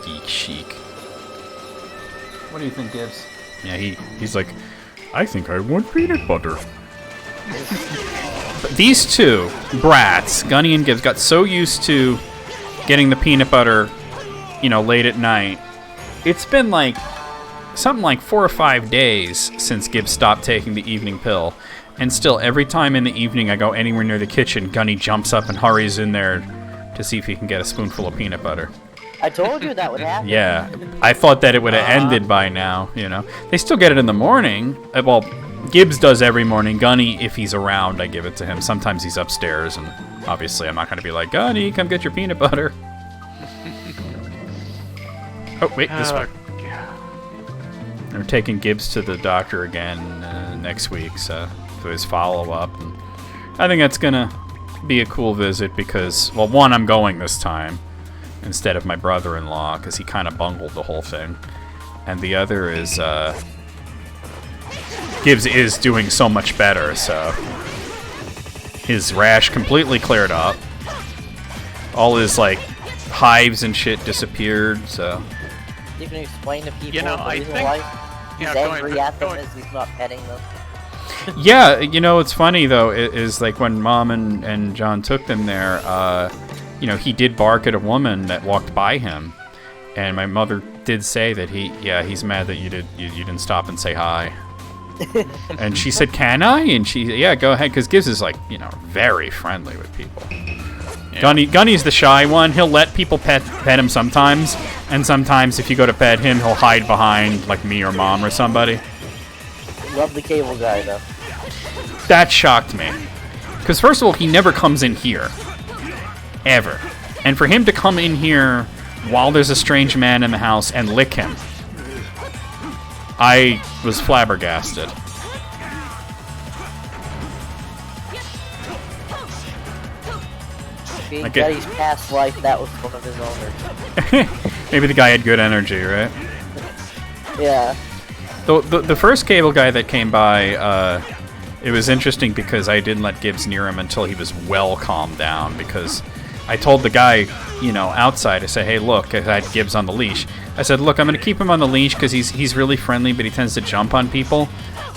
Geek chic. What do you think, Gibbs? Yeah, he's like, I think I want peanut butter. But these two brats, Gunny and Gibbs, got so used to getting the peanut butter, late at night. It's been like something like 4 or 5 days since Gibbs stopped taking the evening pill. And still, every time in the evening I go anywhere near the kitchen, Gunny jumps up and hurries in there to see if he can get a spoonful of peanut butter. I told you that would happen. Yeah, I thought that it would have ended by now, They still get it in the morning. Well, Gibbs does every morning. Gunny, if he's around, I give it to him. Sometimes he's upstairs, and obviously I'm not going to be like, Gunny, come get your peanut butter. Oh, wait, this way. We're taking Gibbs to the doctor again next week, so for his follow-up. And I think that's going to be a cool visit because, well, one, I'm going this time instead of my brother-in-law because he kind of bungled the whole thing. and the other is Gibbs is doing so much better. So his rash completely cleared up. All his like hives and shit disappeared. So You can explain to people know, the I reason think- why he's yeah, angry going- at them going- is he's not petting them. yeah, you know, it's funny though, is like when Mom and John took them there, you know, he did bark at a woman that walked by him, and my mother did say that he's mad that you didn't stop and say hi. And she said, "Can I?" And yeah, go ahead, because Gibbs is like, you know, very friendly with people. Yeah. Gunny's the shy one. He'll let people pet him sometimes, and sometimes if you go to pet him, he'll hide behind like me or Mom or somebody. Love the cable guy though. That shocked me. Because first of all, he never comes in here. Ever. And for him to come in here while there's a strange man in the house and lick him, I was flabbergasted. Being Okay. Betty's past life, that was one of his owners. Maybe the guy had good energy, right? Yeah. The first cable guy that came by, it was interesting because I didn't let Gibbs near him until he was well calmed down, because I told the guy, you know, outside, I said, hey, look, I had Gibbs on the leash. I said, look, I'm going to keep him on the leash because he's really friendly, but he tends to jump on people.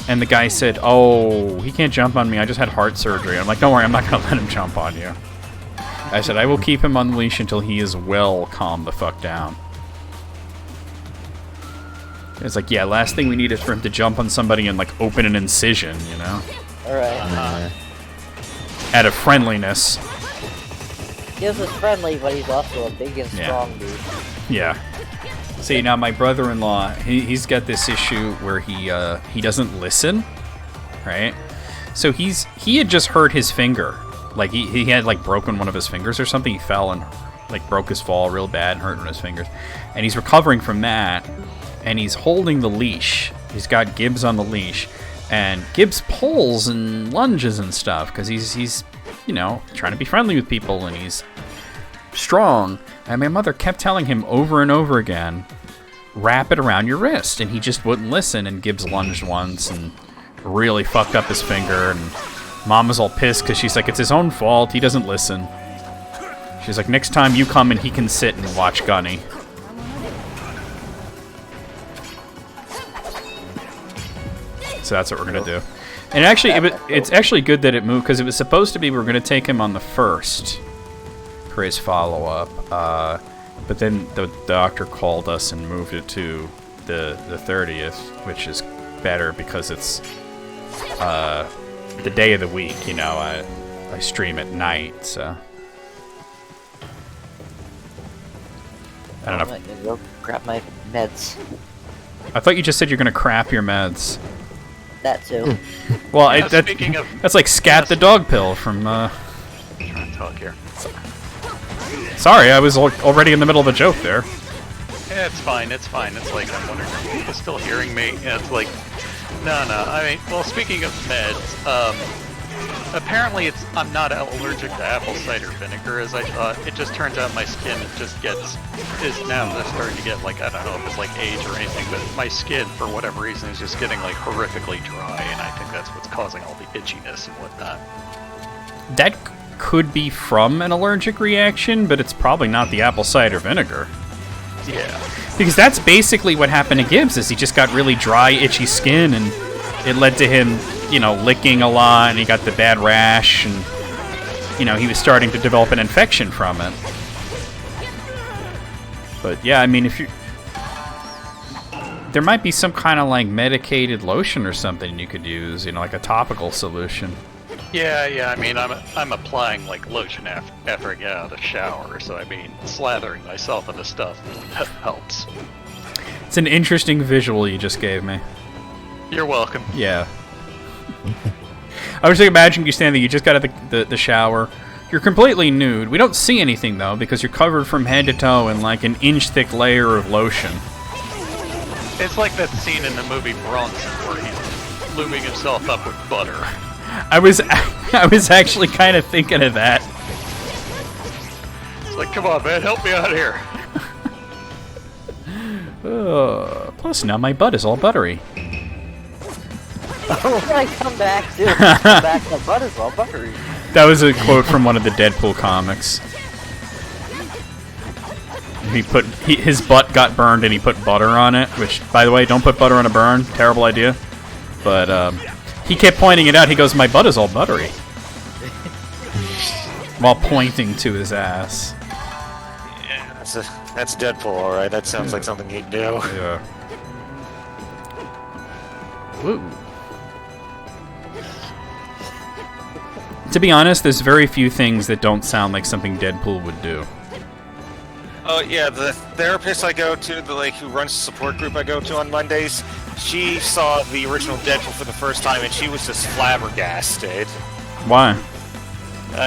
And the guy said, oh, he can't jump on me. I just had heart surgery. I'm like, don't worry, I'm not going to let him jump on you. I said, I will keep him on the leash until he is well calmed the fuck down. It's like, yeah, last thing we need is for him to jump on somebody and, like, open an incision, you know? Alright. Out of friendliness. Gibbs is friendly, but he's also a big and strong dude. Yeah. See, now my brother-in-law, he's got this issue where he doesn't listen, right? So he had just hurt his finger. Like, he had, like, broken one of his fingers or something. He fell and, like, broke his fall real bad and hurt one of his fingers. And he's recovering from that, and he's holding the leash. He's got Gibbs on the leash. And Gibbs pulls and lunges and stuff because he's, you know, trying to be friendly with people, and he's strong. And my mother kept telling him over and over again, wrap it around your wrist. And he just wouldn't listen, and Gibbs lunged once and really fucked up his finger, and Mom was all pissed because she's like, it's his own fault. He doesn't listen. She's like, next time you come and he can sit and watch Gunny. So that's what we're going to do. And actually, it's actually good that it moved, because it was supposed to be we were going to take him on the 1st for his follow-up. But then the doctor called us and moved it to the 30th, which is better because it's the day of the week, you know. I stream at night, so I don't know. I'm gonna go grab my meds. I thought you just said you're gonna crap your meds. That too. Well, Yeah, speaking of- that's like Scat the dog pill from. I'm trying to talk here. Sorry, I was already in the middle of a joke there. Yeah, it's fine. It's fine. It's like I'm wondering, are people still hearing me? And it's like, no. I mean, well, speaking of meds, apparently I'm not allergic to apple cider vinegar as I thought. It just turns out my skin is now just starting to get, like, I don't know if it's like age or anything, but my skin, for whatever reason, is just getting like horrifically dry, and I think that's what's causing all the itchiness and whatnot. That could be from an allergic reaction, but it's probably not the apple cider vinegar. Yeah. Because that's basically what happened to Gibbs, is he just got really dry, itchy skin, and it led to him, you know, licking a lot, and he got the bad rash, and, you know, he was starting to develop an infection from it. But, yeah, I mean, there might be some kind of, like, medicated lotion or something you could use, you know, like a topical solution. Yeah, I mean, I'm applying, like, lotion after I get out of the shower, so, I mean, slathering myself in the stuff helps. It's an interesting visual you just gave me. You're welcome. Yeah. I was just imagining you standing there, you just got out of the shower. You're completely nude. We don't see anything, though, because you're covered from head to toe in, like, an inch-thick layer of lotion. It's like that scene in the movie Bronson where he's lubing himself up with butter. I was actually kind of thinking of that. It's like, come on, man, help me out here. Plus, now my butt is all buttery. Oh, I come back too. Come back, my butt is all buttery. That was a quote from one of the Deadpool comics. His butt got burned and he put butter on it, which, by the way, don't put butter on a burn. Terrible idea. But he kept pointing it out. He goes, my butt is all buttery. While pointing to his ass. Yeah, that's Deadpool, alright. That sounds like something he'd do. Yeah. Woo. To be honest, there's very few things that don't sound like something Deadpool would do. Oh yeah, the therapist I go to, who runs the support group I go to on Mondays, she saw the original Deadpool for the first time and she was just flabbergasted. Why?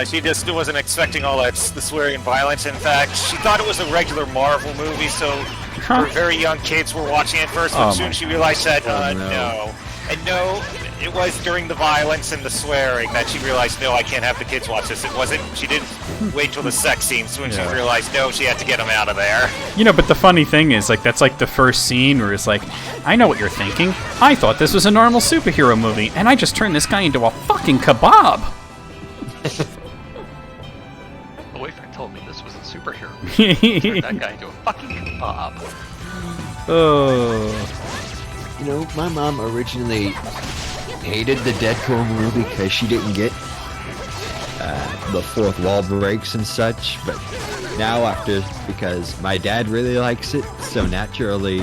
She just wasn't expecting all the swearing and violence. In fact, she thought it was a regular Marvel movie, so her very young kids were watching it first, but soon she realized that, no. And no, it was during the violence and the swearing that she realized, no, I can't have the kids watch this. It wasn't, she didn't wait till the sex scene, so when she realized, no, she had to get them out of there. You know, but the funny thing is, like, that's like the first scene where it's like, I know what you're thinking. I thought this was a normal superhero movie, and I just turned this guy into a fucking kebab. My boyfriend told me this was a superhero movie. Turned that guy into a fucking kebab. Oh. You know, my mom originally hated the Deadpool movie because she didn't get the fourth wall breaks and such, but now because my dad really likes it, so naturally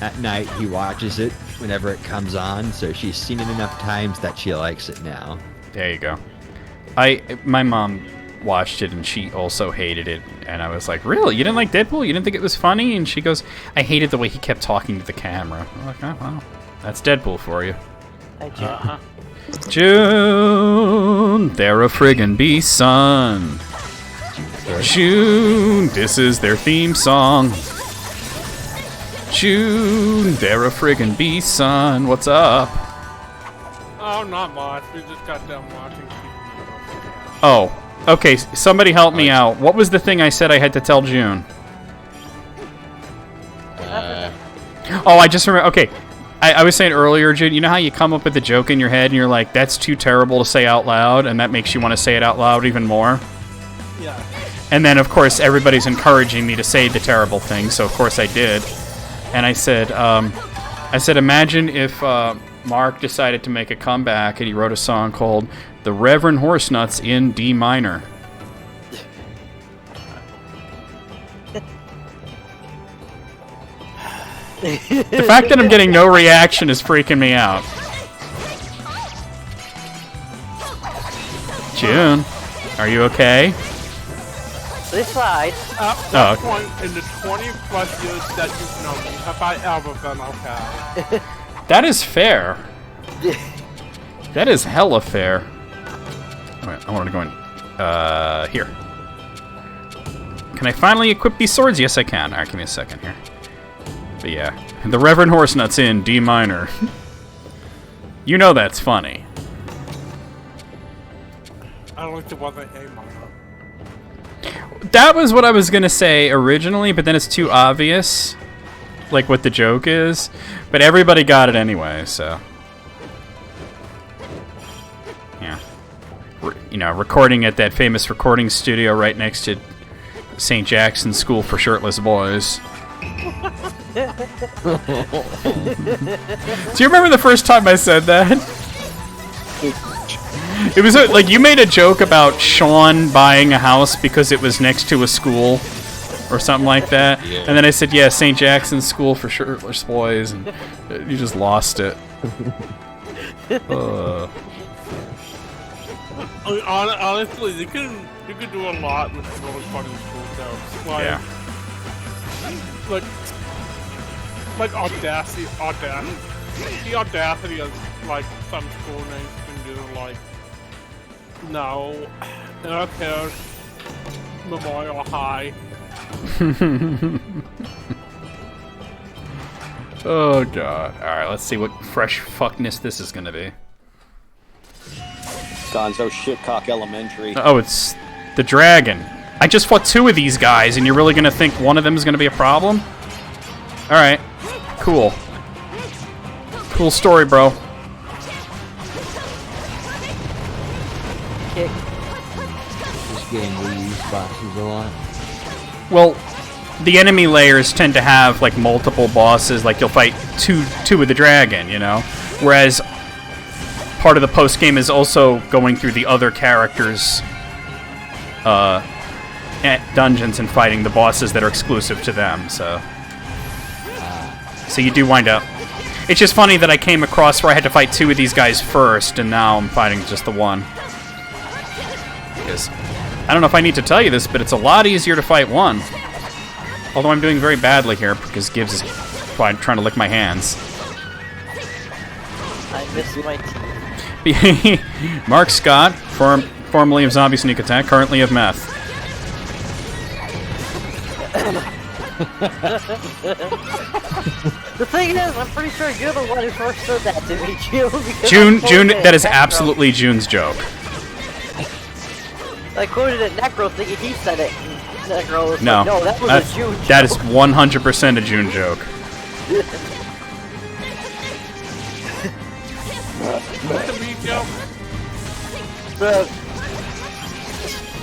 at night he watches it whenever it comes on, so she's seen it enough times that she likes it now. There you go. My mom watched it and she also hated it, and I was like, really? You didn't like Deadpool? You didn't think it was funny? And she goes, I hated the way he kept talking to the camera. I'm like, oh, well, that's Deadpool for you. Hey, June. June, they're a friggin' bee, son. June, this is their theme song. June, they're a friggin' bee, son. What's up? Oh, not much. We just got done watching. Oh. Okay, somebody help me out. What was the thing I said I had to tell June? Oh, I just remember. Okay, I was saying earlier, June, you know how you come up with a joke in your head and you're like, that's too terrible to say out loud, and that makes you want to say it out loud even more? Yeah. And then, of course, everybody's encouraging me to say the terrible thing, so of course I did. And I said, imagine if Mark decided to make a comeback and he wrote a song called The Reverend Horsenuts in D minor. The fact that I'm getting no reaction is freaking me out. June, are you okay? This side. At what point in the 20 plus years that you've known me have I ever been okay? That is fair. That is hella fair. Alright, I want to go in. Here. Can I finally equip these swords? Yes, I can. Alright, give me a second here. But yeah. The Reverend Horsenuts in D minor. You know that's funny. I don't think it was a A minor. That was what I was gonna say originally, but then it's too obvious. Like what the joke is. But everybody got it anyway, so. Yeah. You know, recording at that famous recording studio right next to St. Jackson's School for Shirtless Boys. Do you remember the first time I said that? It was like you made a joke about Sean buying a house because it was next to a school or something like that. Yeah. And then I said, yeah, St. Jackson's School for Shirtless Boys, and you just lost it. Honestly, you can do a lot with really funny school jokes. Like, yeah. Like audacity. The audacity of like some school names can do, like, no, Earth Hills Memorial High. Oh god. Alright, let's see what fresh fuckness this is gonna be. Gonzo Shitcock Elementary. Oh, it's the dragon. I just fought two of these guys, and you're really gonna think one of them is gonna be a problem? Alright. Cool. Cool story, bro. Kick. This game reuse bosses a lot. Well, the enemy layers tend to have like multiple bosses. Like you'll fight two with the dragon, you know. Whereas part of the post game is also going through the other characters' dungeons and fighting the bosses that are exclusive to them. So you do wind up. It's just funny that I came across where I had to fight 2 of these guys first, and now I'm fighting just the one. Because I don't know if I need to tell you this, but it's a lot easier to fight 1. Although I'm doing very badly here because Gibbs is trying to lick my hands. I miss my teeth. Mark Scott, formerly of Zombie Sneak Attack, currently of Meth. The thing is, I'm pretty sure you're the one who first said that to me, June, that is absolutely June's joke. I quoted it Necro thinking he said it. Necro was No, like, no, that was a June joke. That is 100% a June joke. What's the meat joke?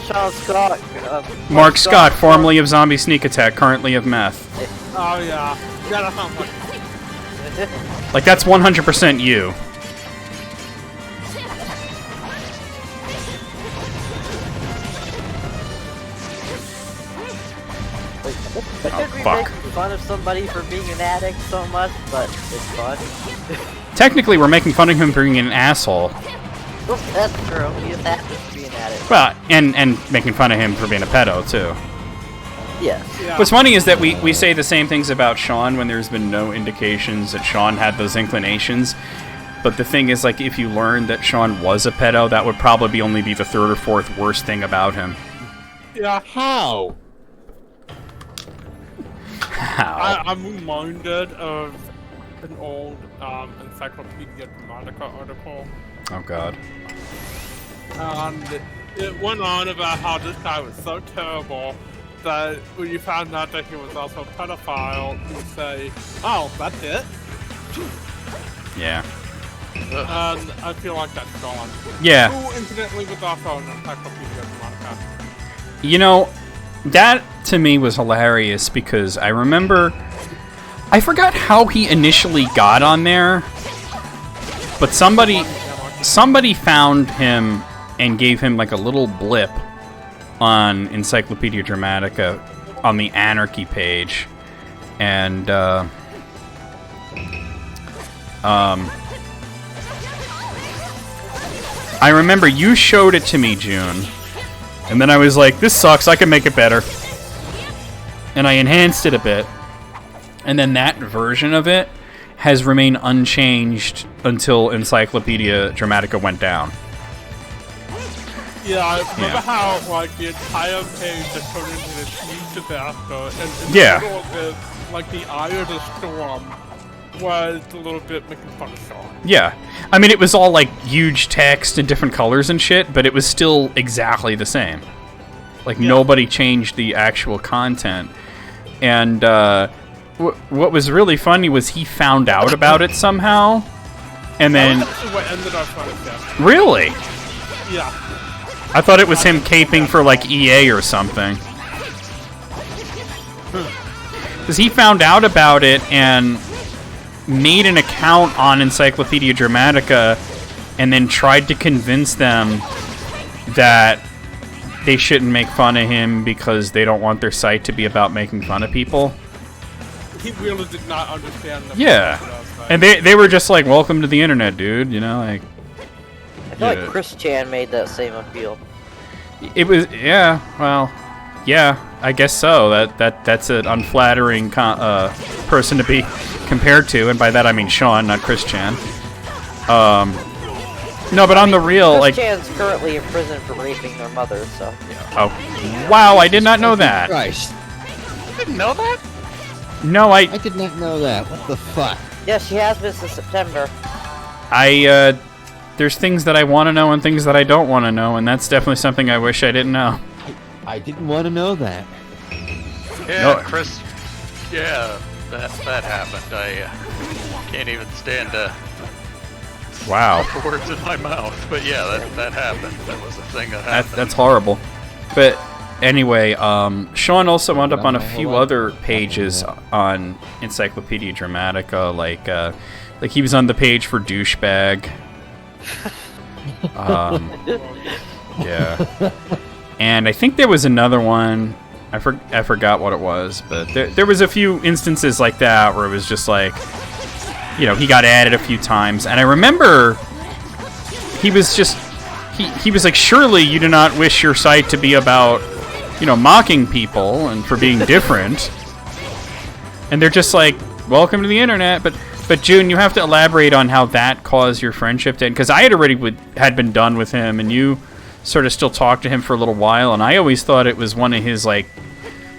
Sean Scott. Mark Scott, formerly of Zombie Sneak Attack, currently of Meth. Oh yeah. Yeah, that sounds like. Like, that's 100% you. I could be fuck. making fun of somebody for being an addict so much, but it's fun. Technically, we're making fun of him for being an asshole. Oops, that's true. He just happens to be an addict. Well, and making fun of him for being a pedo, too. Yes. Yeah. What's funny is that we say the same things about Sean when there's been no indications that Sean had those inclinations. But the thing is, like, if you learned that Sean was a pedo, that would probably only be the 3rd or 4th worst thing about him. Yeah. How? How? I'm reminded of an old Encyclopedia Dramatica article. Oh, God. And it went on about how this guy was so terrible that when you found out that he was also a pedophile, you would say, oh, that's it? Yeah. And I feel like that's gone. Yeah. Who, incidentally, was also an Encyclopedia Dramatica. You know, that to me was hilarious because I remember... I forgot how he initially got on there, but somebody found him and gave him like a little blip on Encyclopedia Dramatica on the Anarchy page, and I remember you showed it to me, June, and then I was like, this sucks, I can make it better, and I enhanced it a bit, and then that version of it has remained unchanged until Encyclopedia Dramatica went down. Yeah, I remember how, like, the entire page had turned into this huge disaster, and in Yeah. the middle of it, like, the eye of the storm was a little bit making fun of Sean. Yeah. I mean, it was all, like, huge text and different colors and shit, but it was still exactly the same. Like, nobody changed the actual content. And, what was really funny was he found out about it somehow, and then... That was actually what ended our friendship. Really? Yeah. I thought it was him caping for, like, EA or something. Because he found out about it and made an account on Encyclopedia Dramatica and then tried to convince them that they shouldn't make fun of him because they don't want their site to be about making fun of people. He really did not understand the Yeah. And they were just like, welcome to the internet, dude, you know, like... I feel like Chris Chan made that same appeal. It was, yeah, well, yeah, I guess so. That's an unflattering person to be compared to, and by that I mean Sean, not Chris Chan. No, but on the real, Chris like... Chan's currently in prison for raping their mother, so... Oh, wow, I did not know that. Christ. You didn't know that? No, I did not know that. What the fuck? Yeah, she has been since September. There's things that I want to know and things that I don't want to know, and that's definitely something I wish I didn't know. I didn't want to know that. Yeah, No. Chris. Yeah, that happened. I can't even stand to Wow. put the words in my mouth. But yeah, that happened. That was a thing that happened. That's horrible. But anyway, Sean also wound up on a few other pages on Encyclopedia Dramatica, like he was on the page for douchebag. Yeah. And I think there was another one. I forgot what it was, but there was a few instances like that where it was just like, you know, he got added a few times, and I remember he was just he was like, surely you do not wish your site to be about, you know, mocking people and for being different. And they're just like, welcome to the internet. But June, you have to elaborate on how that caused your friendship to end, because I had been done with him, and you sort of still talked to him for a little while, and I always thought it was one of his like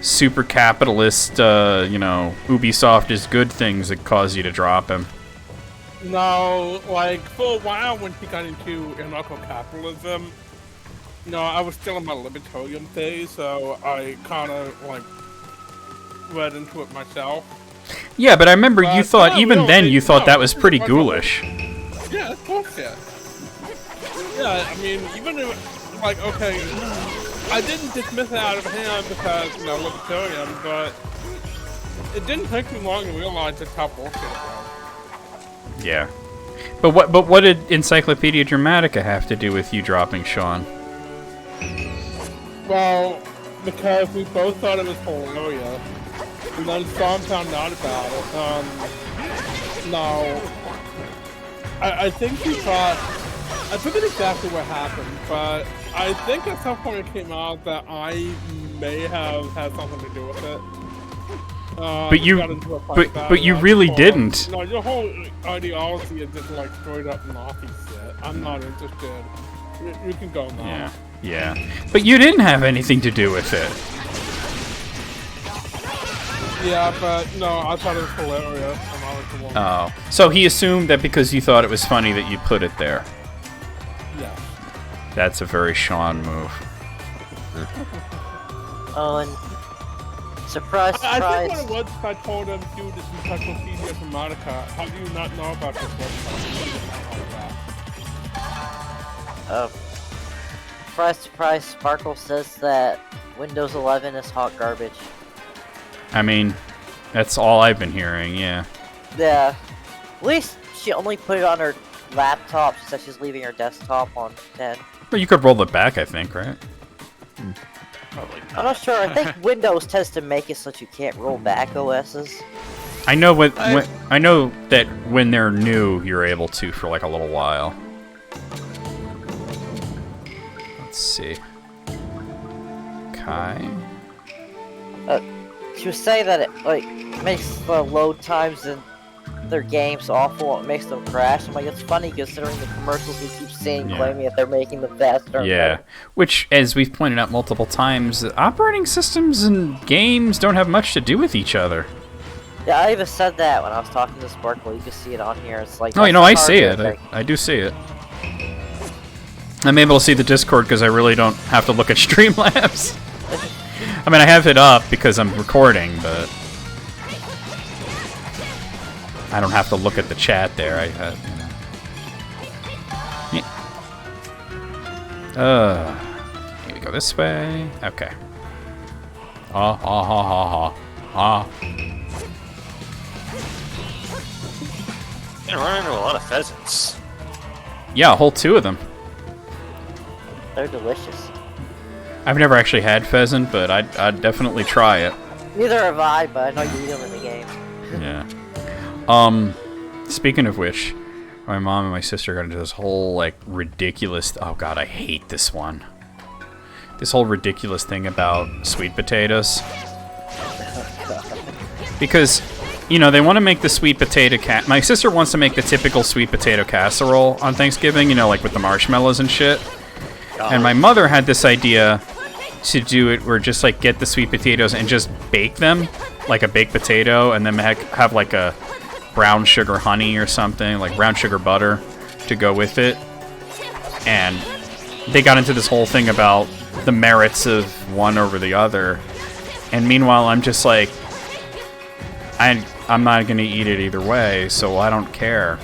super capitalist, you know, Ubisoft is good things that caused you to drop him. No, like for a while when he got into anarcho-capitalism, you know, I was still in my libertarian phase, so I kind of like read into it myself. Yeah, but I remember you thought, even then, you thought that was pretty ghoulish. Yeah, of course, yeah. Yeah, I mean, even if, like, okay, I didn't dismiss it out of hand because, you know, libertarian, but it didn't take me long to realize just how bullshit it was. Yeah. But what did Encyclopedia Dramatica have to do with you dropping Sean? Well, because we both thought it was hilarious. And then Sean found out about it. No. I think he thought... I forget exactly what happened, but I think at some point it came out that I may have had something to do with it. But you really didn't. No, your whole ideology is just like straight up Nazi shit. I'm not interested. You can go now. Yeah. But you didn't have anything to do with it. Yeah, but no, I thought it was hilarious. And I was the one. Oh. So he assumed that because you thought it was funny that you put it there. Yeah. That's a very Sean move. Oh, and surprise, surprise. I think what it was, I told him, dude, this is Encyclopedia Dramatica. How do you not know about this website? Surprise, surprise, Sparkle says that Windows 11 is hot garbage. I mean, that's all I've been hearing, yeah. Yeah. At least she only put it on her laptop. She said she's leaving her desktop on 10. Well, you could roll it back, I think, right? Probably not. I'm not sure. I think Windows tends to make it so that you can't roll back OSs. I know I know that when they're new, you're able to for like a little while. Let's see. Kai. She was saying that it like makes the load times in their games awful. It makes them crash. I'm like, it's funny considering the commercials we keep seeing claiming that they're making them faster. And better. Which, as we've pointed out multiple times, operating systems and games don't have much to do with each other. Yeah, I even said that when I was talking to Sparkle. You can see it on here. It's like, oh, you know, I see it. I do see it. I'm able to see the Discord because I really don't have to look at Streamlabs. I mean, I have it up because I'm recording, but I don't have to look at the chat there. Here we go this way. Okay. You run into a lot of pheasants. Yeah, a whole 2 of them. They're delicious. I've never actually had pheasant, but I'd definitely try it. Neither have I, but I know you eat them in the game. Yeah. Speaking of which, my mom and my sister got into this whole, like, ridiculous... Oh, God, I hate this one. This whole ridiculous thing about sweet potatoes. Because, you know, they want to make the sweet potato... My sister wants to make the typical sweet potato casserole on Thanksgiving, you know, like with the marshmallows and shit. And my mother had this idea to do it where just like get the sweet potatoes and just bake them like a baked potato, and then have like a brown sugar honey or something, like brown sugar butter to go with it. And they got into this whole thing about the merits of one over the other. And meanwhile, I'm just like, I I'm not gonna eat it either way, so I don't care.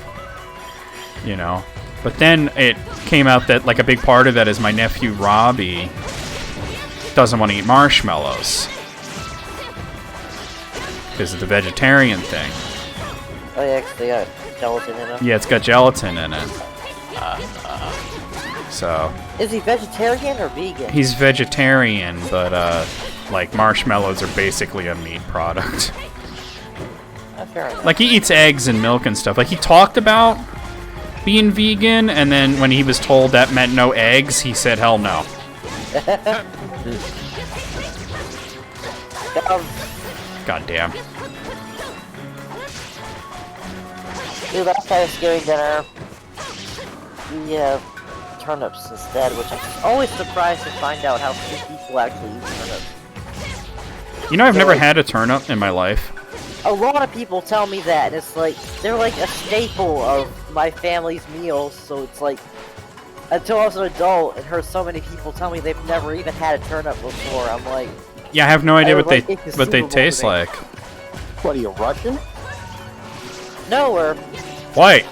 You know. But then it came out that like a big part of that is my nephew Robbie doesn't want to eat marshmallows because of the vegetarian thing. Oh yeah, 'cause they got gelatin in them. Yeah, it's got gelatin in it. So. Is he vegetarian or vegan? He's vegetarian, but like marshmallows are basically a meat product. Fair enough. Like he eats eggs and milk and stuff. Like he talked about being vegan, and then when he was told that meant no eggs, he said, "Hell no." God damn. Dude, last Thanksgiving dinner, we have turnips instead, which I'm always surprised to find out how few people actually eat turnips. You know, I've never had a turnip in my life. A lot of people tell me that, and it's like, they're like a staple of my family's meals, so it's like, until I was an adult and heard so many people tell me they've never even had a turnip before, I'm like... Yeah, I have no idea what they taste like. What are you, Russian? No, we're... White.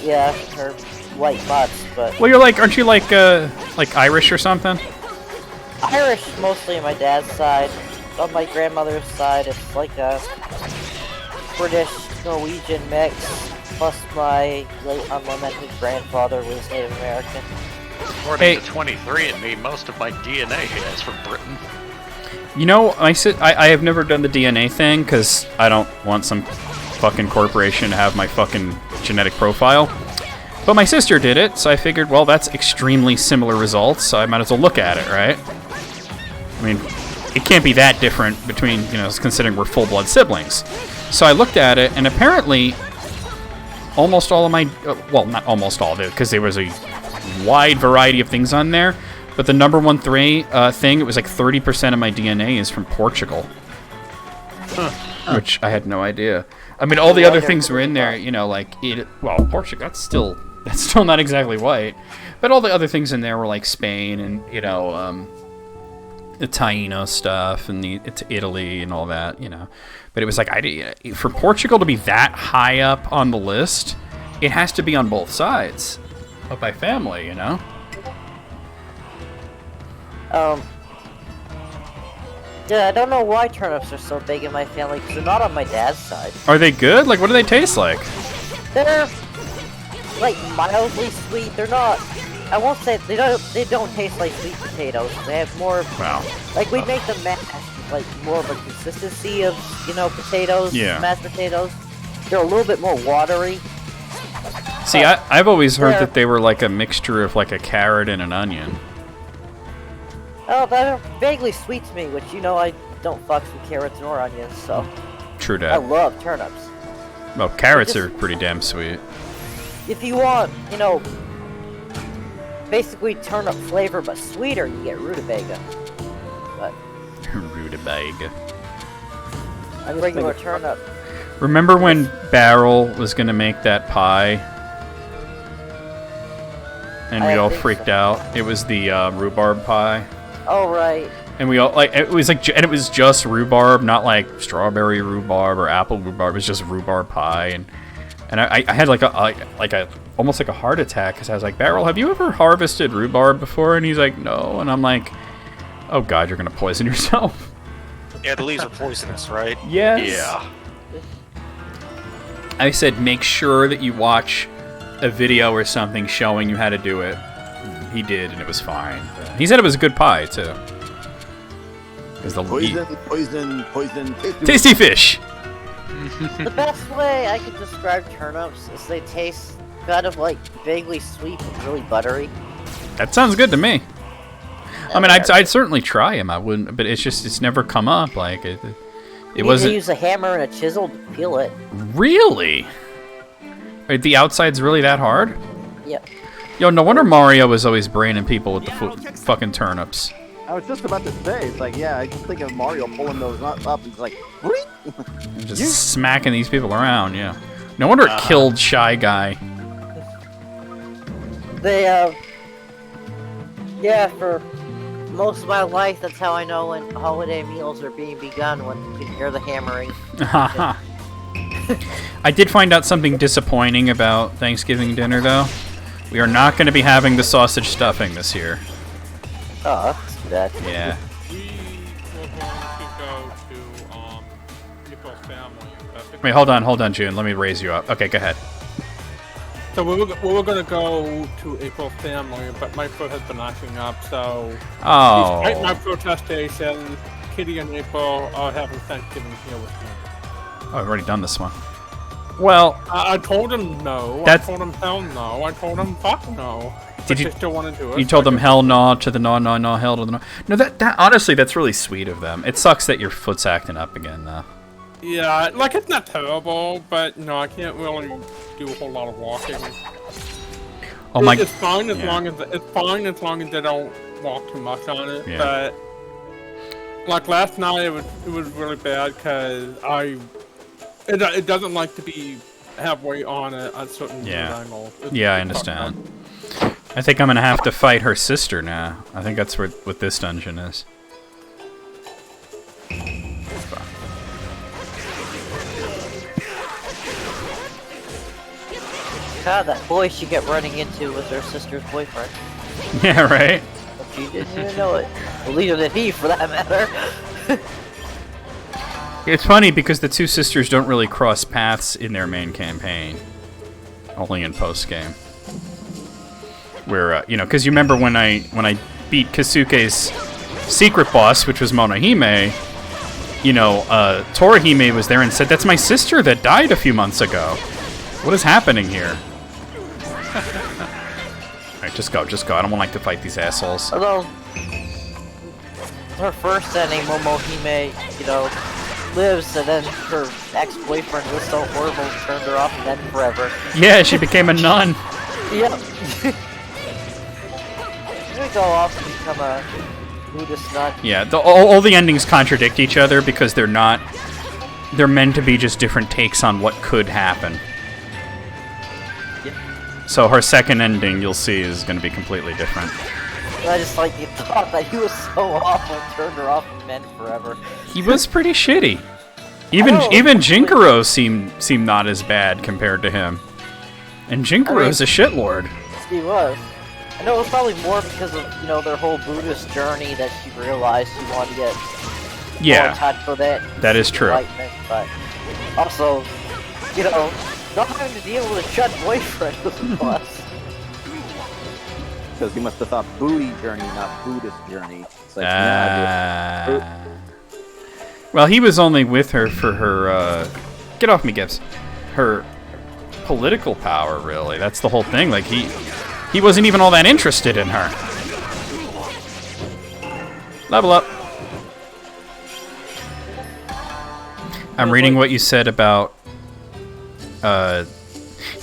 Yeah, or white butts, but... Well, you're like, aren't you like Irish or something? Irish, mostly on my dad's side. On my grandmother's side, it's like a British-Norwegian mix, plus my late unlamented grandfather was Native American. According to 23andMe, most of my DNA is from Britain. You know, I have never done the DNA thing, because I don't want some fucking corporation to have my fucking genetic profile. But my sister did it, so I figured, well, that's extremely similar results, so I might as well look at it, right? I mean... it can't be that different between, you know, considering we're full-blood siblings. So I looked at it, and apparently almost all of my... well, not almost all of it, because there was a wide variety of things on there. But the number one thing, it was like 30% of my DNA is from Portugal. Which I had no idea. I mean, all the other things were in there, you know, like... well, Portugal, that's still not exactly white. But all the other things in there were like Spain and, you know... the Taino stuff and it's Italy and all that, you know. But it was like, for Portugal to be that high up on the list, it has to be on both sides of my family, you know. Yeah, I don't know why turnips are so big in my family, because they're not on my dad's side. Are they good? Like, what do they taste like? They're, like, mildly sweet. They're not... I won't say they don't taste like sweet potatoes. They have more like we make them mashed, like more of a consistency of, you know, potatoes, mashed potatoes. They're a little bit more watery. See, I've always heard that they were like a mixture of like a carrot and an onion. Oh, they're vaguely sweet to me, which, you know, I don't fuck with carrots nor onions, so. True that. I love turnips. Well, carrots are pretty damn sweet. If you want, you know, basically turnip flavor but sweeter, you get rutabaga. But rutabaga. A regular turnip. Remember when Barrel was gonna make that pie? And we all freaked out. It was the rhubarb pie. Oh right. And we all like it was just rhubarb, not like strawberry rhubarb or apple rhubarb. It was just rhubarb pie, and I had like a almost like a heart attack because I was like, Barrel, have you ever harvested rhubarb before? And he's like, no. And I'm like, oh god, you're gonna poison yourself. Yeah, the leaves are poisonous, right? Yes. Yeah. I said, make sure that you watch a video or something showing you how to do it. He did, and it was fine. He said it was a good pie too. Poison, tasty fish. The best way I could describe turnips is they taste kind of like vaguely sweet and really buttery. That sounds good to me. I mean, I'd certainly try them. I wouldn't, but it's never come up. Like it wasn't. You use a hammer and a chisel to peel it. Really? The outside's really that hard? Yep. Yo, no wonder Mario was always braining people with the fucking turnips. I was just about to say, it's like, yeah, I just think of Mario pulling those up and it's like, just smacking these people around, yeah. No wonder it killed Shy Guy. They, yeah, for most of my life, that's how I know when holiday meals are being begun, when you can hear the hammering. I did find out something disappointing about Thanksgiving dinner, though. We are not going to be having the sausage stuffing this year. Oh, that's bad. Yeah. We were going to go to Nico's family. Wait, hold on, June. Let me raise you up. Okay, go ahead. So we were going to go to April's family, but my foot has been acting up, so... Oh. Despite my protestation, Kitty and April are having Thanksgiving here with me. Oh, I've already done this one. Well... I told him no. I told him hell no. I told him fuck no. Did you they still want to do it? You told them hell no to the no, hell to the no. No, that honestly, that's really sweet of them. It sucks that your foot's acting up again, though. Yeah, like, it's not terrible, but, I can't really do a whole lot of walking. Oh my... It's fine as long as they don't walk too much on it, but... Like, last night, it was really bad, because it doesn't like to be halfway on a certain angle. Yeah, I understand. I think I'm gonna have to fight her sister now. I think that's what this dungeon is. God, that boy she kept running into was her sister's boyfriend. Yeah, right? But she didn't even know it. Well, neither did he, for that matter. It's funny because the two sisters don't really cross paths in their main campaign. Only in post-game. Where, because you remember when I beat Kasuke's secret boss, which was Monohime, Torihime was there and said, "That's my sister that died a few months ago. What is happening here?" Alright, just go. I don't want to fight these assholes. Although, her first ending, Momohime, lives, and then her ex-boyfriend was so horrible, turned her off, and then forever. Yeah, she became a nun. Yep. Then we go off and become a Buddhist nun. Yeah, all the endings contradict each other because they're meant to be just different takes on what could happen. Yep. So her second ending, you'll see, is going to be completely different. I just like the thought that he was so awful, turned her off, and then forever. He was pretty shitty. Even Jinkaro seemed not as bad compared to him. And Jinkaro's a shitlord. He was. I know it was probably more because of, their whole Buddhist journey that she realized she wanted to get more in touch with it. That is true. But also, not having to deal with a shut boyfriend was a plus. Because he must have thought booty journey, not Buddhist journey. It's like, well, he was only with her for her, get off me, Gibbs. Her political power, really. That's the whole thing. Like, he wasn't even all that interested in her. Level up. I'm reading what you said about,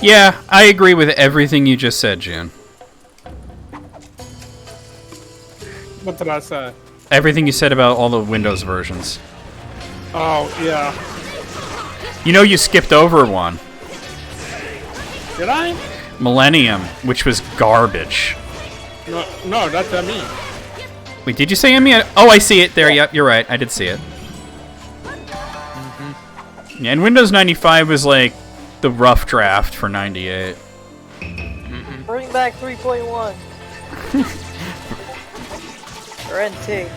yeah, I agree with everything you just said, June. What did I say? Everything you said about all the Windows versions. Oh, yeah. You skipped over one. Did I? Millennium, which was garbage. No, that's ME. Wait, did you say ME? Oh, I see it there. Yep, you're right. I did see it. Yeah, and Windows 95 was like the rough draft for 98. Bring back 3.1. Or NT.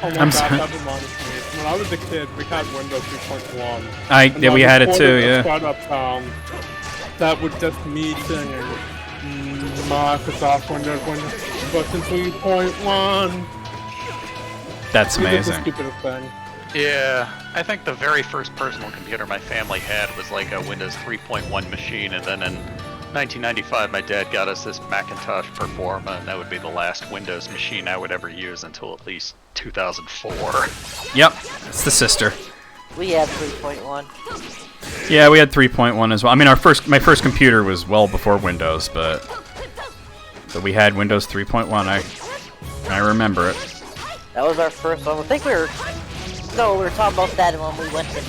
Oh my God, that reminds me. When I was a kid, we had Windows 3.1. Yeah, we had it too, yeah. That was just me singing Microsoft Windows version 3.1. That's amazing. The stupidest thing. Yeah, I think the very first personal computer my family had was like a Windows 3.1 machine, and then in 1995 my dad got us this Macintosh Performa, and that would be the last Windows machine I would ever use until at least 2004. Yep, it's the sister. We had 3.1. Yeah, we had 3.1 as well. I mean, my first computer was well before Windows, but we had Windows 3.1. I remember it. That was our first one. I think we were talking about that when we went to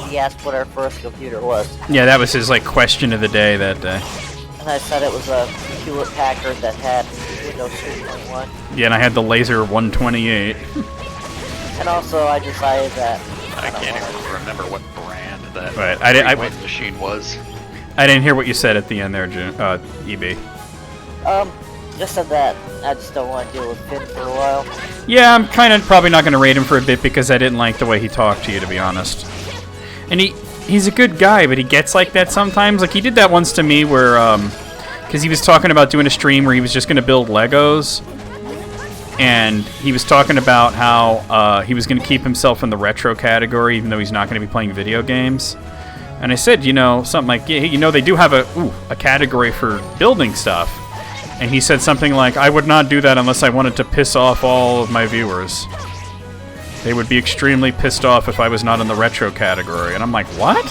he asked what our first computer was. Yeah, that was his question of the day that day. And I said it was a Hewlett Packard that had Windows 3.1. Yeah, and I had the Laser 128. And also, I decided that I can't even remember what brand. that Right. weight machine was. I didn't hear what you said at the end there, EB. Just said that I just don't want to deal with Finn for a while. Yeah, I'm kind of probably not going to rate him for a bit because I didn't like the way he talked to you, to be honest. And he's a good guy, but he gets like that sometimes. Like, he did that once to me where, because he was talking about doing a stream where he was just going to build Legos. And he was talking about how he was going to keep himself in the retro category, even though he's not going to be playing video games. And I said, something like, yeah, they do have a category for building stuff. And he said something like, I would not do that unless I wanted to piss off all of my viewers. They would be extremely pissed off if I was not in the retro category. And I'm like, what?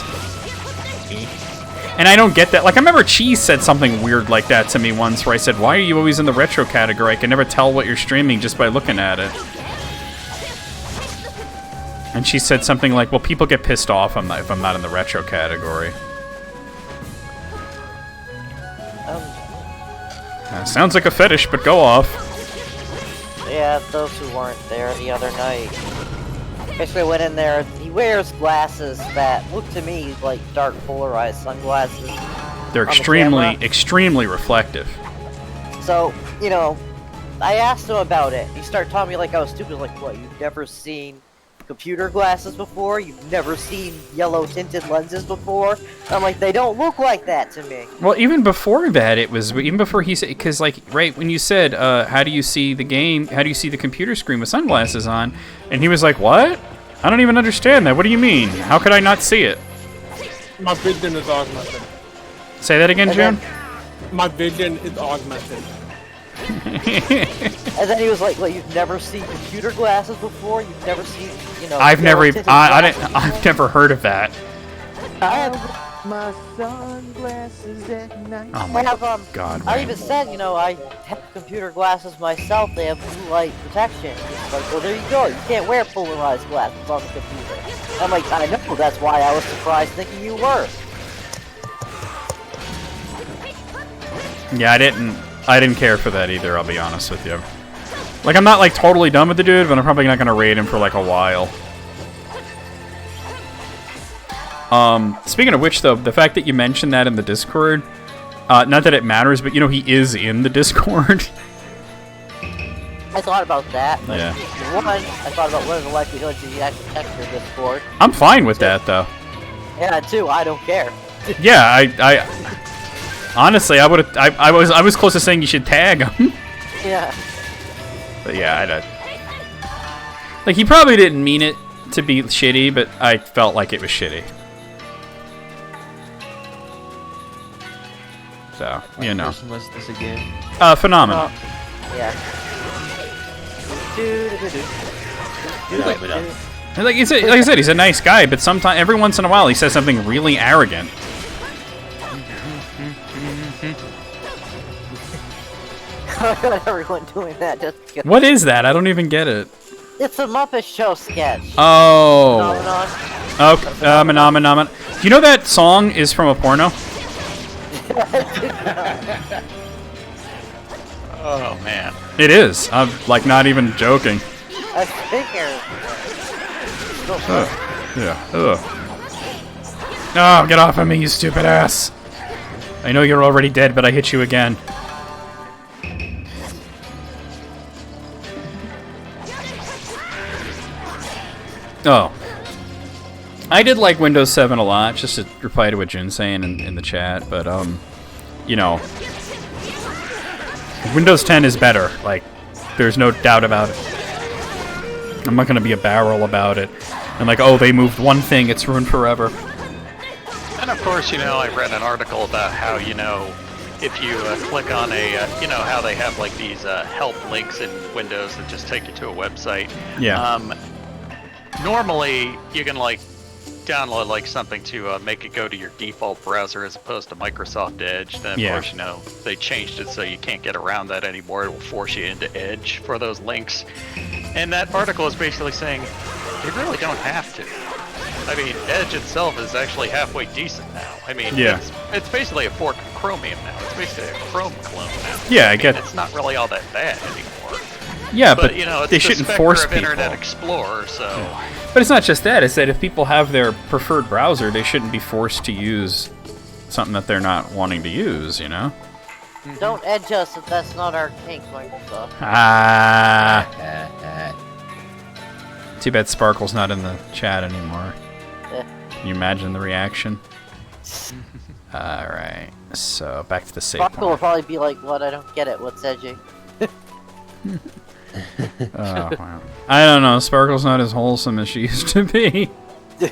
And I don't get that. Like, I remember Cheese said something weird like that to me once, where I said, why are you always in the retro category? I can never tell what you're streaming just by looking at it. And she said something like, well, people get pissed off if I'm not in the retro category. Sounds like a fetish, but go off. Yeah, those who weren't there the other night. Basically went in there, he wears glasses that look to me like dark polarized sunglasses. They're extremely reflective. So, I asked him about it. He started telling me like I was stupid, like, what, you've never seen computer glasses before? You've never seen yellow tinted lenses before? I'm like, they don't look like that to me. Well, even before that, even before he said, because like, right when you said, how do you see the game, how do you see the computer screen with sunglasses on? And he was like, what? I don't even understand that. What do you mean? How could I not see it? My vision is augmented. Say that again, June? My vision is augmented. And then he was like, you've never seen computer glasses before? You've never seen, I've never heard of that. I have my sunglasses at night. Oh my God, I man. even said, I have computer glasses myself. They have blue light protection. It's like, well, there you go. You can't wear polarized glasses on the computer. I'm like, I know. That's why I was surprised thinking you were. Yeah, I didn't care for that either, I'll be honest with you. Like, I'm not, like, totally done with the dude, but I'm probably not gonna rate him for, like, a while. Speaking of which, though, the fact that you mentioned that in the Discord, not that it matters, but, he is in the Discord. I thought about that, but yeah. One, I thought about what are the likelihoods that you actually text your Discord. I'm fine with that, though. Yeah, two, I don't care. Yeah, I honestly, I would have. I was close to saying you should tag him. Yeah. But yeah, I don't. Like, he probably didn't mean it to be shitty, but I felt like it was shitty. So, What person was this again? Phenomenal. Yeah. Like I said, he's a nice guy, but sometimes, every once in a while, he says something really arrogant. Everyone doing that just because. What is that? I don't even get it. It's a Muppet Show sketch. Oh. Phenomenon. Do you know that song is from a porno? Oh man. It is. I'm like not even joking. I figured. Yeah. Oh, get off of me, you stupid ass. I know you're already dead, but I hit you again. Oh. I did like Windows 7 a lot, just to reply to what Jin's saying in the chat, but, Windows 10 is better. Like, there's no doubt about it. I'm not gonna be a barrel about it. And like, oh, they moved one thing, it's ruined forever. And of course, I read an article about how, if you click on a, how they have like these help links in Windows that just take you to a website. Yeah. Normally, you can like download like something to make it go to your default browser as opposed to Microsoft Edge. Then of course, they changed it so you can't get around that anymore. It will force you into Edge for those links. And that article is basically saying you really don't have to. I mean, Edge itself is actually halfway decent now. I mean, it's basically a fork of Chromium now. It's basically a Chrome clone now. Yeah, I get. It's not really all that bad anymore. Yeah, but it's they the shouldn't specter force of people. Internet Explorer, so But it's not just that. It's that if people have their preferred browser, they shouldn't be forced to use something that they're not wanting to use, you know? Don't edge us if that's not our kink, Microsoft. Ah. Too bad Sparkle's not in the chat anymore. Yeah. Can you imagine the reaction? Alright, so back to the save Sparkle will point. probably be like, what? I don't get it. What's edging? Oh, wow. I don't know. Sparkle's not as wholesome as she used to be. I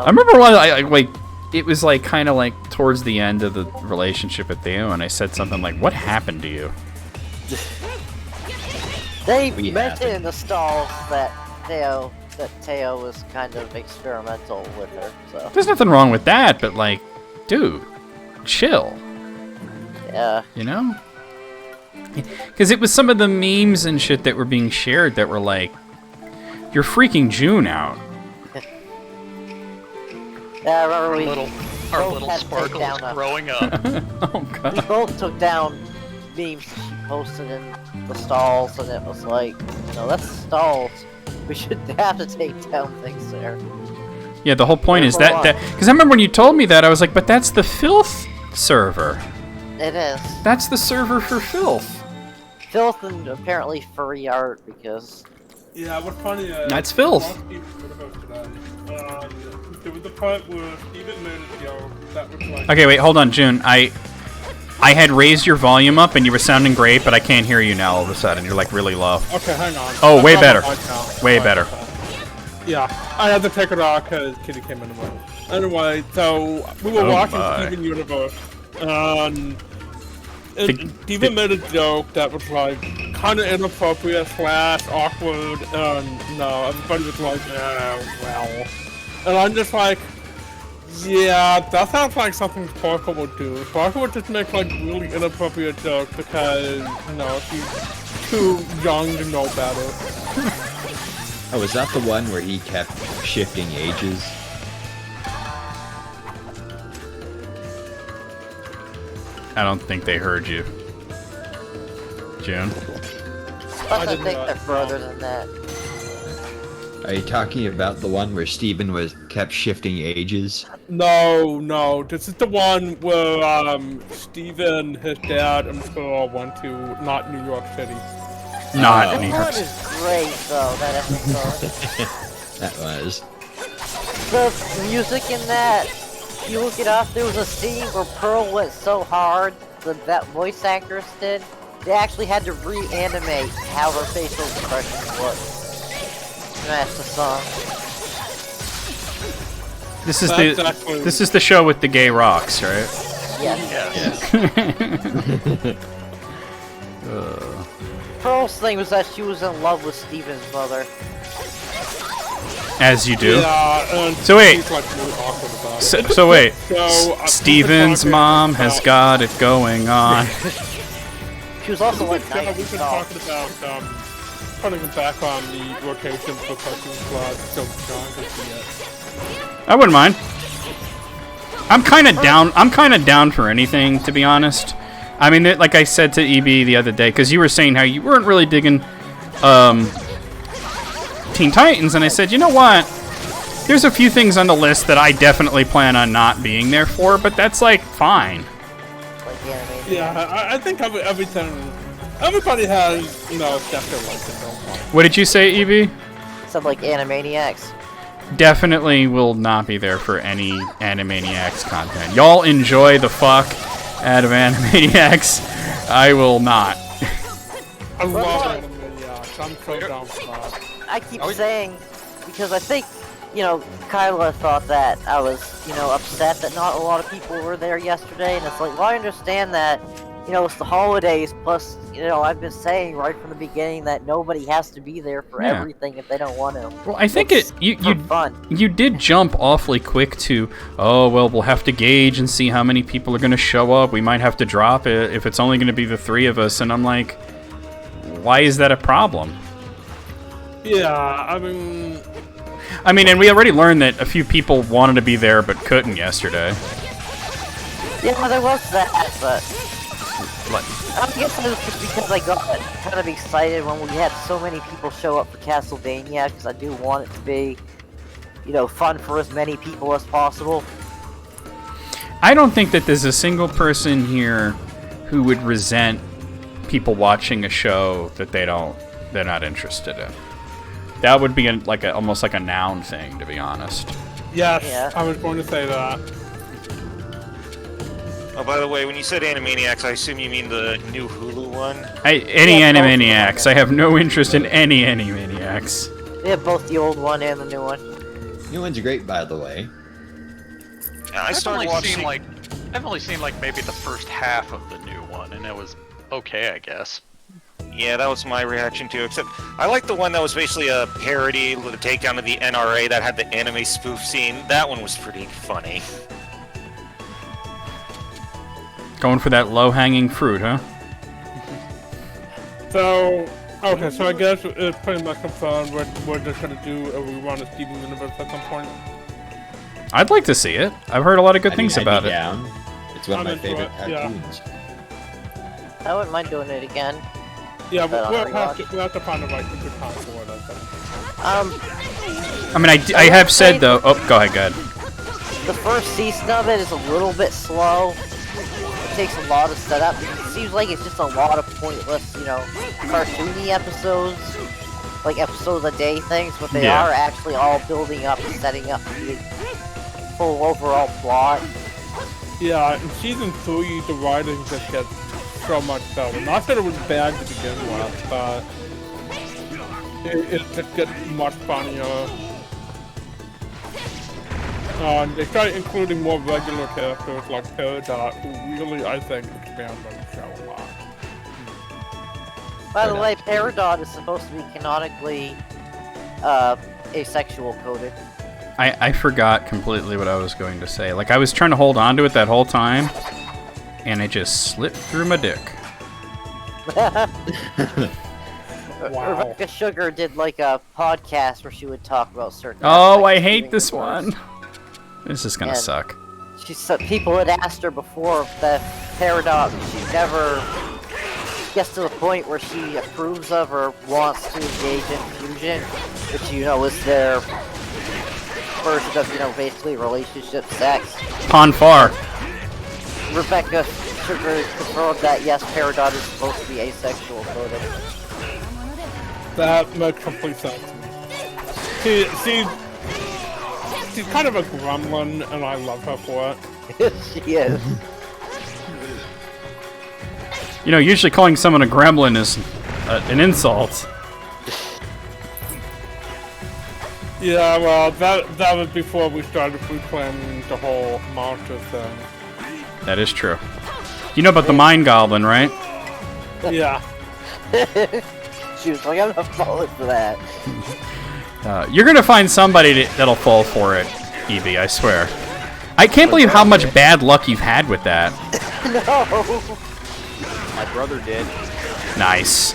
remember one, like, it was like kind of like towards the end of the relationship with Theo, and I said something like, "What happened to you?" They mentioned in the stalls that Theo was kind of experimental with her. So There's nothing wrong with that, but like, dude, chill. yeah. You know? Because it was some of the memes and shit that were being shared that were like, "You're freaking June out." Yeah, I remember Our little Sparkle is growing up. Oh god. We both took down memes that she posted in the stalls, and it was like, no, that's stalls. We shouldn't have to take down things there. Yeah, the whole point is that because I remember when you told me that, I was like, "But that's the filth server. It is. That's the server for filth." Filth and apparently furry art, because... Yeah, what's funny is... That's filth. There was the part where Steven made a joke that was like... Okay, wait, hold on, June. I had raised your volume up and you were sounding great, but I can't hear you now all of a sudden. You're like really low. Okay, hang on. Oh, way That's better. not my mic now. Way better. Yeah, I had to take it off because Kitty came in the way. Anyway, so we were watching Steven Universe, and Steven made a joke that was like kind of inappropriate / awkward, and everybody was like, well. And I'm just like, yeah, that sounds like something Sparkle would do. Sparkle would just make like really inappropriate jokes because, she's too young to know better. Oh, was that the one where he kept shifting ages? I don't think they heard you. June? I think they're further than that. Are you talking about the one where Steven kept shifting ages? No, this is the one where Steven, his dad, and Pearl went to not New York City. Not New That York one City. is great, though, that episode. That was. The music in that, if you look it up, there was a scene where Pearl went so hard that voice actress did, they actually had to reanimate how her facial expressions looked. That's the song. This is the show with the gay rocks, right? Yes. Yeah. Pearl's thing was that she was in love with Steven's mother. As you do. Yeah, So wait. she's, like, really awkward about it. So wait. So, Steven's mom has got it going on. She was also like we've been 90 talking about putting him back on the rotation for cartoon slots, so John can see it. I wouldn't mind. I'm kind of down. I'm kind of down for anything, to be honest. I mean, like I said to EB the other day, because you were saying how you weren't really digging Teen Titans, and I said, you know what? There's a few things on the list that I definitely plan on not being there for, but that's like fine. Yeah, I think everybody has, stuff they like and don't like. What did you say, EB? Something like Animaniacs. Definitely will not be there for any Animaniacs content. Y'all enjoy the fuck out of Animaniacs. I will not. I love Animaniacs. I'm so down for that. I keep saying, because I think, Kyla thought that I was, upset that not a lot of people were there yesterday, and it's like, well, I understand that, it's the holidays, plus, I've been saying right from the beginning that nobody has to be there for everything if they don't want to. Well, I think fun. You did jump awfully quick to, oh, well, we'll have to gauge and see how many people are going to show up. We might have to drop it if it's only going to be the three of us, and I'm like, why is that a problem? Yeah, I mean, and we already learned that a few people wanted to be there but couldn't yesterday. Yeah, well, there was that, but... Like, I guess it was just because I got kind of excited when we had so many people show up for Castlevania, because I do want it to be, you know, fun for as many people as possible. I don't think that there's a single person here who would resent people watching a show that they're not interested in. That would be almost like a noun thing, to be honest. Yes, Yeah. I was going to say that. Oh, by the way, when you said Animaniacs, I assume you mean the new Hulu one? Any Yeah, both Animaniacs. of them. I have no interest in any Animaniacs. They have both the old one and the new one. New one's great, by the way. I started watching. I've only seen like maybe the first half of the new one, and it was okay, I guess. Yeah, that was my reaction too. Except I liked the one that was basically a parody, the takedown of the NRA that had the anime spoof scene. That one was pretty funny. Going for that low-hanging fruit, huh? So, okay, so I guess it's pretty much confirmed we're just gonna do a rerun of Steven Universe at some point. I'd like to see it. I've heard a lot of good things about it. Down. It's one of my I'm into favorite it, yeah. cartoons. I wouldn't mind doing it again. Yeah, But we'll on have to find the right good time for it, I think. I mean, I have said, though... Oh, go ahead. The first season of it is a little bit slow. It takes a lot of setup. It seems like it's just a lot of pointless, you know, cartoony episodes. Like episodes a day things, but they Yeah. are actually all building up and setting up the full overall plot. Yeah, in season 3, the writing just gets so much better. Not that it was bad to begin with, but it just gets much funnier. They started including more regular characters like Peridot, who really, I think, expand on the show a lot. By the way, Peridot is supposed to be canonically asexual coded. I forgot completely what I was going to say. Like, I was trying to hold on to it that whole time, and it just slipped through my dick. Wow. Rebecca Sugar did like a podcast where she would talk about certain. Oh, aspects I of hate being this divorced. one. This is gonna And- suck. She said people had asked her before that Peridot she never gets to the point where she approves of or wants to engage in fusion, which you know is their version of, you know, basically relationship sex. Ponfar. Rebecca Sugar confirmed that yes, Peridot is supposed to be asexual coded. That makes complete sense to me. She's kind of a gremlin, and I love her for it. She is. You know, usually calling someone a gremlin is an insult. Yeah, well, that was before we started pre-planning the whole monster thing. That is true. You know about the Mind Goblin, right? Yeah. She was like, I'm not falling for that. You're gonna find somebody that'll fall for it, Evie, I swear. I can't believe how much bad luck you've had with that. No! My brother did. Nice.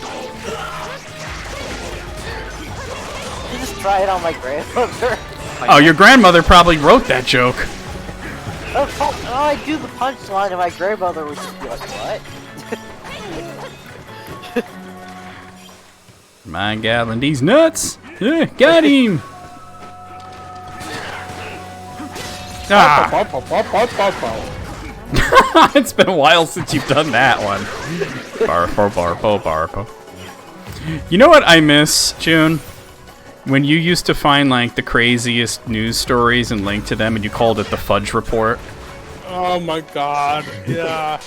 You just try it on my grandmother. Oh, your grandmother probably wrote that joke. Oh, I do the punchline, and my grandmother would just be like, what? Mind Goblin, these nuts. Yeah, got him. Ah. It's been a while since you've done that one. Barpo, barpo, barpo. You know what I miss, June? When you used to find like the craziest news stories and link to them, and you called it the Fudge Report. Oh my god, yeah.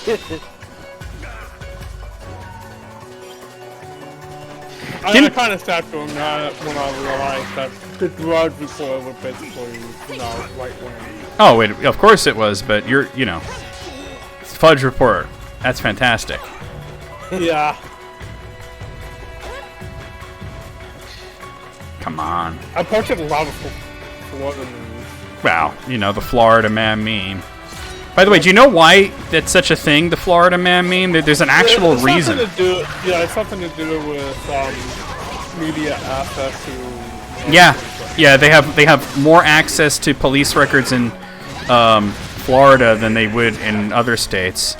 I kind of stopped doing that when I realized that the drug report was basically, you know, right-wing. Oh, of course it was, but you know, Fudge Report. That's fantastic. Yeah. Come on. I posted a lot of Florida news. Well, you know, the Florida Man meme. By the way, do you know why that's such a thing, the Florida Man meme? There's an actual It's reason. it's something to do with media access to. Yeah, they have more access to police records in Florida than they would in other states.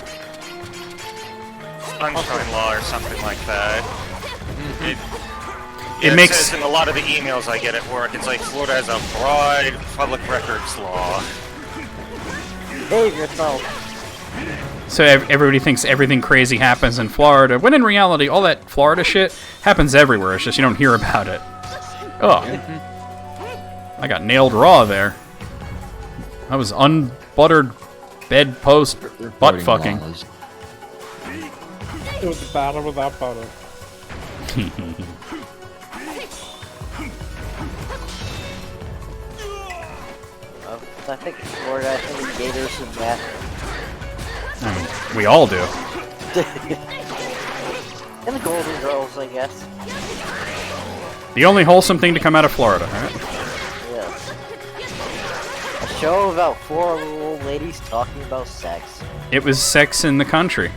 Sunshine Law or something like that. It makes says in a lot of the emails I get at work, it's like Florida has a broad public records law. Behave yourself. so everybody thinks everything crazy happens in Florida, when in reality, all that Florida shit happens everywhere. It's just you don't hear about it. Oh, I got nailed raw there. I was unbuttered bedpost butt fucking. It was a battle without butter. I think in Florida, I think the Gators and that. I mean, we all do. And the Golden Girls, I guess. The only wholesome thing to come out of Florida, right? Yes. A show about 4 little old ladies talking about sex. It was Sex in the Country.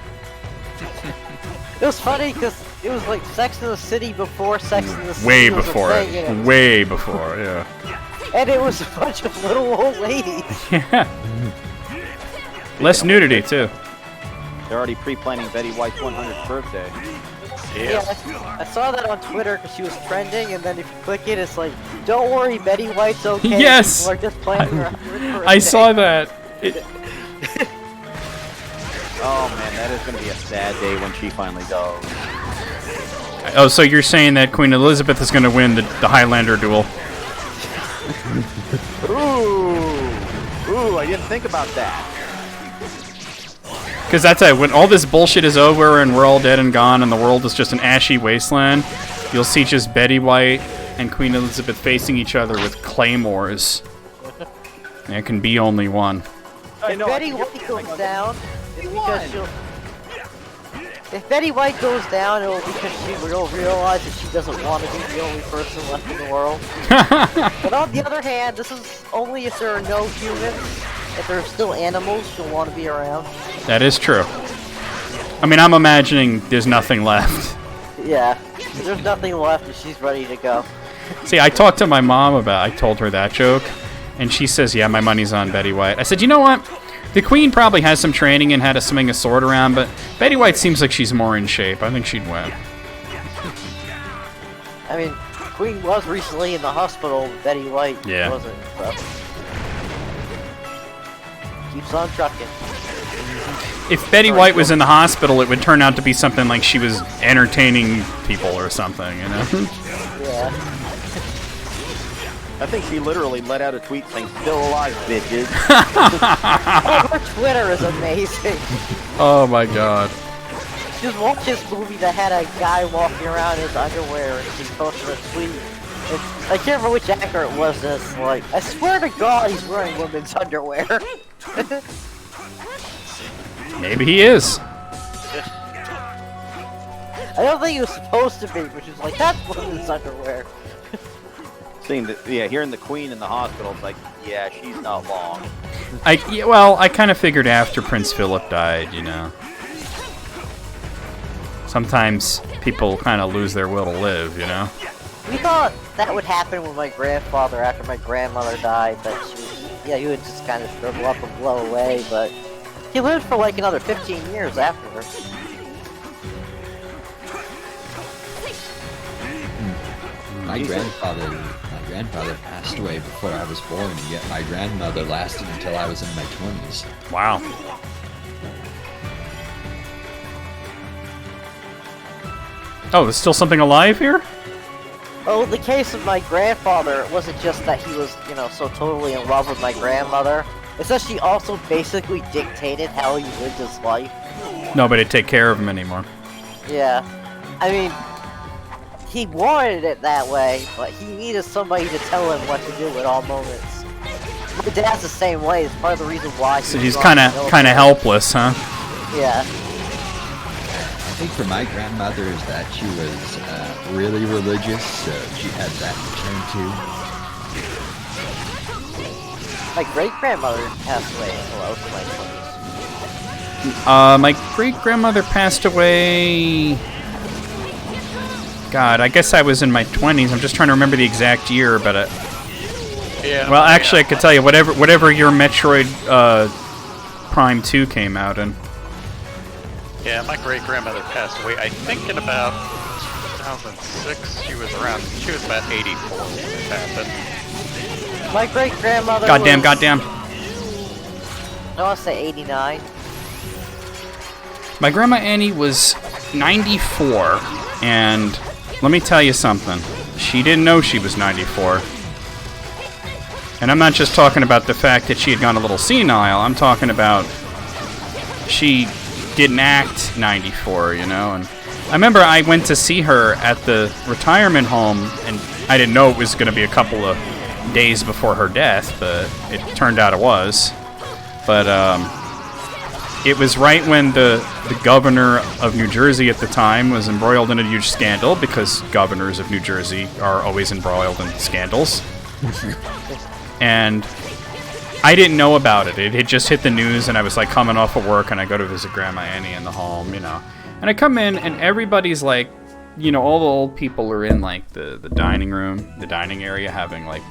It was funny because it was like Sex in the City before Sex in the City. Way was a before thing, it. and Way before, yeah. And it was a bunch of little old ladies. Yeah. Less nudity, too. They're already pre-planning Betty White's 100th birthday. Yeah, I saw that on Twitter because she was trending, and then if you click it, it's like, don't worry, Betty White's okay. Yes! People are just planning her 100th birthday. I saw that. Oh man, that is going to be a sad day when she finally goes. Oh, so you're saying that Queen Elizabeth is going to win the Highlander duel? Ooh, I didn't think about that. Because that's it. When all this bullshit is over and we're all dead and gone and the world is just an ashy wasteland, you'll see just Betty White and Queen Elizabeth facing each other with claymores. There can be only one. If Betty White goes down, it's because she'll... If Betty White goes down, it'll be because she will realize that she doesn't want to be the only person left in the world. But on the other hand, this is only if there are no humans. If there are still animals, she'll want to be around. That is true. I mean, I'm imagining there's nothing left. Yeah, there's nothing left and she's ready to go. See, I talked to my mom I told her that joke, and she says, yeah, my money's on Betty White. I said, you know what? The Queen probably has some training in how to swing a sword around, but Betty White seems like she's more in shape. I think she'd win. I mean, Queen was recently in the hospital, Betty White wasn't, so... Keeps on trucking. If Betty White was in the hospital, it would turn out to be something like she was entertaining people or something, you know? Yeah. I think she literally let out a tweet saying, still alive, bitches. Oh, her Twitter is amazing. Oh my god. Just watch this movie that had a guy walking around in his underwear and she posted a tweet. I can't remember which actor it was that's like, I swear to God he's wearing women's underwear. Maybe he is. I don't think he was supposed to be, but she was like, that's women's underwear. Hearing the Queen in the hospital, it's like, yeah, she's not long. I kind of figured after Prince Philip died, you know. Sometimes people kind of lose their will to live, you know. We thought that would happen with my grandfather after my grandmother died, that he would just kind of shrivel up and blow away, but he lived for like another 15 years afterwards. My grandfather passed away before I was born, and yet my grandmother lasted until I was in my 20s. Wow. Oh, there's still something alive here? Oh, in the case of my grandfather, it wasn't just that he was, so totally in love with my grandmother. It's that she also basically dictated how he lived his life. Nobody take care of him anymore. Yeah. I mean, he wanted it that way, but he needed somebody to tell him what to do at all moments. My dad's the same way. It's part of the reason why. So he's kind of helpless, huh? Yeah. I think for my grandmother is that she was really religious, so she had that to turn to. My great-grandmother passed away until I was in my 20s. My great-grandmother passed away... God, I guess I was in my 20s. I'm just trying to remember the exact year, but... Yeah. Well, actually, I could tell you, whatever your Metroid Prime 2 came out in. Yeah, my great-grandmother passed away, I think in about 2006. She was about 84 when it happened. My great-grandmother Goddamn, was, goddamn. I want to say 89. My grandma Annie was 94, and let me tell you something. She didn't know she was 94. And I'm not just talking about the fact that she had gone a little senile. I'm talking about she didn't act 94, you know? And I remember I went to see her at the retirement home, and I didn't know it was going to be a couple of days before her death, but it turned out it was. But it was right when the governor of New Jersey at the time was embroiled in a huge scandal, because governors of New Jersey are always embroiled in scandals. And I didn't know about it. It had just hit the news, and I was like coming off of work, and I go to visit Grandma Annie in the home, you know. And I come in, and everybody's like, you know, all the old people are in like the dining room, the dining area, having like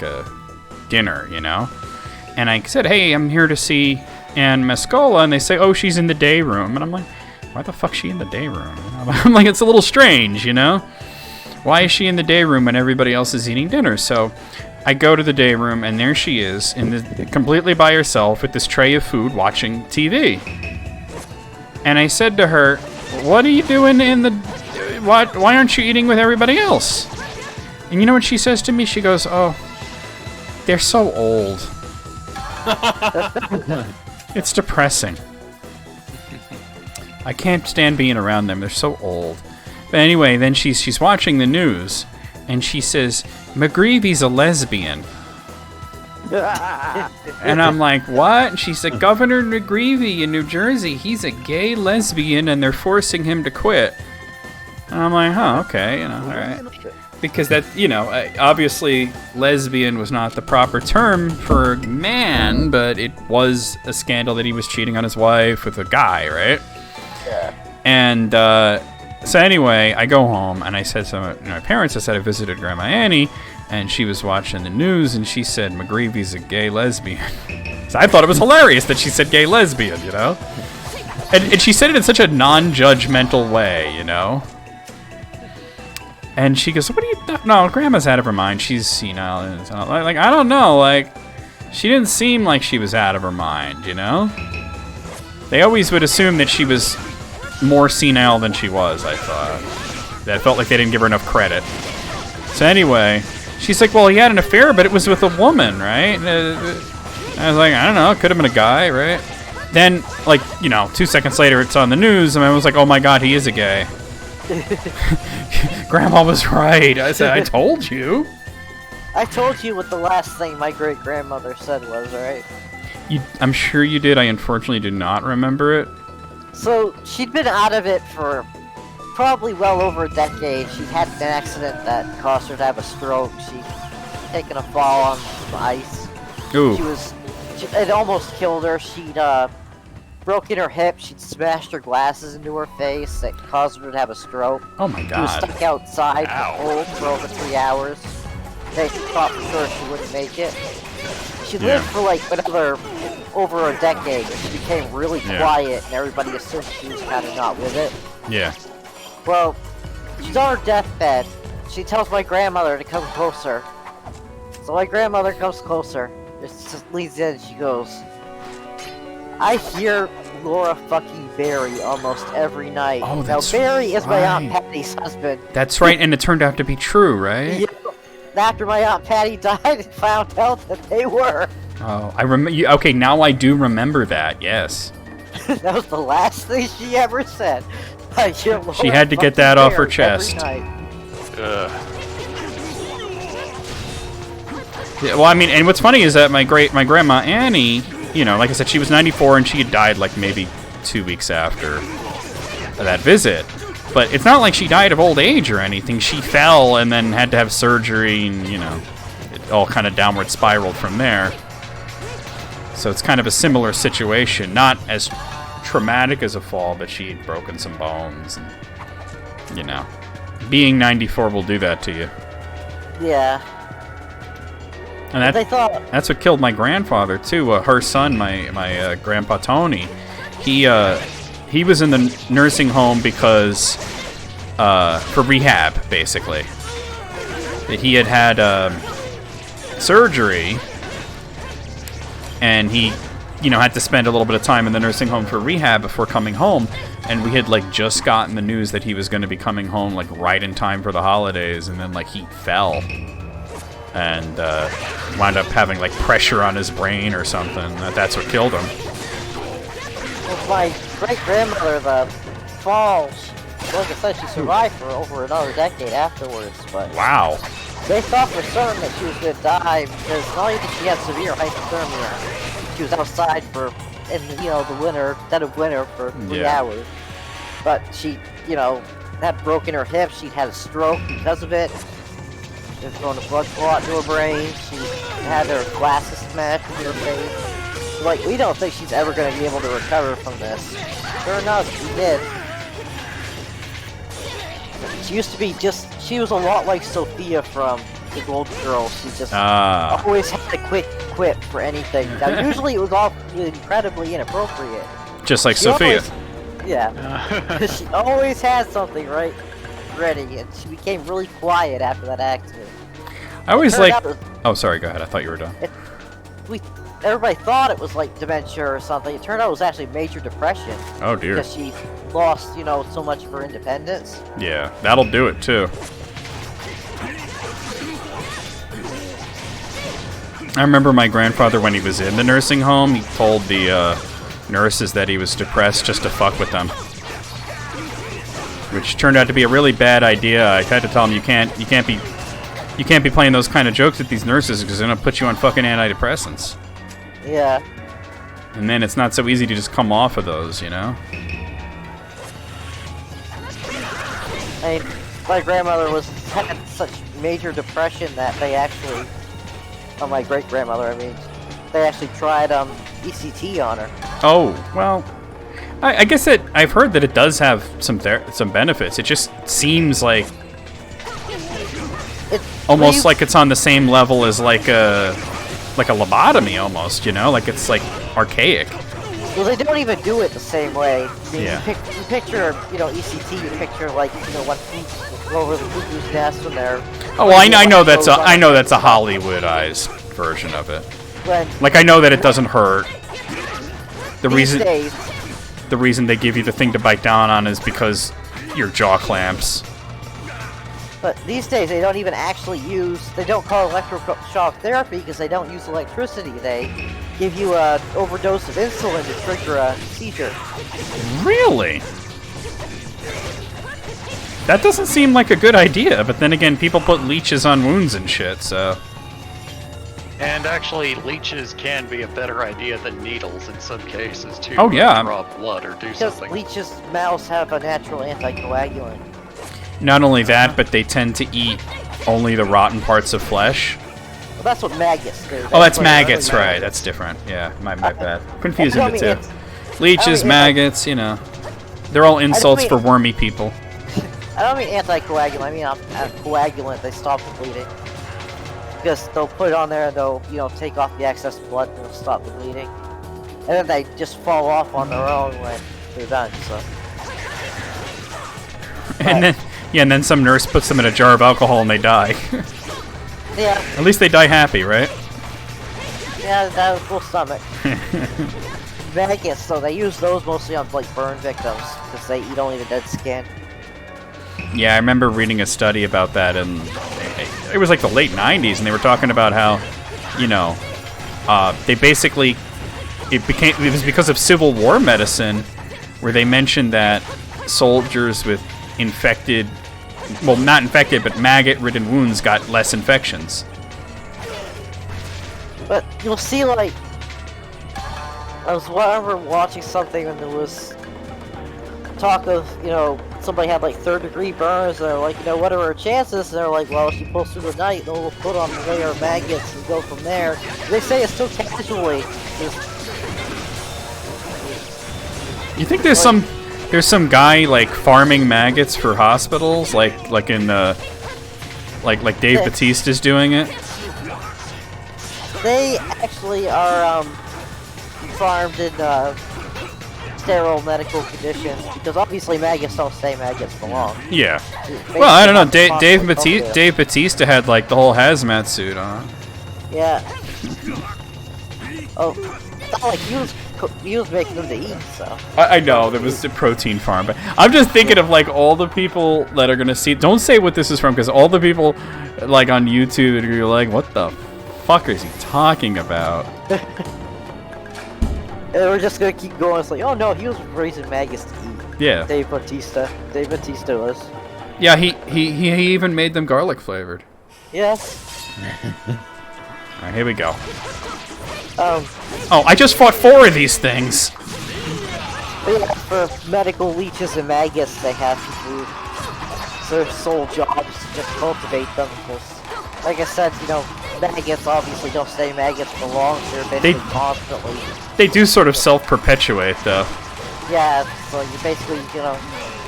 dinner, you know. And I said, hey, I'm here to see Ann Mescola, and they say, oh, she's in the day room. And I'm like, why the fuck's she in the day room? I'm like, it's a little strange, you know? Why is she in the day room when everybody else is eating dinner? So I go to the day room, and there she is, completely by herself with this tray of food watching TV. And I said to her, what are you doing in the... Why aren't you eating with everybody else? And you know what she says to me? She goes, oh, they're so old. It's depressing. I can't stand being around them. They're so old. But anyway, then she's watching the news, and she says, McGreevy's a lesbian. And I'm like, what? And she said, Governor McGreevy in New Jersey, he's a gay lesbian, and they're forcing him to quit. And I'm like, huh, okay, you know, all right. Because that, you know, obviously lesbian was not the proper term for man, but it was a scandal that he was cheating on his wife with a guy, right? Yeah. And so anyway, I go home, and I said to my parents, I said I visited Grandma Annie, and she was watching the news, and she said, McGreevy's a gay lesbian. So I thought it was hilarious that she said gay lesbian, you know? And she said it in such a non-judgmental way, you know? And she goes, what are you... No, Grandma's out of her mind. She's senile. Like, I don't know. Like, she didn't seem like she was out of her mind, you know? They always would assume that she was more senile than she was, I thought. I felt like they didn't give her enough credit. So anyway, she's like, well, he had an affair, but it was with a woman, right? I was like, I don't know. It could have been a guy, right? Then, like, you know, 2 seconds later, it's on the news, and I was like, oh my god, he is a gay. Grandma was right. I said, I told you. I told you what the last thing my great-grandmother said was, right? I'm sure you did. I unfortunately do not remember it. So, she'd been out of it for probably well over a decade. She'd had an accident that caused her to have a stroke. She'd taken a fall on some ice. Ooh. It almost killed her. She'd broken her hip. She'd smashed her glasses into her face. That caused her to have a stroke. Oh my She was god. stuck outside cold for over 3 hours. They thought for sure she wouldn't make it. She lived for like another over a decade. She became really quiet, and everybody assumed she was kind of not with it. Yeah. Well, she's on her deathbed. She tells my grandmother to come closer. So my grandmother comes closer. Just leans in and she goes, I hear Laura fucking Barry almost every night. Oh, now, that's Barry is my Aunt right. Patty's husband. That's right, and it turned out to be true, right? Yeah. After my Aunt Patty died, I found out that they were. Oh, I remember. Okay, now I do remember that. Yes. That was the last thing she ever said. I hear Laura She had to get fucking that off her Barry chest. every night. Yeah, well, I mean, and what's funny is that my grandma Annie, you know, like I said, she was 94 and she had died like maybe 2 weeks after that visit. But it's not like she died of old age or anything. She fell and then had to have surgery, and you know, it all kind of downward spiraled from there. So it's kind of a similar situation, not as traumatic as a fall, but she had broken some bones, and you know, being 94 will do that to you. Yeah. And that's what killed my grandfather too. Her son, my grandpa Tony, he he was in the nursing home because for rehab, basically. That he had surgery, and he, had to spend a little bit of time in the nursing home for rehab before coming home. And we had like just gotten the news that he was going to be coming home like right in time for the holidays, and then like he fell and wound up having like pressure on his brain or something. That's what killed him. Well, my great-grandmother, the falls, like I said, she survived for over another decade afterwards, but Wow. they thought for certain that she was going to die because not only did she have severe hypothermia, she was outside in the winter, dead of winter for 3 hours, but she, had broken her hip, she'd had a stroke because of it. She was throwing a blood clot to her brain, she had her glasses smashed into her face. Like, we don't think she's ever going to be able to recover from this. Sure enough, she did. She used to be she was a lot like Sophia from the Golden Girls. She just always had a quick quip for anything. Now, usually it was all incredibly inappropriate. Just like Sophia. Because she always had something ready, and she became really quiet after that accident. I always oh, sorry, go ahead. I thought you were done. Everybody thought it was like dementia or something. It turned out it was actually major depression. Oh dear. Because she lost, so much of her independence. Yeah, that'll do it too. I remember my grandfather, when he was in the nursing home, he told the nurses that he was depressed just to fuck with them, which turned out to be a really bad idea. I had to tell him you can't be playing those kind of jokes with these nurses because they're gonna put you on fucking antidepressants. Yeah. And then it's not so easy to just come off of those, I mean, my grandmother had such major depression that they actually, my great-grandmother, they actually tried ECT on her. Oh, well, I guess I've heard that it does have some benefits. It just seems like almost like it's on the same level as like a lobotomy almost, like it's like archaic. Well, they don't even do it the same way. Yeah. You picture, ECT, you picture like, what go over the cuckoo's nest when they're... Oh, well, I know that's a Hollywoodized version of it. Like, I know that it doesn't hurt. The reason they give you the thing to bite down on is because your jaw clamps. But these days, they don't even actually they don't call it electroshock therapy because they don't use electricity. They give you an overdose of insulin to trigger a seizure. Really? That doesn't seem like a good idea, but then again, people put leeches on wounds and shit, so... And actually, leeches can be a better idea than needles in some cases, too. Oh, yeah. Draw blood or do something. Because leeches' mouths have a natural anticoagulant. Not only that, but they tend to eat only the rotten parts of flesh. Well, that's what maggots do. Oh, that's maggots, right. That's different. Yeah, my bad. Confusing the two. Leeches, maggots, they're all insults for wormy people. I don't mean anticoagulant, I mean a coagulant. They stop the bleeding. Because they'll put it on there and they'll, take off the excess blood and it'll stop the bleeding. And then they just fall off on their own when they're done, so... And then some nurse puts them in a jar of alcohol and they die. Yeah. At least they die happy, right? Yeah, that was full stomach. Maggots, so they use those mostly on burn victims because they eat only the dead skin. Yeah, I remember reading a study about that, and it was like the late 90s, and they were talking about how, they basically, it was because of Civil War medicine, where they mentioned that soldiers with not infected, but maggot-ridden wounds got less infections. But you'll see, I remember watching something and there was talk of, somebody had third-degree burns, and they're like, what are her chances? And they're like, well, if she pulls through the night, then we'll put on a layer of maggots and go from there. They say it so casually. You think there's some guy farming maggots for hospitals, like in like Dave Bautista's doing it? They actually are farmed in sterile medical conditions, because obviously maggots don't stay maggots for long. Yeah. Basically, Well, I don't know. that's possibly Dave Bautista had like the whole hazmat suit on. Yeah. Oh, it's not like he was making them to eat, so. I know there was a protein farm, but I'm just thinking of like all the people that are gonna see. Don't say what this is from, because all the people like on YouTube are like, "What the fuck is he talking about?" And we're just gonna keep going. It's like, oh no, he was raising maggots to eat. Yeah. Dave Bautista was. Yeah, he even made them garlic flavored. Yes. All right, here we go. Oh, I just fought 4 of these things. But yeah, for medical leeches and maggots, they have to do. It's their sole job is to just cultivate them. Because, like I said, you know, maggots obviously don't stay maggots for long. So they're basically constantly. They do sort of self-perpetuate, though. Yeah, so you basically, you know,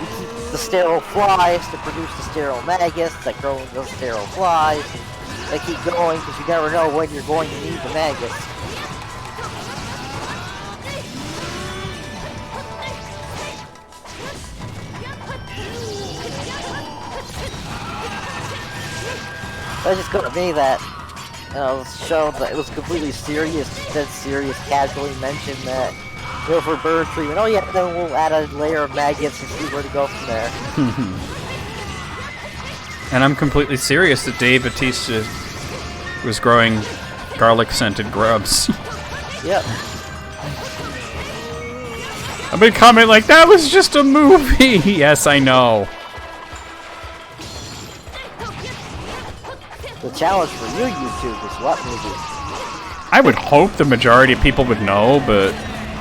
you keep the sterile flies to produce the sterile maggots that grow into those sterile flies. They keep going because you never know when you're going to need the maggots. That just got me that, you know, show that it was completely serious, dead serious, casually mentioned that, you know, for bird treatment, oh yeah, then we'll add a layer of maggots and see where to go from there. And I'm completely serious that Dave Bautista was growing garlic-scented grubs. Yep. I've been commenting like, that was just a movie! Yes, I know. The challenge for you, YouTube, is what movie? I would hope the majority of people would know, but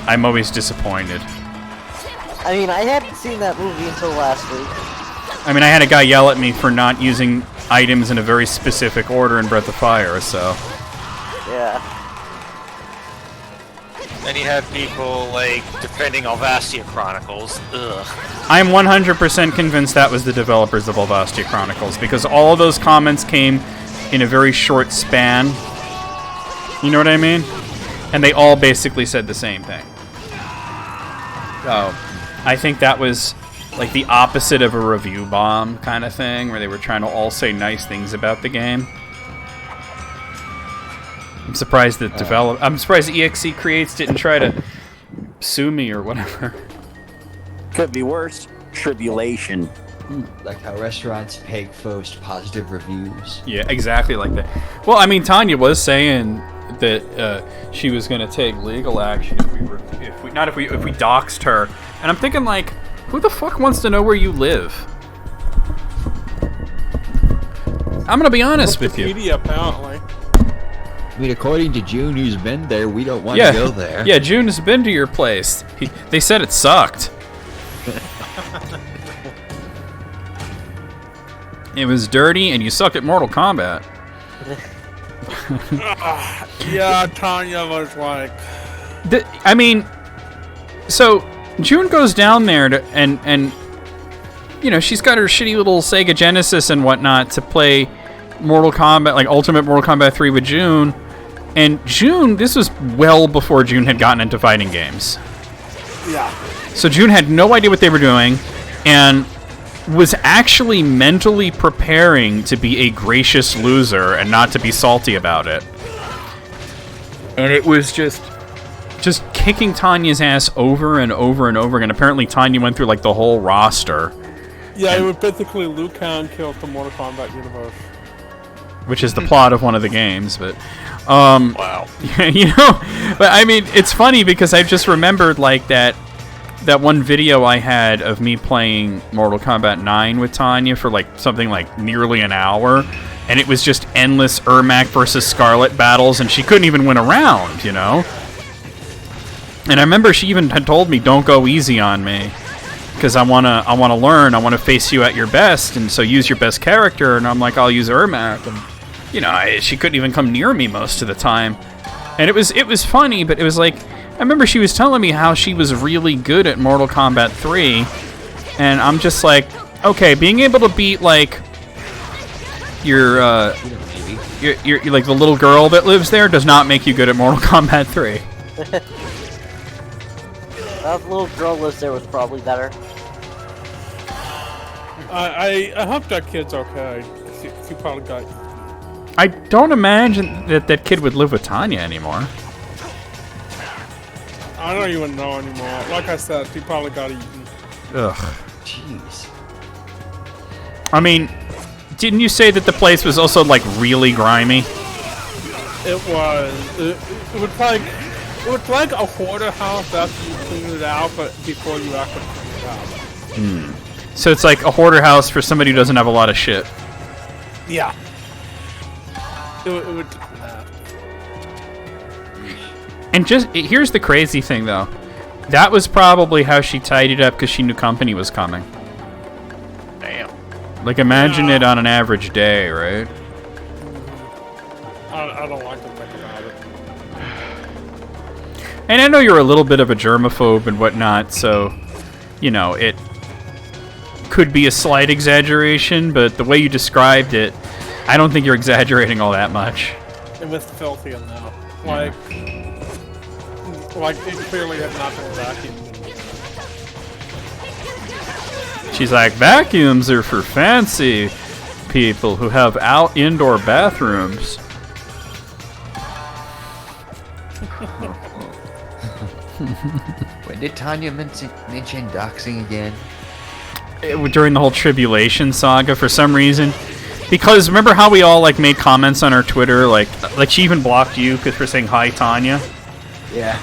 I'm always disappointed. I mean, I hadn't seen that movie until last week. I mean, I had a guy yell at me for not using items in a very specific order in Breath of Fire, so... Yeah. Then you have people, like, defending Alvastia Chronicles. Ugh. I'm 100% convinced that was the developers of Alvastia Chronicles, because all of those comments came in a very short span. You know what I mean? And they all basically said the same thing. So, I think that was like the opposite of a review bomb kind of thing, where they were trying to all say nice things about the game. I'm surprised that I'm surprised EXE Creates didn't try to sue me or whatever. Could be worse. Tribulation. Like how restaurants pay first positive reviews. Yeah, exactly like that. Well, I mean, Tanya was saying that she was going to take legal action if we doxed her, and I'm thinking like, who the fuck wants to know where you live? I'm gonna be honest with you. Wikipedia, apparently. I mean, according to June, who's been there, we don't want to go there. Yeah, June has been to your place. They said it sucked. It was dirty, and you suck at Mortal Kombat. Yeah, Tanya was like... I mean, so June goes down there to, and you know, she's got her shitty little Sega Genesis and whatnot to play Mortal Kombat, like Ultimate Mortal Kombat 3 with June. And June, this was well before June had gotten into fighting games. Yeah. So June had no idea what they were doing, and was actually mentally preparing to be a gracious loser and not to be salty about it. And it was just kicking Tanya's ass over and over and over again. Apparently Tanya went through like the whole roster. Yeah, it was basically Liu Kang killed the Mortal Kombat universe. Which is the plot of one of the games, but... wow. You know, but I mean, it's funny because I just remembered like that one video I had of me playing Mortal Kombat 9 with Tanya for like something like nearly an hour, and it was just endless Ermac versus Scarlet battles, and she couldn't even win a round, you know? And I remember she even had told me, don't go easy on me, because I wanna learn, I wanna face you at your best, and so use your best character, and I'm like, I'll use Ermac, and you know, she couldn't even come near me most of the time. And it was funny, but it was like, I remember she was telling me how she was really good at Mortal Kombat 3, and I'm just like, okay, being able to beat like your like the little girl that lives there does not make you good at Mortal Kombat 3. The little girl lives there was probably better. I hope that kid's okay. She probably got. I don't imagine that that kid would live with Tanya anymore. I don't even know anymore. Like I said, she probably got eaten. Ugh. Jeez. I mean, didn't you say that the place was also like really grimy? It was. It was like a hoarder house after you clean it out, but before you actually clean it out. So it's like a hoarder house for somebody who doesn't have a lot of shit. Yeah. It would. And just here's the crazy thing, though. That was probably how she tidied up because she knew company was coming. Damn. Like, imagine it on an average day, right? I don't like to think about it. And I know you're a little bit of a germaphobe and whatnot, so, you know, it could be a slight exaggeration, but the way you described it, I don't think you're exaggerating all that much. It was filthy enough. Like it clearly had not been vacuumed. She's like, vacuums are for fancy people who have indoor bathrooms. When did Tanya mention doxing again? During the whole tribulation saga, for some reason. Because remember how we all like made comments on our Twitter, like she even blocked you for saying hi, Tanya. Yeah.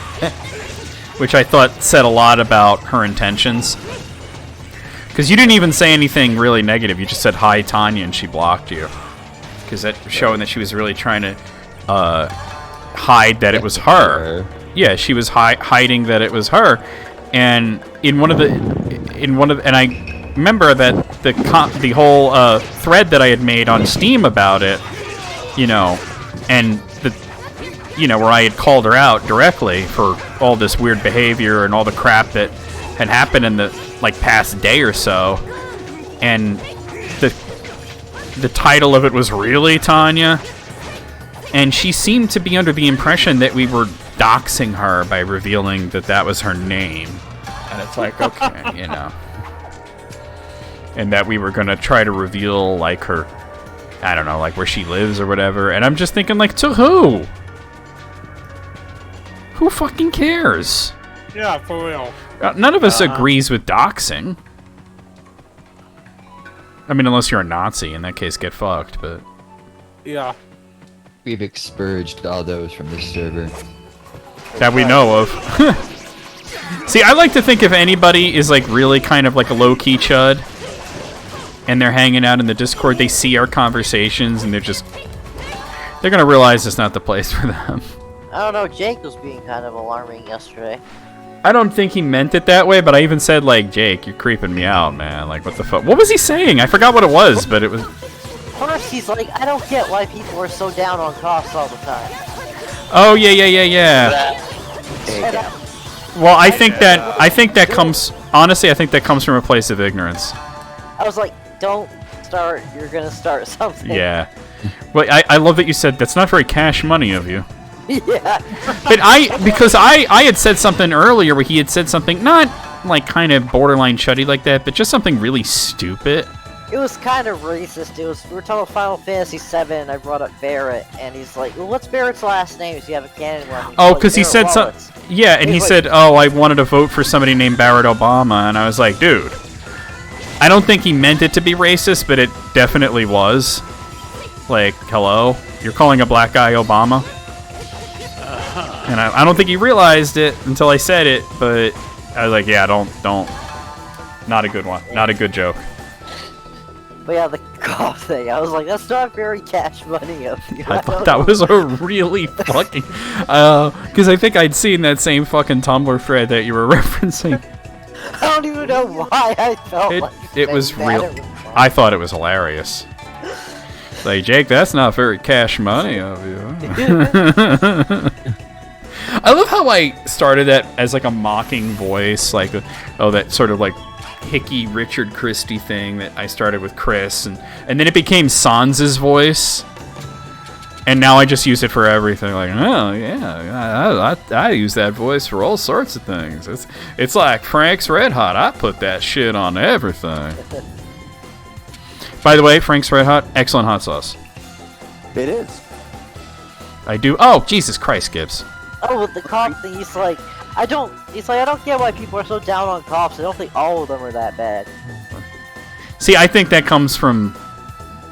Which I thought said a lot about her intentions. Because you didn't even say anything really negative. You just said hi, Tanya, and she blocked you. Because that showing that she was really trying to hide that it was her. Yeah, she was hiding that it was her. And and I remember that the whole thread that I had made on Steam about it, you know, and where I had called her out directly for all this weird behavior and all the crap that had happened in the past day or so, and the title of it was Really, Tanya? And she seemed to be under the impression that we were doxing her by revealing that that was her name. And it's like, okay, you know. And that we were going to try to reveal, like, her, I don't know, like, where she lives or whatever. And I'm just thinking, like, to who? Who fucking cares? Yeah, for real. None of us agrees with doxing. I mean, unless you're a Nazi. In that case, get fucked, but... Yeah. We've expurged all those from this server. That we know of. See, I like to think if anybody is, like, really kind of like a low-key chud, and they're hanging out in the Discord, they see our conversations, and they're gonna realize it's not the place for them. I don't know, Jake was being kind of alarming yesterday. I don't think he meant it that way, but I even said, like, Jake, you're creeping me out, man. Like, what the fuck? What was he saying? I forgot what it was, but it was... First, he's like, I don't get why people are so down on cops all the time. Oh, yeah. Well, I think that comes... Honestly, I think that comes from a place of ignorance. I was like, don't start, you're gonna start something. Yeah. Well, I love that you said that's not very cash money of you. Yeah. But because I had said something earlier where he had said something not like kind of borderline chuddy like that, but just something really stupid. It was kind of racist. We were talking about Final Fantasy VII, and I brought up Barrett, and he's like, well, what's Barrett's last name? Does he have a canon one? Oh, because he said something. Yeah, and he said, oh, I wanted to vote for somebody named Barack Obama, and I was like, dude, I don't think he meant it to be racist, but it definitely was. Like, hello? You're calling a black guy Obama? And I don't think he realized it until I said it, but I was like, yeah, don't. Not a good one. Not a good joke. But yeah, the cough thing, I was like, that's not very cash money of you. I thought that was a really fucking... Because I think I'd seen that same fucking Tumblr thread that you were referencing. I don't even know why I felt like it was real. I thought it was hilarious. Like, Jake, that's not very cash money of you. I love how I started that as like a mocking voice, like, that sort of like hicky Richard Christie thing that I started with Chris, and then it became Sans's voice. And now I just use it for everything. Like, oh yeah, I use that voice for all sorts of things. It's like Frank's Red Hot. I put that shit on everything. By the way, Frank's Red Hot, excellent hot sauce. It is. I do. Oh, Jesus Christ, Gibbs. Oh, with the cop thing, he's like, I don't get why people are so down on cops. I don't think all of them are that bad. See, I think that comes from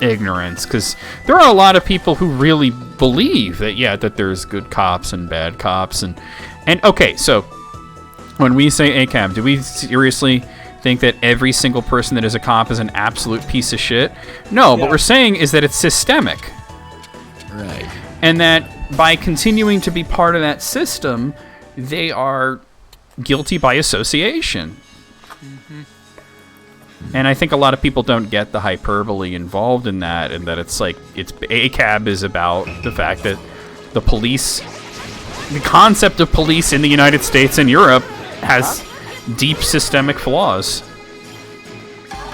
ignorance, because there are a lot of people who really believe that there's good cops and bad cops, and okay, so when we say ACAB, do we seriously think that every single person that is a cop is an absolute piece of shit? No, what we're saying is that it's systemic. Right. And that by continuing to be part of that system, they are guilty by association. Mm-hmm. And I think a lot of people don't get the hyperbole involved in that, and that it's like, ACAB is about the fact that the police, the concept of police in the United States and Europe has deep systemic flaws.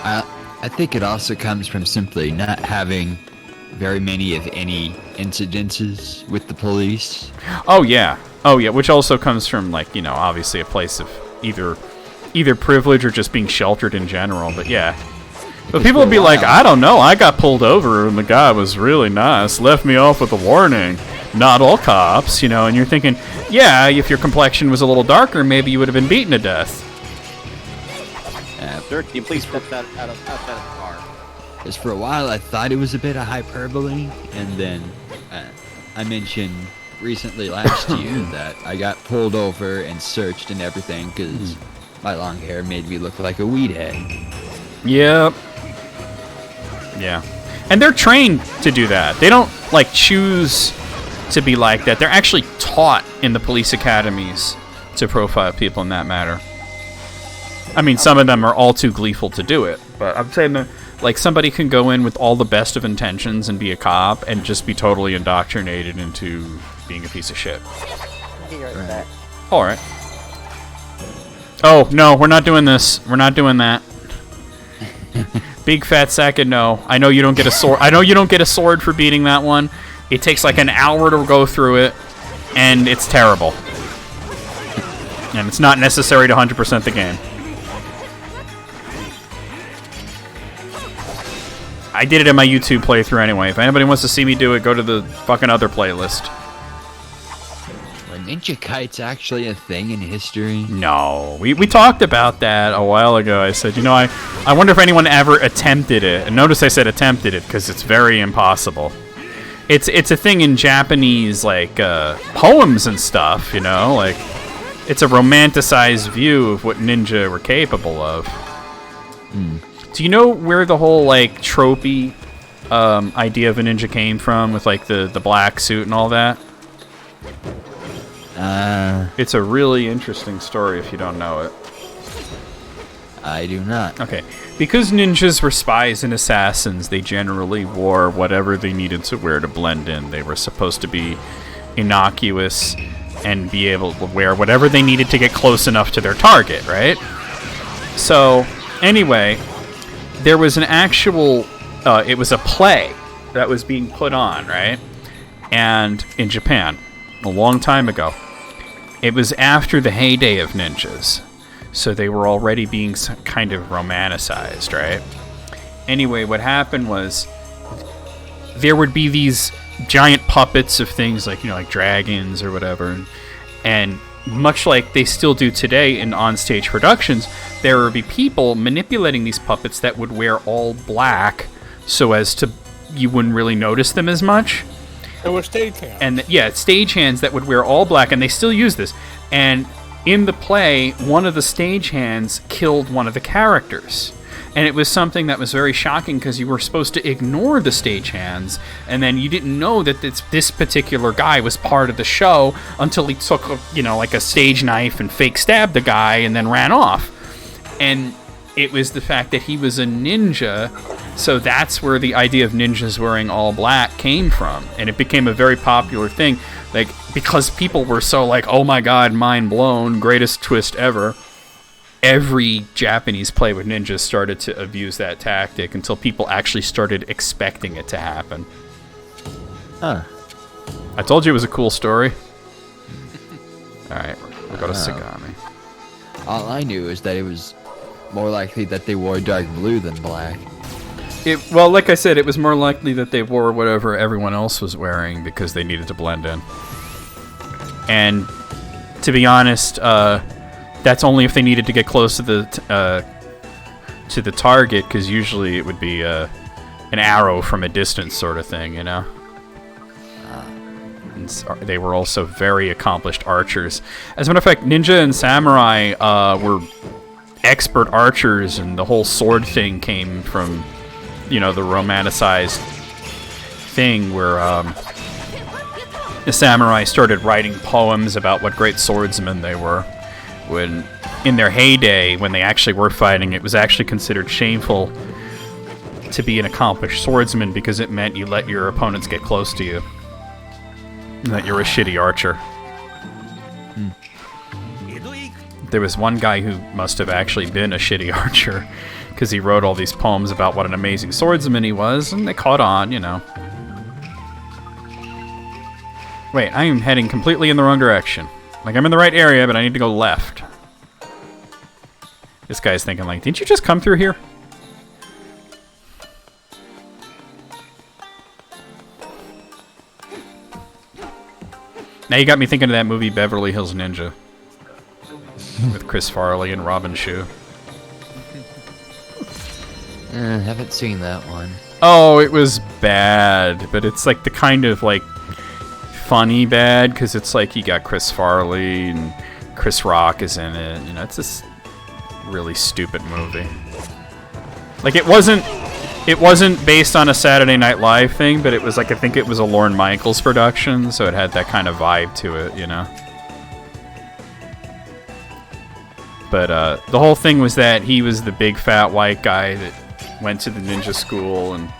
I think it also comes from simply not having very many, if any, incidences with the police. Oh yeah, which also comes from, like, you know, obviously a place of either privilege or just being sheltered in general, but yeah. But people would be like, I don't know, I got pulled over and the guy was really nice, left me off with a warning. Not all cops, you know, and you're thinking, yeah, if your complexion was a little darker, maybe you would have been beaten to death. Sir, can you please step outside of the car? Because for a while I thought it was a bit of hyperbole, and then I mentioned recently last year that I got pulled over and searched and everything because my long hair made me look like a weed head. Yep. Yeah. And they're trained to do that. They don't, like, choose to be like that. They're actually taught in the police academies to profile people in that matter. I mean, some of them are all too gleeful to do it, but I'm saying that, like, somebody can go in with all the best of intentions and be a cop and just be totally indoctrinated into being a piece of shit. Alright. Oh, no, we're not doing this. We're not doing that. Big fat sack of no. I know you don't get a sword. I know you don't get a sword for beating that one. It takes like an hour to go through it, and it's terrible. And it's not necessary to 100% the game. I did it in my YouTube playthrough anyway. If anybody wants to see me do it, go to the fucking other playlist. Were ninja kites actually a thing in history? No. We talked about that a while ago. I said, you know, I wonder if anyone ever attempted it. And notice I said attempted it, because it's very impossible. It's a thing in Japanese, like, poems and stuff, you know? Like, it's a romanticized view of what ninja were capable of. Do you know where the whole, like, tropey idea of a ninja came from, with, like, the black suit and all that? It's a really interesting story if you don't know it. I do not. Okay. Because ninjas were spies and assassins, they generally wore whatever they needed to wear to blend in. They were supposed to be innocuous and be able to wear whatever they needed to get close enough to their target, right? So, anyway, there was an actual, it was a play that was being put on, right? And in Japan, a long time ago. It was after the heyday of ninjas. So they were already being kind of romanticized, right? Anyway, what happened was there would be these giant puppets of things like, you know, like dragons or whatever. And much like they still do today in onstage productions, there would be people manipulating these puppets that would wear all black so as to you wouldn't really notice them as much. It was stagehands. And stagehands that would wear all black, and they still use this. And in the play, one of the stagehands killed one of the characters. And it was something that was very shocking because you were supposed to ignore the stagehands, and then you didn't know that this particular guy was part of the show until he took, like a stage knife and fake stabbed the guy and then ran off. And it was the fact that he was a ninja, so that's where the idea of ninjas wearing all black came from. And it became a very popular thing, like, because people were so like, oh my god, mind blown, greatest twist ever. Every Japanese play with ninjas started to abuse that tactic until people actually started expecting it to happen. Huh. I told you it was a cool story. Alright, we'll go to Sagami. All I knew is that it was more likely that they wore dark blue than black. Well, like I said, it was more likely that they wore whatever everyone else was wearing because they needed to blend in. And to be honest, that's only if they needed to get close to the target, because usually it would be an arrow from a distance sort of thing, you know? And they were also very accomplished archers. As a matter of fact, ninja and samurai were expert archers, and the whole sword thing came from, you know, the romanticized thing where the samurai started writing poems about what great swordsmen they were. When, in their heyday, when they actually were fighting, it was actually considered shameful to be an accomplished swordsman because it meant you let your opponents get close to you. And that you're a shitty archer. There was one guy who must have actually been a shitty archer because he wrote all these poems about what an amazing swordsman he was, and they caught on, you know. Wait, I am heading completely in the wrong direction. Like, I'm in the right area, but I need to go left. This guy's thinking, like, didn't you just come through here? Now you got me thinking of that movie Beverly Hills Ninja with Chris Farley and Robin Shue. Haven't seen that one. Oh, it was bad, but it's like the kind of like funny bad, because it's like you got Chris Farley and Chris Rock is in it. You know, it's this really stupid movie. Like it wasn't based on a Saturday Night Live thing, but it was like, I think it was a Lorne Michaels production, so it had that kind of vibe to it, you know. But the whole thing was that he was the big fat white guy that went to the ninja school, and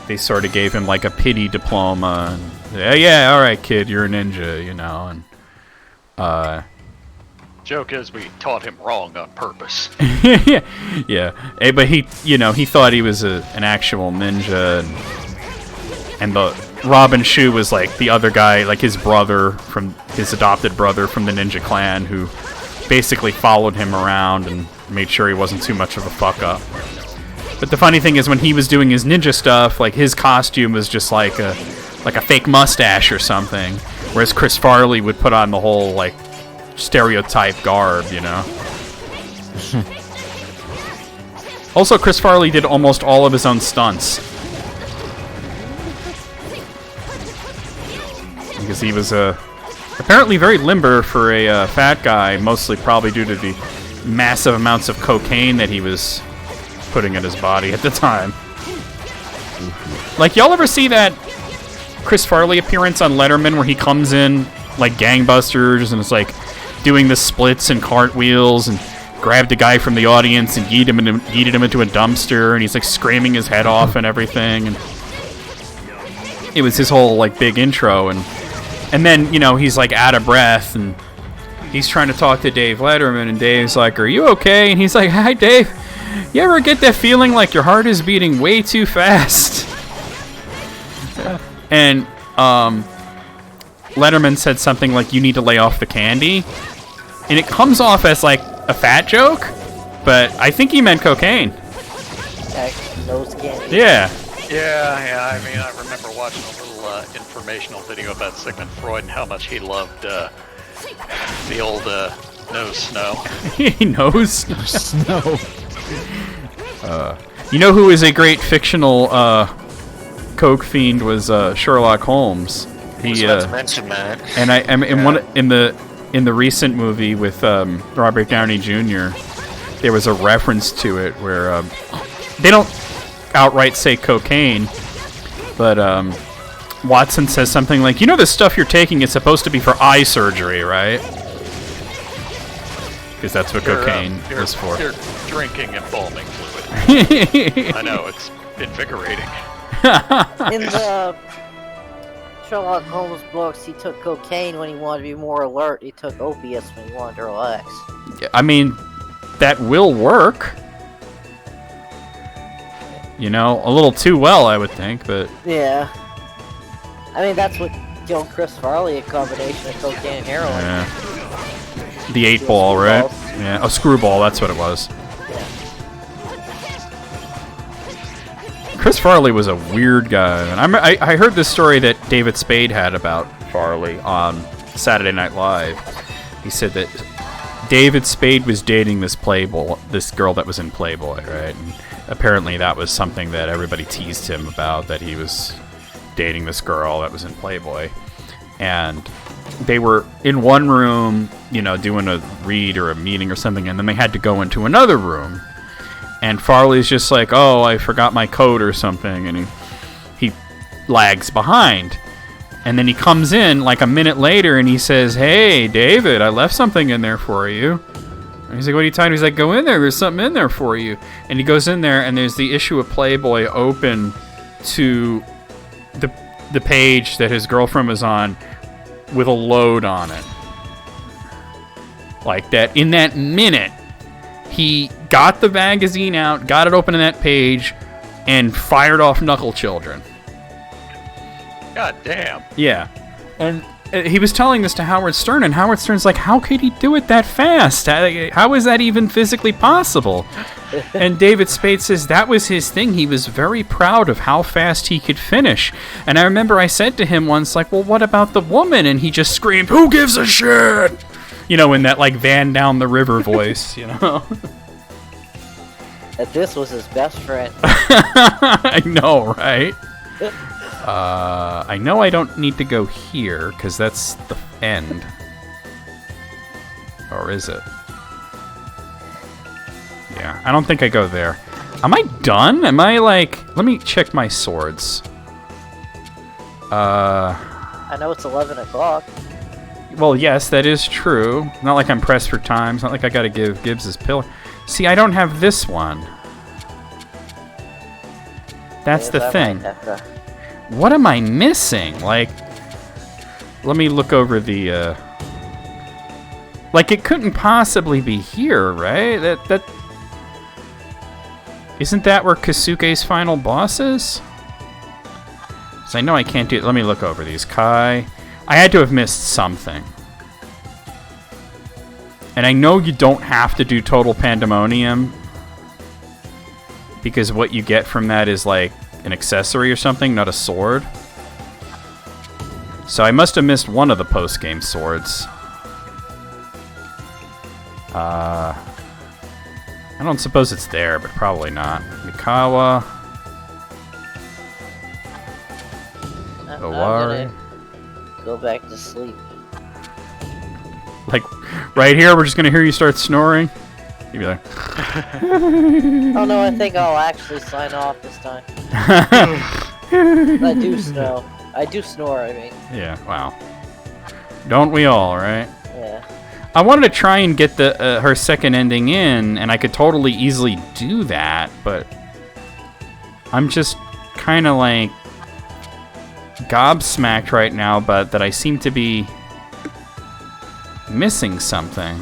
they sort of gave him like a pity diploma. And, yeah, all right, kid, you're a ninja, you know. And joke is we taught him wrong on purpose. yeah. Hey, but he, you know, he thought he was an actual ninja, and the Robin Shue was like the other guy, like his adopted brother from the ninja clan, who basically followed him around and made sure he wasn't too much of a fuck up. But the funny thing is, when he was doing his ninja stuff, like his costume was just like a fake mustache or something, whereas Chris Farley would put on the whole like stereotype garb, you know. Also, Chris Farley did almost all of his own stunts because he was apparently very limber for a fat guy, mostly probably due to the massive amounts of cocaine that he was putting in his body at the time. Like, y'all ever see that Chris Farley appearance on Letterman where he comes in like gangbusters and it's like doing the splits and cartwheels and grabbed a guy from the audience and yeeted him into a dumpster, and he's like screaming his head off and everything, and it was his whole like big intro, and then, you know, he's like out of breath and he's trying to talk to Dave Letterman, and Dave's like, "Are you okay?" And he's like, "Hi, Dave. You ever get that feeling like your heart is beating way too fast?" And Letterman said something like, "You need to lay off the candy," and it comes off as like a fat joke, but I think he meant cocaine. Nose candy. Yeah. I mean, I remember watching a little informational video about Sigmund Freud and how much he loved the old nose snow. He knows snow. You know who is a great fictional coke fiend was Sherlock Holmes. He mention that. And I am in the recent movie with Robert Downey Jr. There was a reference to it where they don't outright say cocaine, but Watson says something like, "You know, this stuff you're taking is supposed to be for eye surgery, right?" Because that's what cocaine is for. You're drinking embalming fluid. I know, it's invigorating. In the Sherlock Holmes books, he took cocaine when he wanted to be more alert. He took opiates when he wanted to relax. I mean, that will work. You know, a little too well, I would think, but... Yeah. I mean, that's what killing Chris Farley, a combination of cocaine and heroin. Yeah. The 8-ball, right? Yeah. Oh, screwball. That's what it was. Chris Farley was a weird guy, and I heard this story that David Spade had about Farley on Saturday Night Live. He said that David Spade was dating this girl that was in Playboy, right? And apparently that was something that everybody teased him about, that he was dating this girl that was in Playboy. And they were in one room, you know, doing a read or a meeting or something, and then they had to go into another room. And Farley's just like, oh, I forgot my coat or something, and he lags behind. And then he comes in like a minute later and he says, hey, David, I left something in there for you. And he's like, what are you talking about? He's like, go in there, there's something in there for you. And he goes in there and there's the issue of Playboy open to the page that his girlfriend was on with a load on it. Like that, in that minute, he got the magazine out, got it open to that page, and fired off Knuckle Children. God damn. Yeah. And he was telling this to Howard Stern, and Howard Stern's like, how could he do it that fast? How is that even physically possible? And David Spade says that was his thing. He was very proud of how fast he could finish. And I remember I said to him once, like, well, what about the woman? And he just screamed, who gives a shit? You know, in that, like, Van Down the River voice, you know? That this was his best friend. I know, right? I know I don't need to go here, because that's the end. Or is it? Yeah, I don't think I go there. Am I done? Am I, like... Let me check my swords. I know it's 11 o'clock. Well, yes, that is true. Not like I'm pressed for time. It's not like I gotta give Gibbs his pillar. See, I don't have this one. That's the thing. What am I missing? Like, let me look over the, like, it couldn't possibly be here, right? That... Isn't that where Kasuke's final boss is? So I know I can't do it. Let me look over these. Kai... I had to have missed something. And I know you don't have to do Total Pandemonium, because what you get from that is like an accessory or something, not a sword. So I must have missed one of the post-game swords. I don't suppose it's there, but probably not. Mikawa. Owari. Go back to sleep. Like, right here, we're just gonna hear you start snoring? You'd be like... Oh no, I think I'll actually sign off this time. I do snore. I do snore, I mean. Yeah, wow. Don't we all, right? Yeah. I wanted to try and get the her second ending in, and I could totally easily do that, but... I'm just kind of like... gobsmacked right now, but that I seem to be missing something,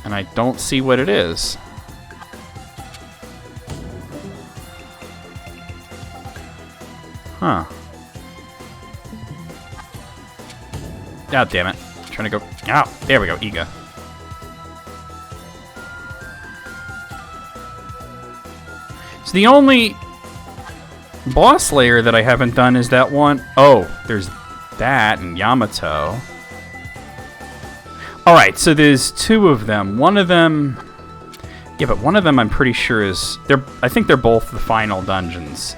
and I don't see what it is. Huh. Oh, damn it. I'm trying to go... Oh, there we go, Iga. So the only... boss layer that I haven't done is that one. Oh, there's that and Yamato. Alright, so there's two of them. One of them... Yeah, but one of them I'm pretty sure is... I think they're both the final dungeons.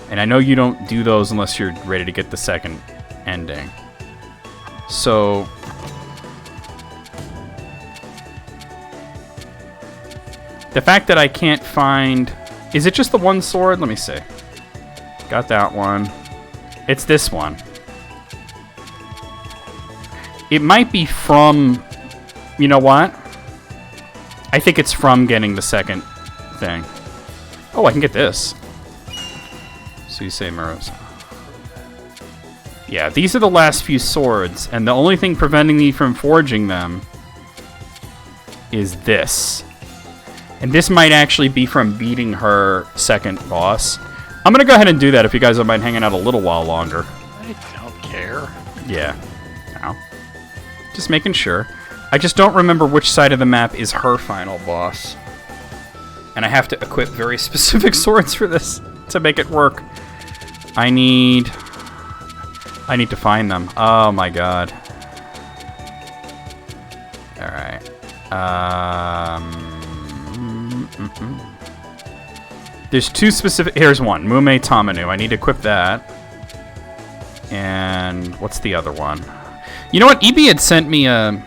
And I know you don't do those unless you're ready to get the second ending. So... the fact that I can't find... Is it just the one sword? Let me see. Got that one. It's this one. It might be from... You know what? I think it's from getting the second thing. Oh, I can get this. So you say Muramasa. Yeah, these are the last few swords, and the only thing preventing me from forging them is this. And this might actually be from beating her second boss. I'm gonna go ahead and do that if you guys don't mind hanging out a little while longer. I don't care. Yeah. No. Just making sure. I just don't remember which side of the map is her final boss. And I have to equip very specific swords for this to make it work. I need to find them. Oh my god. Alright. There's two specific... Here's one. Mume Tamanu. I need to equip that. And what's the other one? You know what? EB had sent me a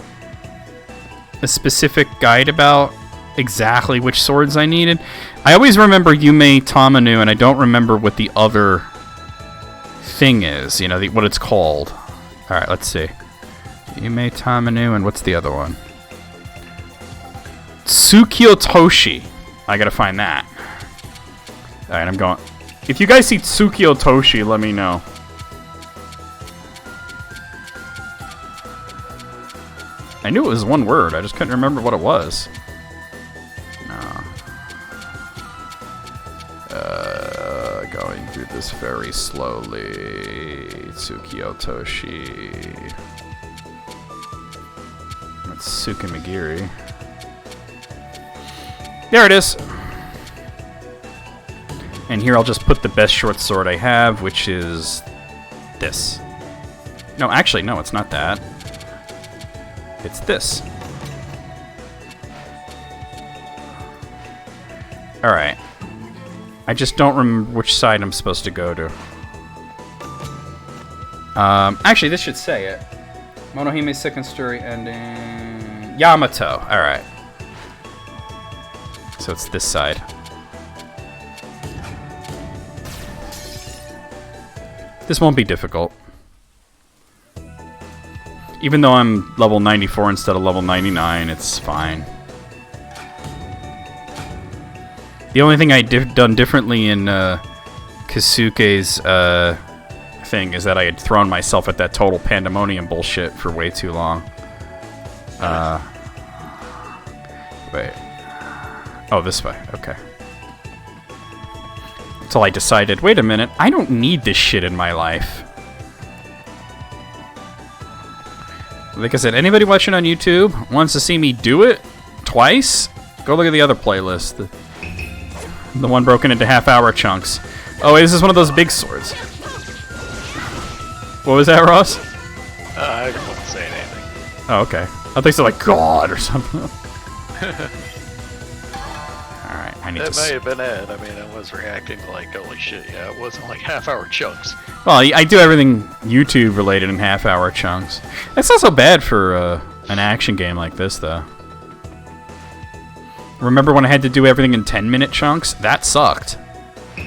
specific guide about exactly which swords I needed. I always remember Yume Tamanu, and I don't remember what the other thing is. You know, what it's called. Alright, let's see. Yume Tamanu, and what's the other one? Tsukio Toshi. I gotta find that. Alright, I'm going. If you guys see Tsukio Toshi, let me know. I knew it was one word, I just couldn't remember what it was. No. Going through this very slowly. Tsukio Toshi. That's Tsukimagiri. There it is! And here I'll just put the best short sword I have, which is this. No, actually, no, it's not that. It's this. Alright. I just don't remember which side I'm supposed to go to. Actually, this should say it. Monohime's second story ending... Yamato. Alright. So it's this side. This won't be difficult. Even though I'm level 94 instead of level 99, it's fine. The only thing I done differently in Kasuke's thing is that I had thrown myself at that total pandemonium bullshit for way too long. Wait. Oh, this way. Okay. Until I decided, wait a minute, I don't need this shit in my life. Like I said, anybody watching on YouTube wants to see me do it twice, go look at the other playlist. The one broken into half-hour chunks. Oh, wait, this is one of those big swords. What was that, Ross? I wasn't saying anything. Oh, okay. I think so, like God or something. Alright, I need to... That may have been it. I mean, I was reacting like, holy shit, yeah, it wasn't like half-hour chunks. Well, I do everything YouTube-related in half-hour chunks. That's not so bad for an action game like this, though. Remember when I had to do everything in 10-minute chunks? That sucked.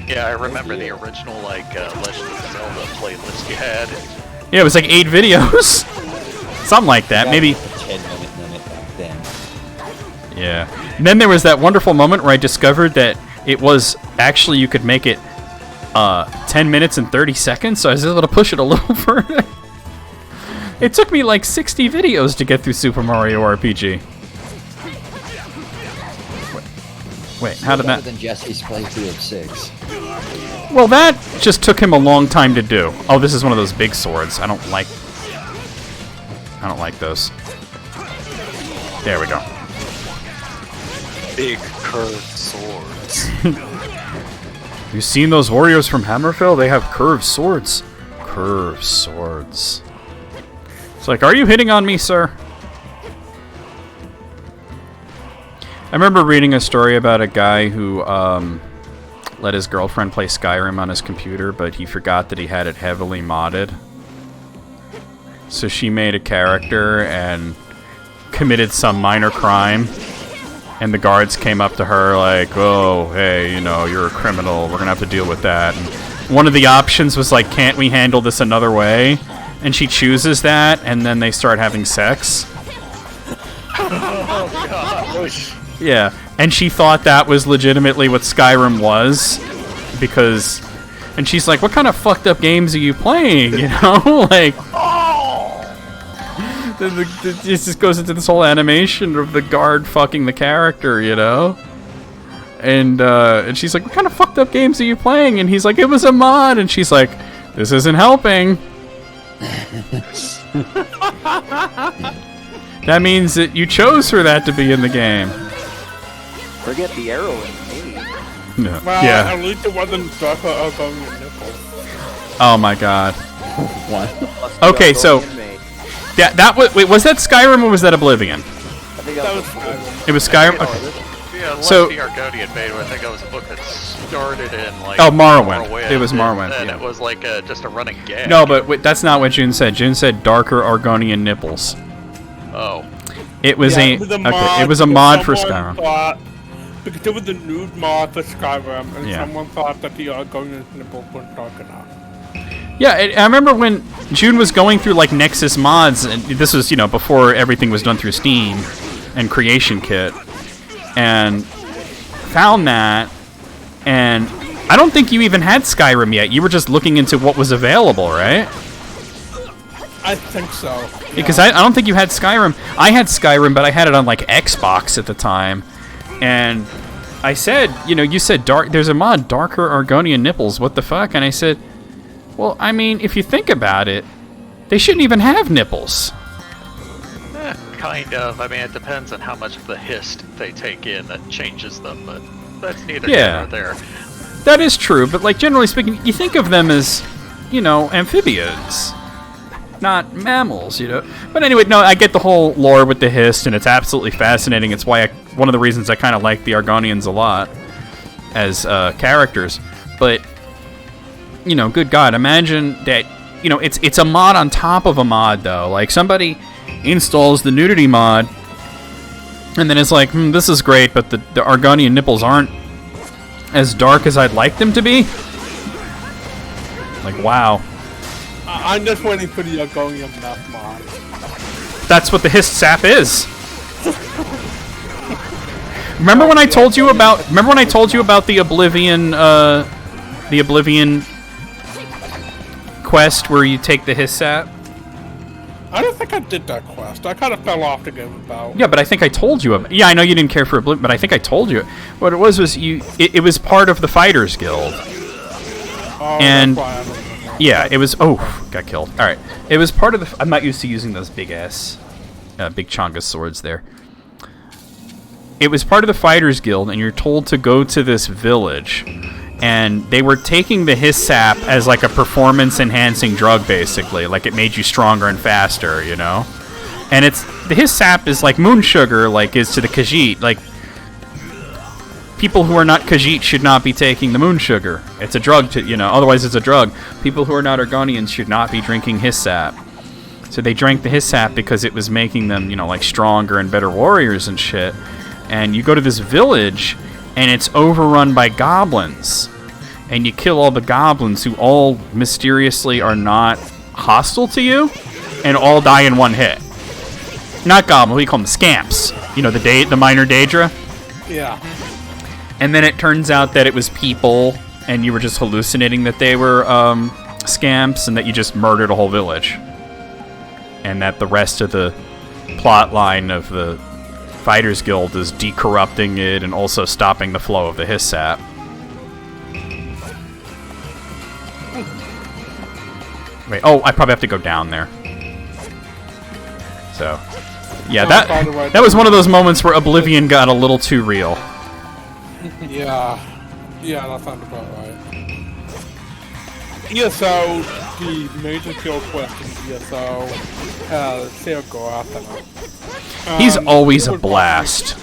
Yeah, I remember the original, like, Legend of Zelda playlist you had. Yeah, it was like 8 videos. Something like that, maybe... 10-minute limit back then. Yeah. And then there was that wonderful moment where I discovered that it was... Actually, you could make it 10 minutes and 30 seconds, so I was able to push it a little further. It took me like 60 videos to get through Super Mario RPG. Wait, how did that... Better than Jesse's playthrough of 6. Well, that just took him a long time to do. Oh, this is one of those big swords. I don't like those. There we go. Big curved swords. You seen those warriors from Hammerfell? They have curved swords. Curved swords. It's like, are you hitting on me, sir? I remember reading a story about a guy who let his girlfriend play Skyrim on his computer, but he forgot that he had it heavily modded. So she made a character and committed some minor crime. And the guards came up to her like, oh, hey, you know, you're a criminal. We're going to have to deal with that. And one of the options was like, can't we handle this another way? And she chooses that, and then they start having sex. Oh, gosh. Yeah, and she thought that was legitimately what Skyrim was, because... And she's like, what kind of fucked up games are you playing, you know? Like... It just goes into this whole animation of the guard fucking the character, you know? And she's like, what kind of fucked up games are you playing? And he's like, it was a mod, and she's like, this isn't helping. That means that you chose for that to be in the game. Forget the arrow in the game. No. Well, Yeah. at least it wasn't Darker Argonian nipples. Oh my god. What? Okay, so that was wait, was that Skyrim or was that Oblivion? I think That that was It was Skyrim. Okay. Yeah, unless So- the Argonian Maid, I think it was a book that started in like Oh, Morrowind. It was Morrowind, and yeah. it was like just a running gag. No, but wait, that's not what June said. June said darker Argonian nipples. Oh. It was Yeah, a it was a okay. mod It was a because mod for someone Skyrim. thought- because it was a nude mod for Skyrim, and Yeah. someone thought that the Argonian nipples weren't dark enough. Yeah, I remember when June was going through like Nexus mods, and this was before everything was done through Steam and Creation Kit, and found that, and I don't think you even had Skyrim yet. You were just looking into what was available, right? I think so. Yeah. Because I don't think you had Skyrim. I had Skyrim, but I had it on like Xbox at the time, and I said, you said dark. There's a mod, darker Argonian nipples. What the fuck? And I said, well, I mean, if you think about it, they shouldn't even have nipples. Kind of. I mean, it depends on how much of the hist they take in that changes them, but that's neither Yeah. here nor there. That is true, but like generally speaking, you think of them as, amphibians, not mammals, But anyway, no, I get the whole lore with the hist, and it's absolutely fascinating. It's why one of the reasons I kind of like the Argonians a lot as characters. But good God, imagine that. It's a mod on top of a mod, though. Like somebody installs the nudity mod, and then it's like, this is great, but the Argonian nipples aren't as dark as I'd like them to be. Like, wow. I'm just waiting for the Argonian meth mod. That's what the hist sap is. Remember when I told you about the Oblivion quest where you take the hist sap? I don't think I did that quest. I kind of fell off the game about. Yeah, but I think I told you. Yeah, I know you didn't care for Oblivion, but I think I told you. What it was it was part of the Fighters Guild. Oh, And that's why I don't remember. yeah, it was. Oh, got killed. All right, it was part of the. I'm not used to using those big Chonga swords there. It was part of the Fighters Guild, and you're told to go to this village, and they were taking the his sap as like a performance-enhancing drug, basically. Like it made you stronger and faster, And the his sap is like moon sugar, like is to the Khajiit. Like people who are not Khajiit should not be taking the moon sugar. It's a drug to, otherwise it's a drug. People who are not Argonians should not be drinking his sap. So they drank the his sap because it was making them, like stronger and better warriors and shit. And you go to this village, and it's overrun by goblins. And you kill all the goblins who all mysteriously are not hostile to you, and all die in one hit. Not goblins, what do you call them? Scamps. The minor Daedra? Yeah. And then it turns out that it was people, and you were just hallucinating that they were scamps, and that you just murdered a whole village. And that the rest of the plot line of the Fighters Guild is decorrupting it and also stopping the flow of the his sap. Wait, I probably have to go down there. So, yeah, that was one of those moments where Oblivion got a little too real. Yeah, that sounds about right. ESO, the major kill quest in ESO, has Seogorath in it. He's always a blast.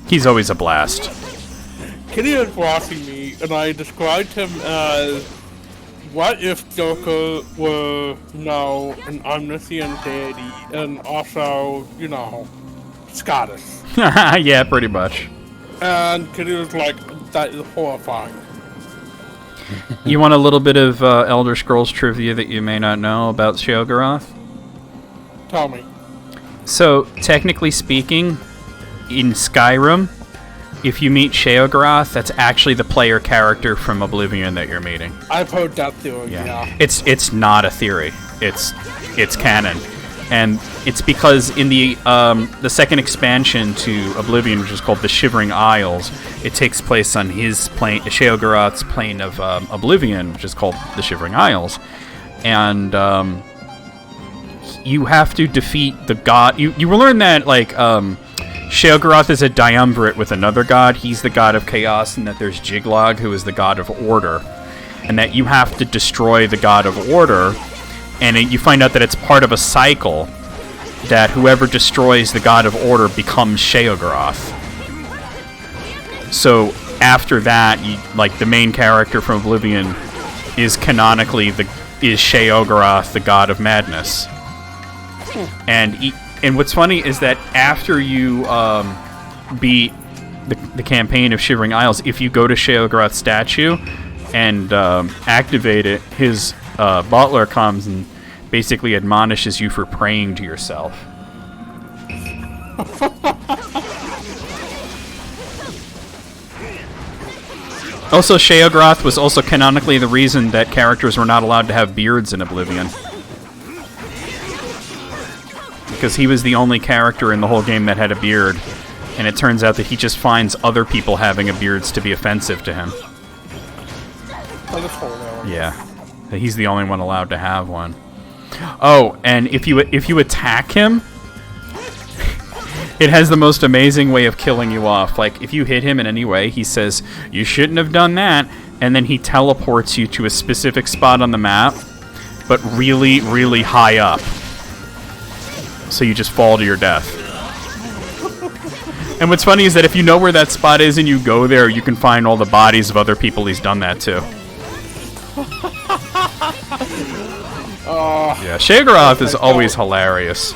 He's always a blast. Kitty was watching me, and I described him as, what if Joker were, an omniscient deity, and also, Scottish. Yeah, pretty much. And Kitty was like, that is horrifying. You want a little bit of Elder Scrolls trivia that you may not know about Sheogorath? Tell me. So, technically speaking, in Skyrim, if you meet Sheogorath, that's actually the player character from Oblivion that you're meeting. I've heard that theory, yeah. It's not a theory. It's canon. And it's because in the second expansion to Oblivion, which is called the Shivering Isles, it takes place on his plane, Sheogorath's plane of Oblivion, which is called the Shivering Isles. and you have to defeat the god. You will learn that like Sheogorath is a triumvirate with another god. He's the god of chaos, and that there's Jiglog, who is the god of order, and that you have to destroy the god of order. And you find out that it's part of a cycle that whoever destroys the god of order becomes Sheogorath. So after that, like the main character from Oblivion is canonically is Sheogorath, the god of madness. And what's funny is that after you beat the campaign of Shivering Isles, if you go to Sheogorath's statue and activate it, his butler comes and basically admonishes you for praying to yourself. Also, Sheogorath was also canonically the reason that characters were not allowed to have beards in Oblivion. Because he was the only character in the whole game that had a beard, and it turns out that he just finds other people having a beards to be offensive to him. Yeah, he's the only one allowed to have one. Oh, and if you attack him, it has the most amazing way of killing you off. Like, if you hit him in any way, he says, "You shouldn't have done that," and then he teleports you to a specific spot on the map, but really, really high up. So you just fall to your death. And what's funny is that if you know where that spot is and you go there, you can find all the bodies of other people he's done that to. Yeah, Sheogorath is always hilarious.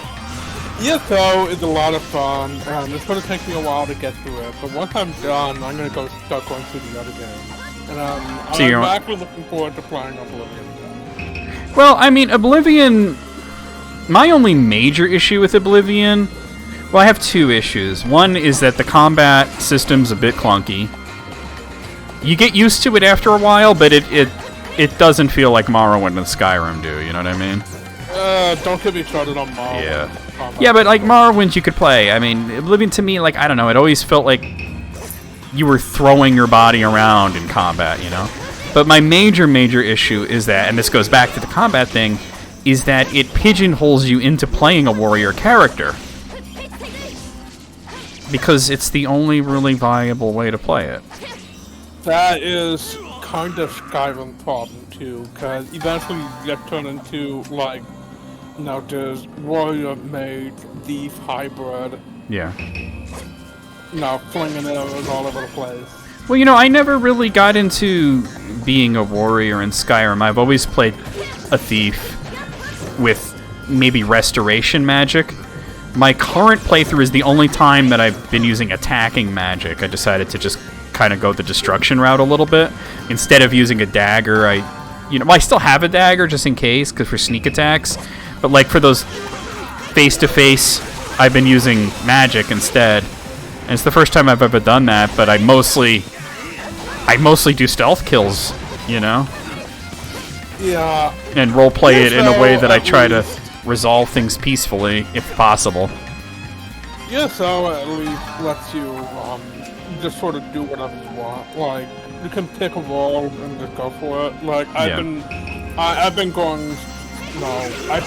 ESO is a lot of fun, and it's going to take me a while to get through it, but once I'm done, I'm going to start going through the other games. And I'm actually looking forward to playing Oblivion. Well, I mean, Oblivion... My only major issue with Oblivion... Well, I have two issues. One is that the combat system's a bit clunky. You get used to it after a while, but it doesn't feel like Morrowind and Skyrim do, you know what I mean? Don't get me started on Morrowind. Yeah. Yeah, but like Morrowind you could play. I mean, Oblivion to me, like, I don't know, it always felt like you were throwing your body around in combat, you know? But my major issue is that, and this goes back to the combat thing, is that it pigeonholes you into playing a warrior character. Because it's the only really viable way to play it. That is kind of Skyrim's problem too, because eventually you get turned into, like, you know, this warrior mage, thief hybrid. Yeah. You know, flinging arrows all over the place. Well, you know, I never really got into being a warrior in Skyrim. I've always played a thief with maybe restoration magic. My current playthrough is the only time that I've been using attacking magic. I decided to just kind of go the destruction route a little bit. Instead of using a dagger, I still have a dagger just in case, because for sneak attacks. But like for those face-to-face, I've been using magic instead. And it's the first time I've ever done that, but I mostly do stealth kills, you know? Yeah. And roleplay it in a way that I try to resolve things peacefully, if possible. ESO at least lets you just sort of do whatever you want. Like, you can pick a role and just go for it. Like, I've been going, I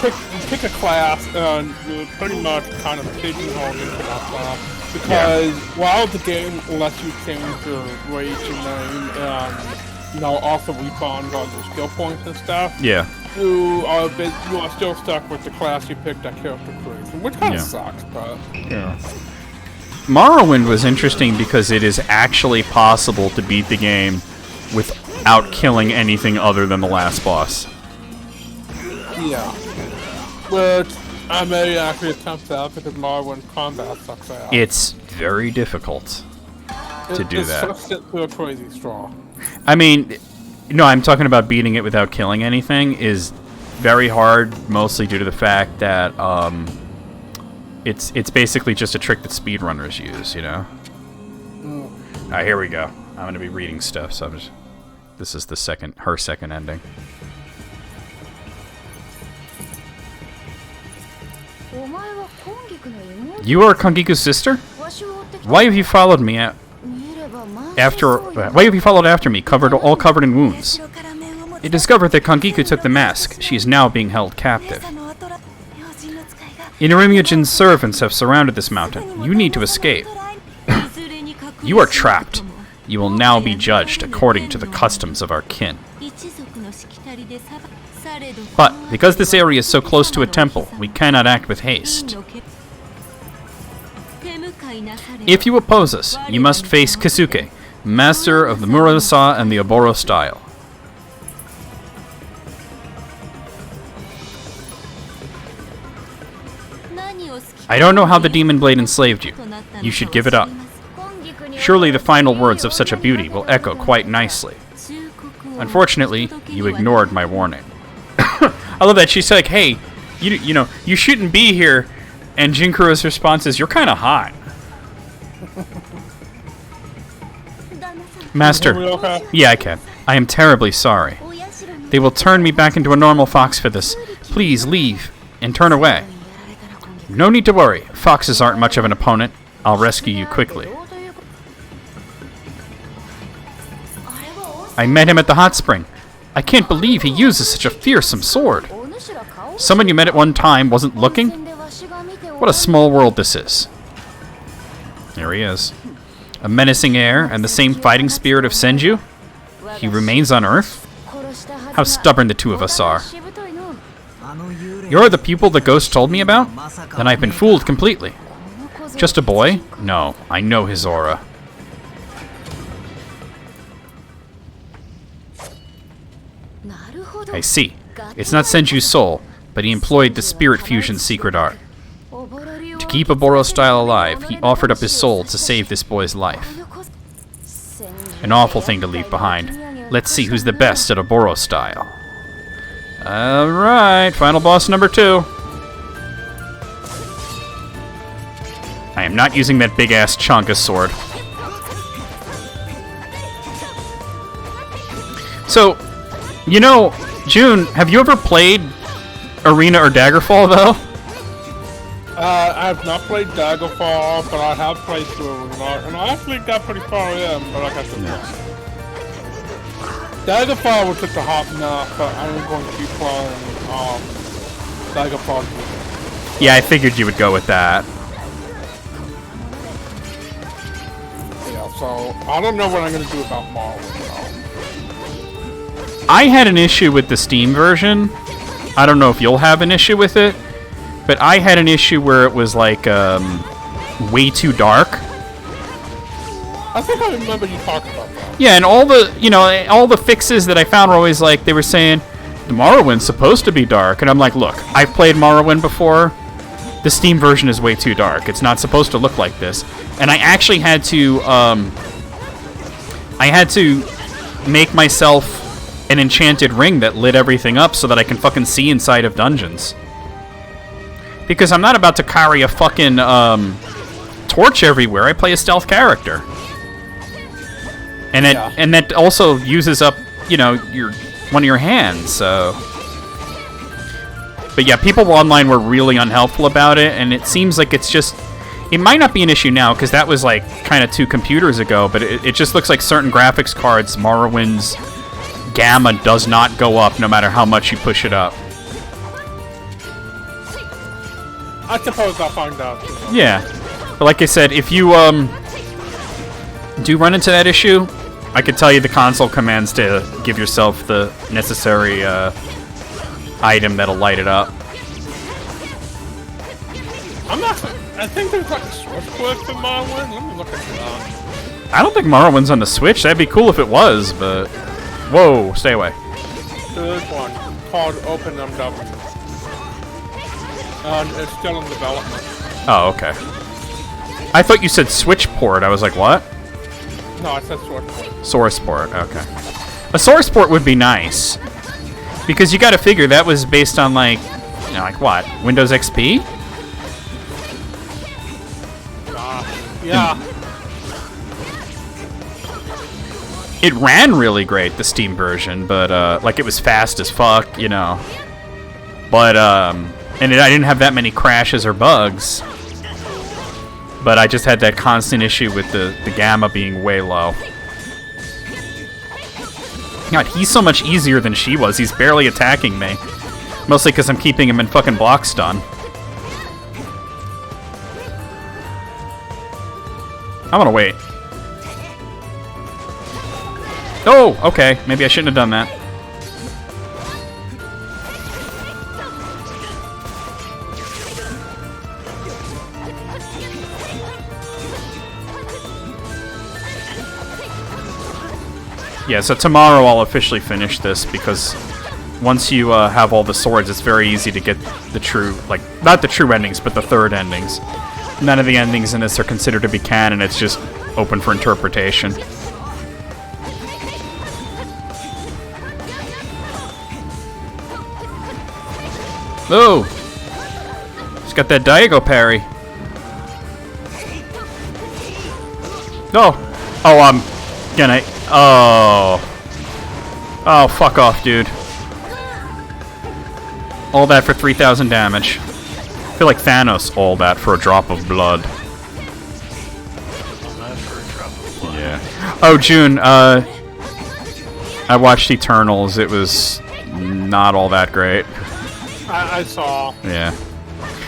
pick a class and pretty much kind of pigeonhole into that class. Because while the game lets you change your rage and name and, also respawns on your skill points and stuff. Yeah. You are still stuck with the class you picked at character creation, which kind of sucks, but... Yeah. Morrowind was interesting because it is actually possible to beat the game without killing anything other than the last boss. Yeah. Which I may actually attempt that because Morrowind combat sucks ass. It's very difficult to do that. It's sucks it to a crazy straw. I mean... No, I'm talking about beating it without killing anything is very hard, mostly due to the fact that it's basically just a trick that speedrunners use, you know? Alright, here we go. I'm going to be reading stuff, so this is her second ending. You are Kongiku's sister? Why have you followed me Why have you followed after me, all covered in wounds? It discovered that Kangiku took the mask. She is now being held captive. Inarimiujin's servants have surrounded this mountain. You need to escape. You are trapped. You will now be judged according to the customs of our kin. But, because this area is so close to a temple, we cannot act with haste. If you oppose us, you must face Kisuke, master of the Muramasa and the Oboro style. I don't know how the Demon Blade enslaved you. You should give it up. Surely the final words of such a beauty will echo quite nicely. Unfortunately, you ignored my warning. I love that. She's like, hey, you know, you shouldn't be here. And Jinkuro's response is, you're kind of hot. Master. Okay? Yeah, I can. I am terribly sorry. They will turn me back into a normal fox for this. Please leave and turn away. No need to worry. Foxes aren't much of an opponent. I'll rescue you quickly. I met him at the hot spring. I can't believe he uses such a fearsome sword. Someone you met at one time wasn't looking? What a small world this is. There he is. A menacing air and the same fighting spirit of Senju? He remains on Earth? How stubborn the two of us are. You're the pupil the ghost told me about? Then I've been fooled completely. Just a boy? No, I know his aura. I see. It's not Senju's soul, but he employed the spirit fusion secret art. To keep Oboro style alive, he offered up his soul to save this boy's life. An awful thing to leave behind. Let's see who's the best at Oboro style. Alright, final boss number 2. I am not using that big-ass chunk as sword. So, you know, June, have you ever played Arena or Daggerfall, though? I have not played Daggerfall, but I have played through Arena, and I actually got pretty far in, but I got the Daggerfall was just a hot enough, but I am going to keep playing Daggerfall. Yeah, I figured you would go with that. Yeah, so I don't know what I'm going to do about Morrowind. I had an issue with the Steam version. I don't know if you'll have an issue with it, but I had an issue where it was like way too dark. I think I remember you talking about that. Yeah, and all the fixes that I found were always like, they were saying the Morrowind's supposed to be dark, and I'm like, look, I've played Morrowind before. The Steam version is way too dark. It's not supposed to look like this. And I actually had to make myself an enchanted ring that lit everything up so that I can fucking see inside of dungeons. Because I'm not about to carry a fucking torch everywhere. I play a stealth character. And that also uses up, you know, one of your hands, so. But yeah, people online were really unhelpful about it, and it seems like it's just, it might not be an issue now, because that was like kind of 2 computers ago, but it just looks like certain graphics cards, Morrowind's gamma does not go up no matter how much you push it up. I suppose I'll find out. Yeah. But like I said, if you do run into that issue, I could tell you the console commands to give yourself the necessary item that'll light it up. I think there's like a source code for Morrowind. Let me look at that. I don't think Morrowind's on the Switch. That'd be cool if it was, but... Whoa, stay away. There's one called OpenMW. And it's still in development. Oh, okay. I thought you said Switch port. I was like, what? No, I said source port. Source port, okay. A source port would be nice. Because you gotta figure that was based on, like, you know, like what? Windows XP? Yeah. It ran really great, the Steam version, but, like, it was fast as fuck, you know. But, I didn't have that many crashes or bugs. But I just had that constant issue with the gamma being way low. God, he's so much easier than she was. He's barely attacking me. Mostly because I'm keeping him in fucking block stun. I'm gonna wait. Oh, okay. Maybe I shouldn't have done that. Yeah, so tomorrow I'll officially finish this because once you have all the swords, it's very easy to get the true, like, not the true endings, but the third endings. None of the endings in this are considered to be canon, it's just open for interpretation. Oh! She's got that Daigo parry. No! Oh, I'm gonna... Oh. Oh, fuck off, dude. All that for 3,000 damage. I feel like Thanos, all that for a drop of blood. Yeah. Oh, June, I watched Eternals. It was not all that great. I saw. Yeah.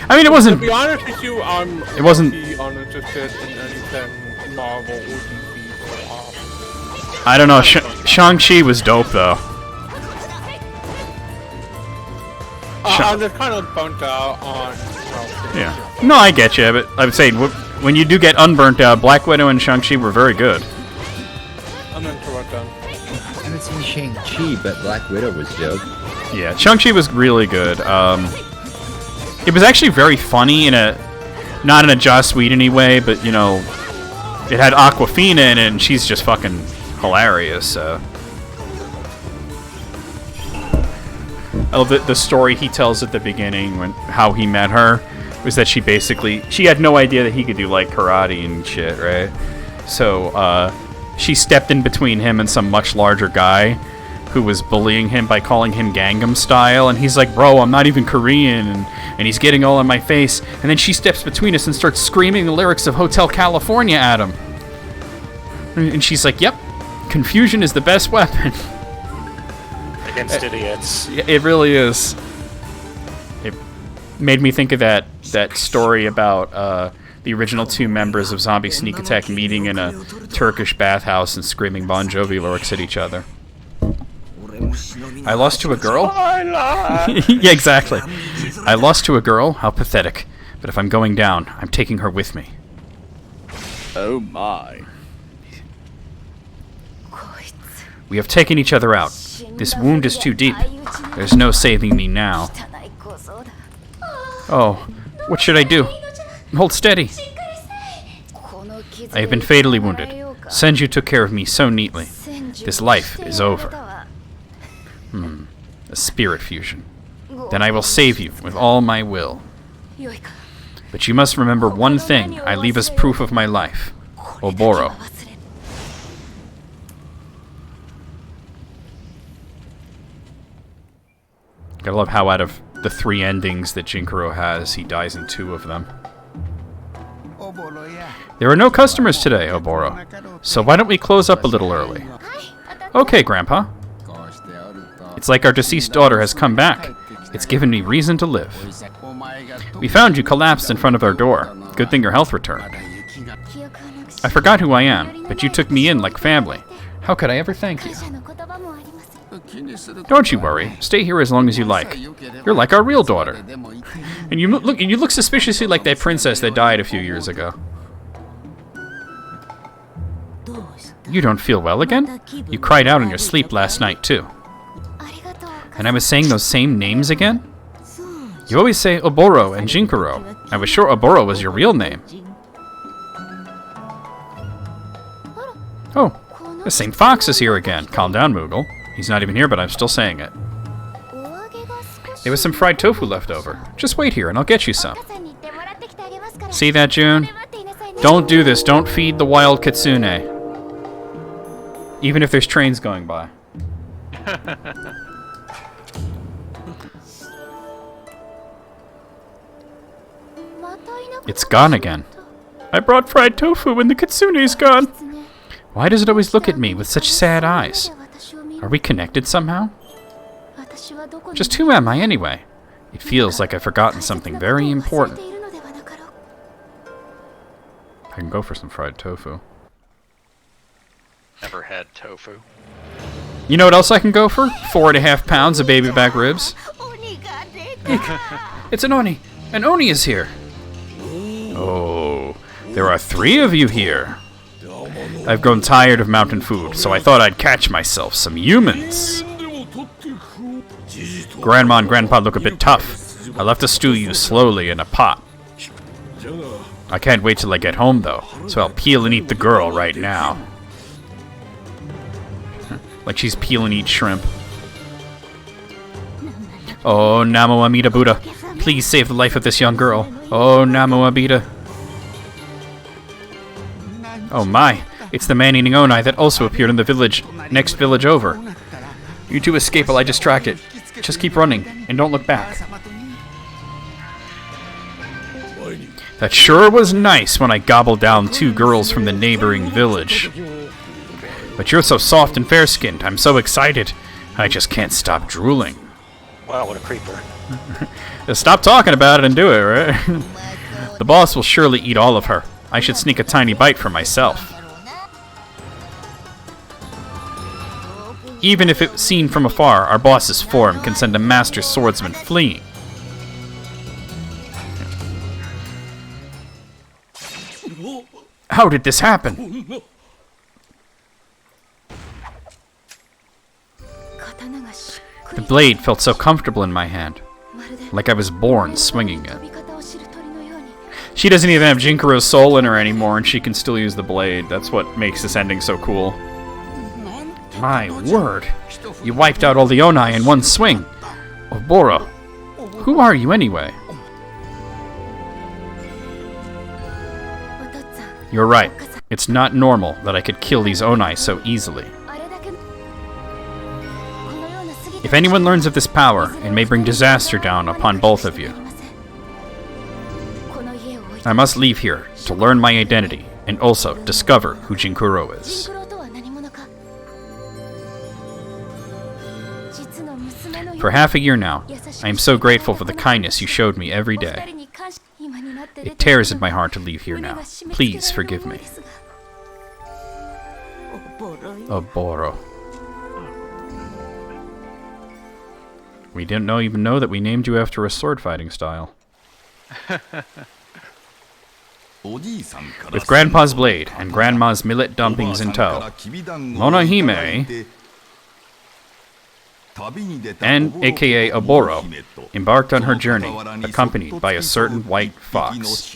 I mean, it wasn't... To be honest with you, I'm it wasn't uninterested in anything Marvel or DC. I don't know. Shang-Chi was dope, though. I'm just kind of burnt out on... Yeah. No, I get you, but I would say when you do get unburnt out, Black Widow and Shang-Chi were very good. I'm into it then. I haven't seen Shang-Chi, but Black Widow was dope. Yeah, Shang-Chi was really good. It was actually very funny in a... Not in a Joss Whedon-y way, but, you know... It had Awkwafina in it, and she's just fucking hilarious, so... I love the story he tells at the beginning, when how he met her, was that she had no idea that he could do, like, karate and shit, right? So, she stepped in between him and some much larger guy who was bullying him by calling him Gangnam Style, and he's like, bro, I'm not even Korean, and he's getting all in my face, and then she steps between us and starts screaming the lyrics of Hotel California at him. And she's like, yep, confusion is the best weapon. Against idiots. It really is. It made me think of that story about the original two members of Zombie Sneak Attack meeting in a Turkish bathhouse and screaming Bon Jovi lyrics at each other. I lost to a girl? Yeah, exactly. I lost to a girl? How pathetic. But if I'm going down, I'm taking her with me. Oh my. We have taken each other out. This wound is too deep. There's no saving me now. Oh, what should I do? Hold steady. I have been fatally wounded. Senju took care of me so neatly. This life is over. A spirit fusion. Then I will save you with all my will. But you must remember one thing I leave as proof of my life. Oboro. Gotta love how out of the 3 endings that Jinkaro has, he dies in 2 of them. There are no customers today, Oboro. So why don't we close up a little early? Okay, Grandpa. It's like our deceased daughter has come back. It's given me reason to live. We found you collapsed in front of our door. Good thing your health returned. I forgot who I am, but you took me in like family. How could I ever thank you? Don't you worry. Stay here as long as you like. You're like our real daughter. And you look suspiciously like that princess that died a few years ago. You don't feel well again? You cried out in your sleep last night, too. And I was saying those same names again? You always say Oboro and Jinkaro. I was sure Oboro was your real name. Oh, the same fox is here again. Calm down, Moogle. He's not even here, but I'm still saying it. There was some fried tofu left over. Just wait here and I'll get you some. See that, June? Don't do this. Don't feed the wild kitsune. Even if there's trains going by. It's gone again. I brought fried tofu and the kitsune's gone. Why does it always look at me with such sad eyes? Are we connected somehow? Just who am I anyway? It feels like I've forgotten something very important. I can go for some fried tofu. Never had tofu. You know what else I can go for? 4.5 pounds of baby back ribs. It's an Oni! An Oni is here! Oh, there are 3 of you here. I've grown tired of mountain food, so I thought I'd catch myself some humans. Grandma and Grandpa look a bit tough. I'll have to stew you slowly in a pot. I can't wait till I get home, though, so I'll peel and eat the girl right now. Like she's peel and eat shrimp. Oh, Namo Amida Buddha. Please save the life of this young girl. Oh, Namo Amida. Oh my, it's the man-eating Onai that also appeared in the village, next village over. You two escape while I distract it. Just keep running, and don't look back. That sure was nice when I gobbled down 2 girls from the neighboring village. But you're so soft and fair-skinned, I'm so excited. I just can't stop drooling. Wow, what a creeper. Stop talking about it and do it, right? The boss will surely eat all of her. I should sneak a tiny bite for myself. Even if it's seen from afar, our boss's form can send a master swordsman fleeing. How did this happen? The blade felt so comfortable in my hand, like I was born swinging it. She doesn't even have Jinkuro's soul in her anymore, and she can still use the blade. That's what makes this ending so cool. My word! You wiped out all the Onai in one swing! Oboro, who are you anyway? You're right. It's not normal that I could kill these Onai so easily. If anyone learns of this power, it may bring disaster down upon both of you. I must leave here to learn my identity and also discover who Jinkuro is. For half a year now, I am so grateful for the kindness you showed me every day. It tears at my heart to leave here now. Please forgive me. Oboro. We didn't even know that we named you after a sword fighting style. With Grandpa's blade and Grandma's millet dumpings in tow, Monohime, and aka Oboro, embarked on her journey, accompanied by a certain white fox.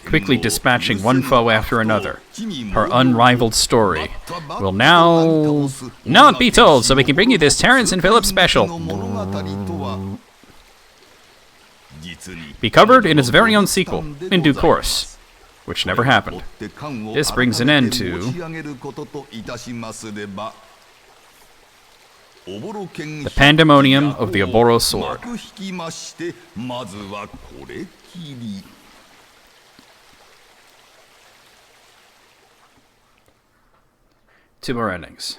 Quickly dispatching one foe after another, her unrivaled story will now not be told, so we can bring you this Terrence and Phillips special. Be covered in its very own sequel, in due course, which never happened. This brings an end to the pandemonium of the Oboro sword. 2 more endings.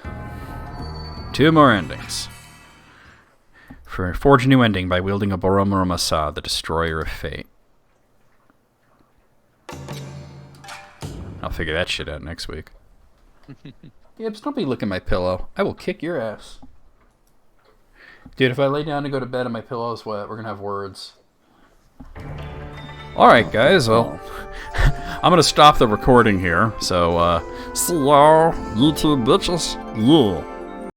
2 more endings. Forge a new ending by wielding Oboro Muramasa, the destroyer of fate. I'll figure that shit out next week. Gibbs, don't be licking my pillow. I will kick your ass. Dude, if I lay down to go to bed and my pillow's wet, we're gonna have words. Alright, guys, well, I'm gonna stop the recording here, so, see y'all, YouTube bitches, yeah.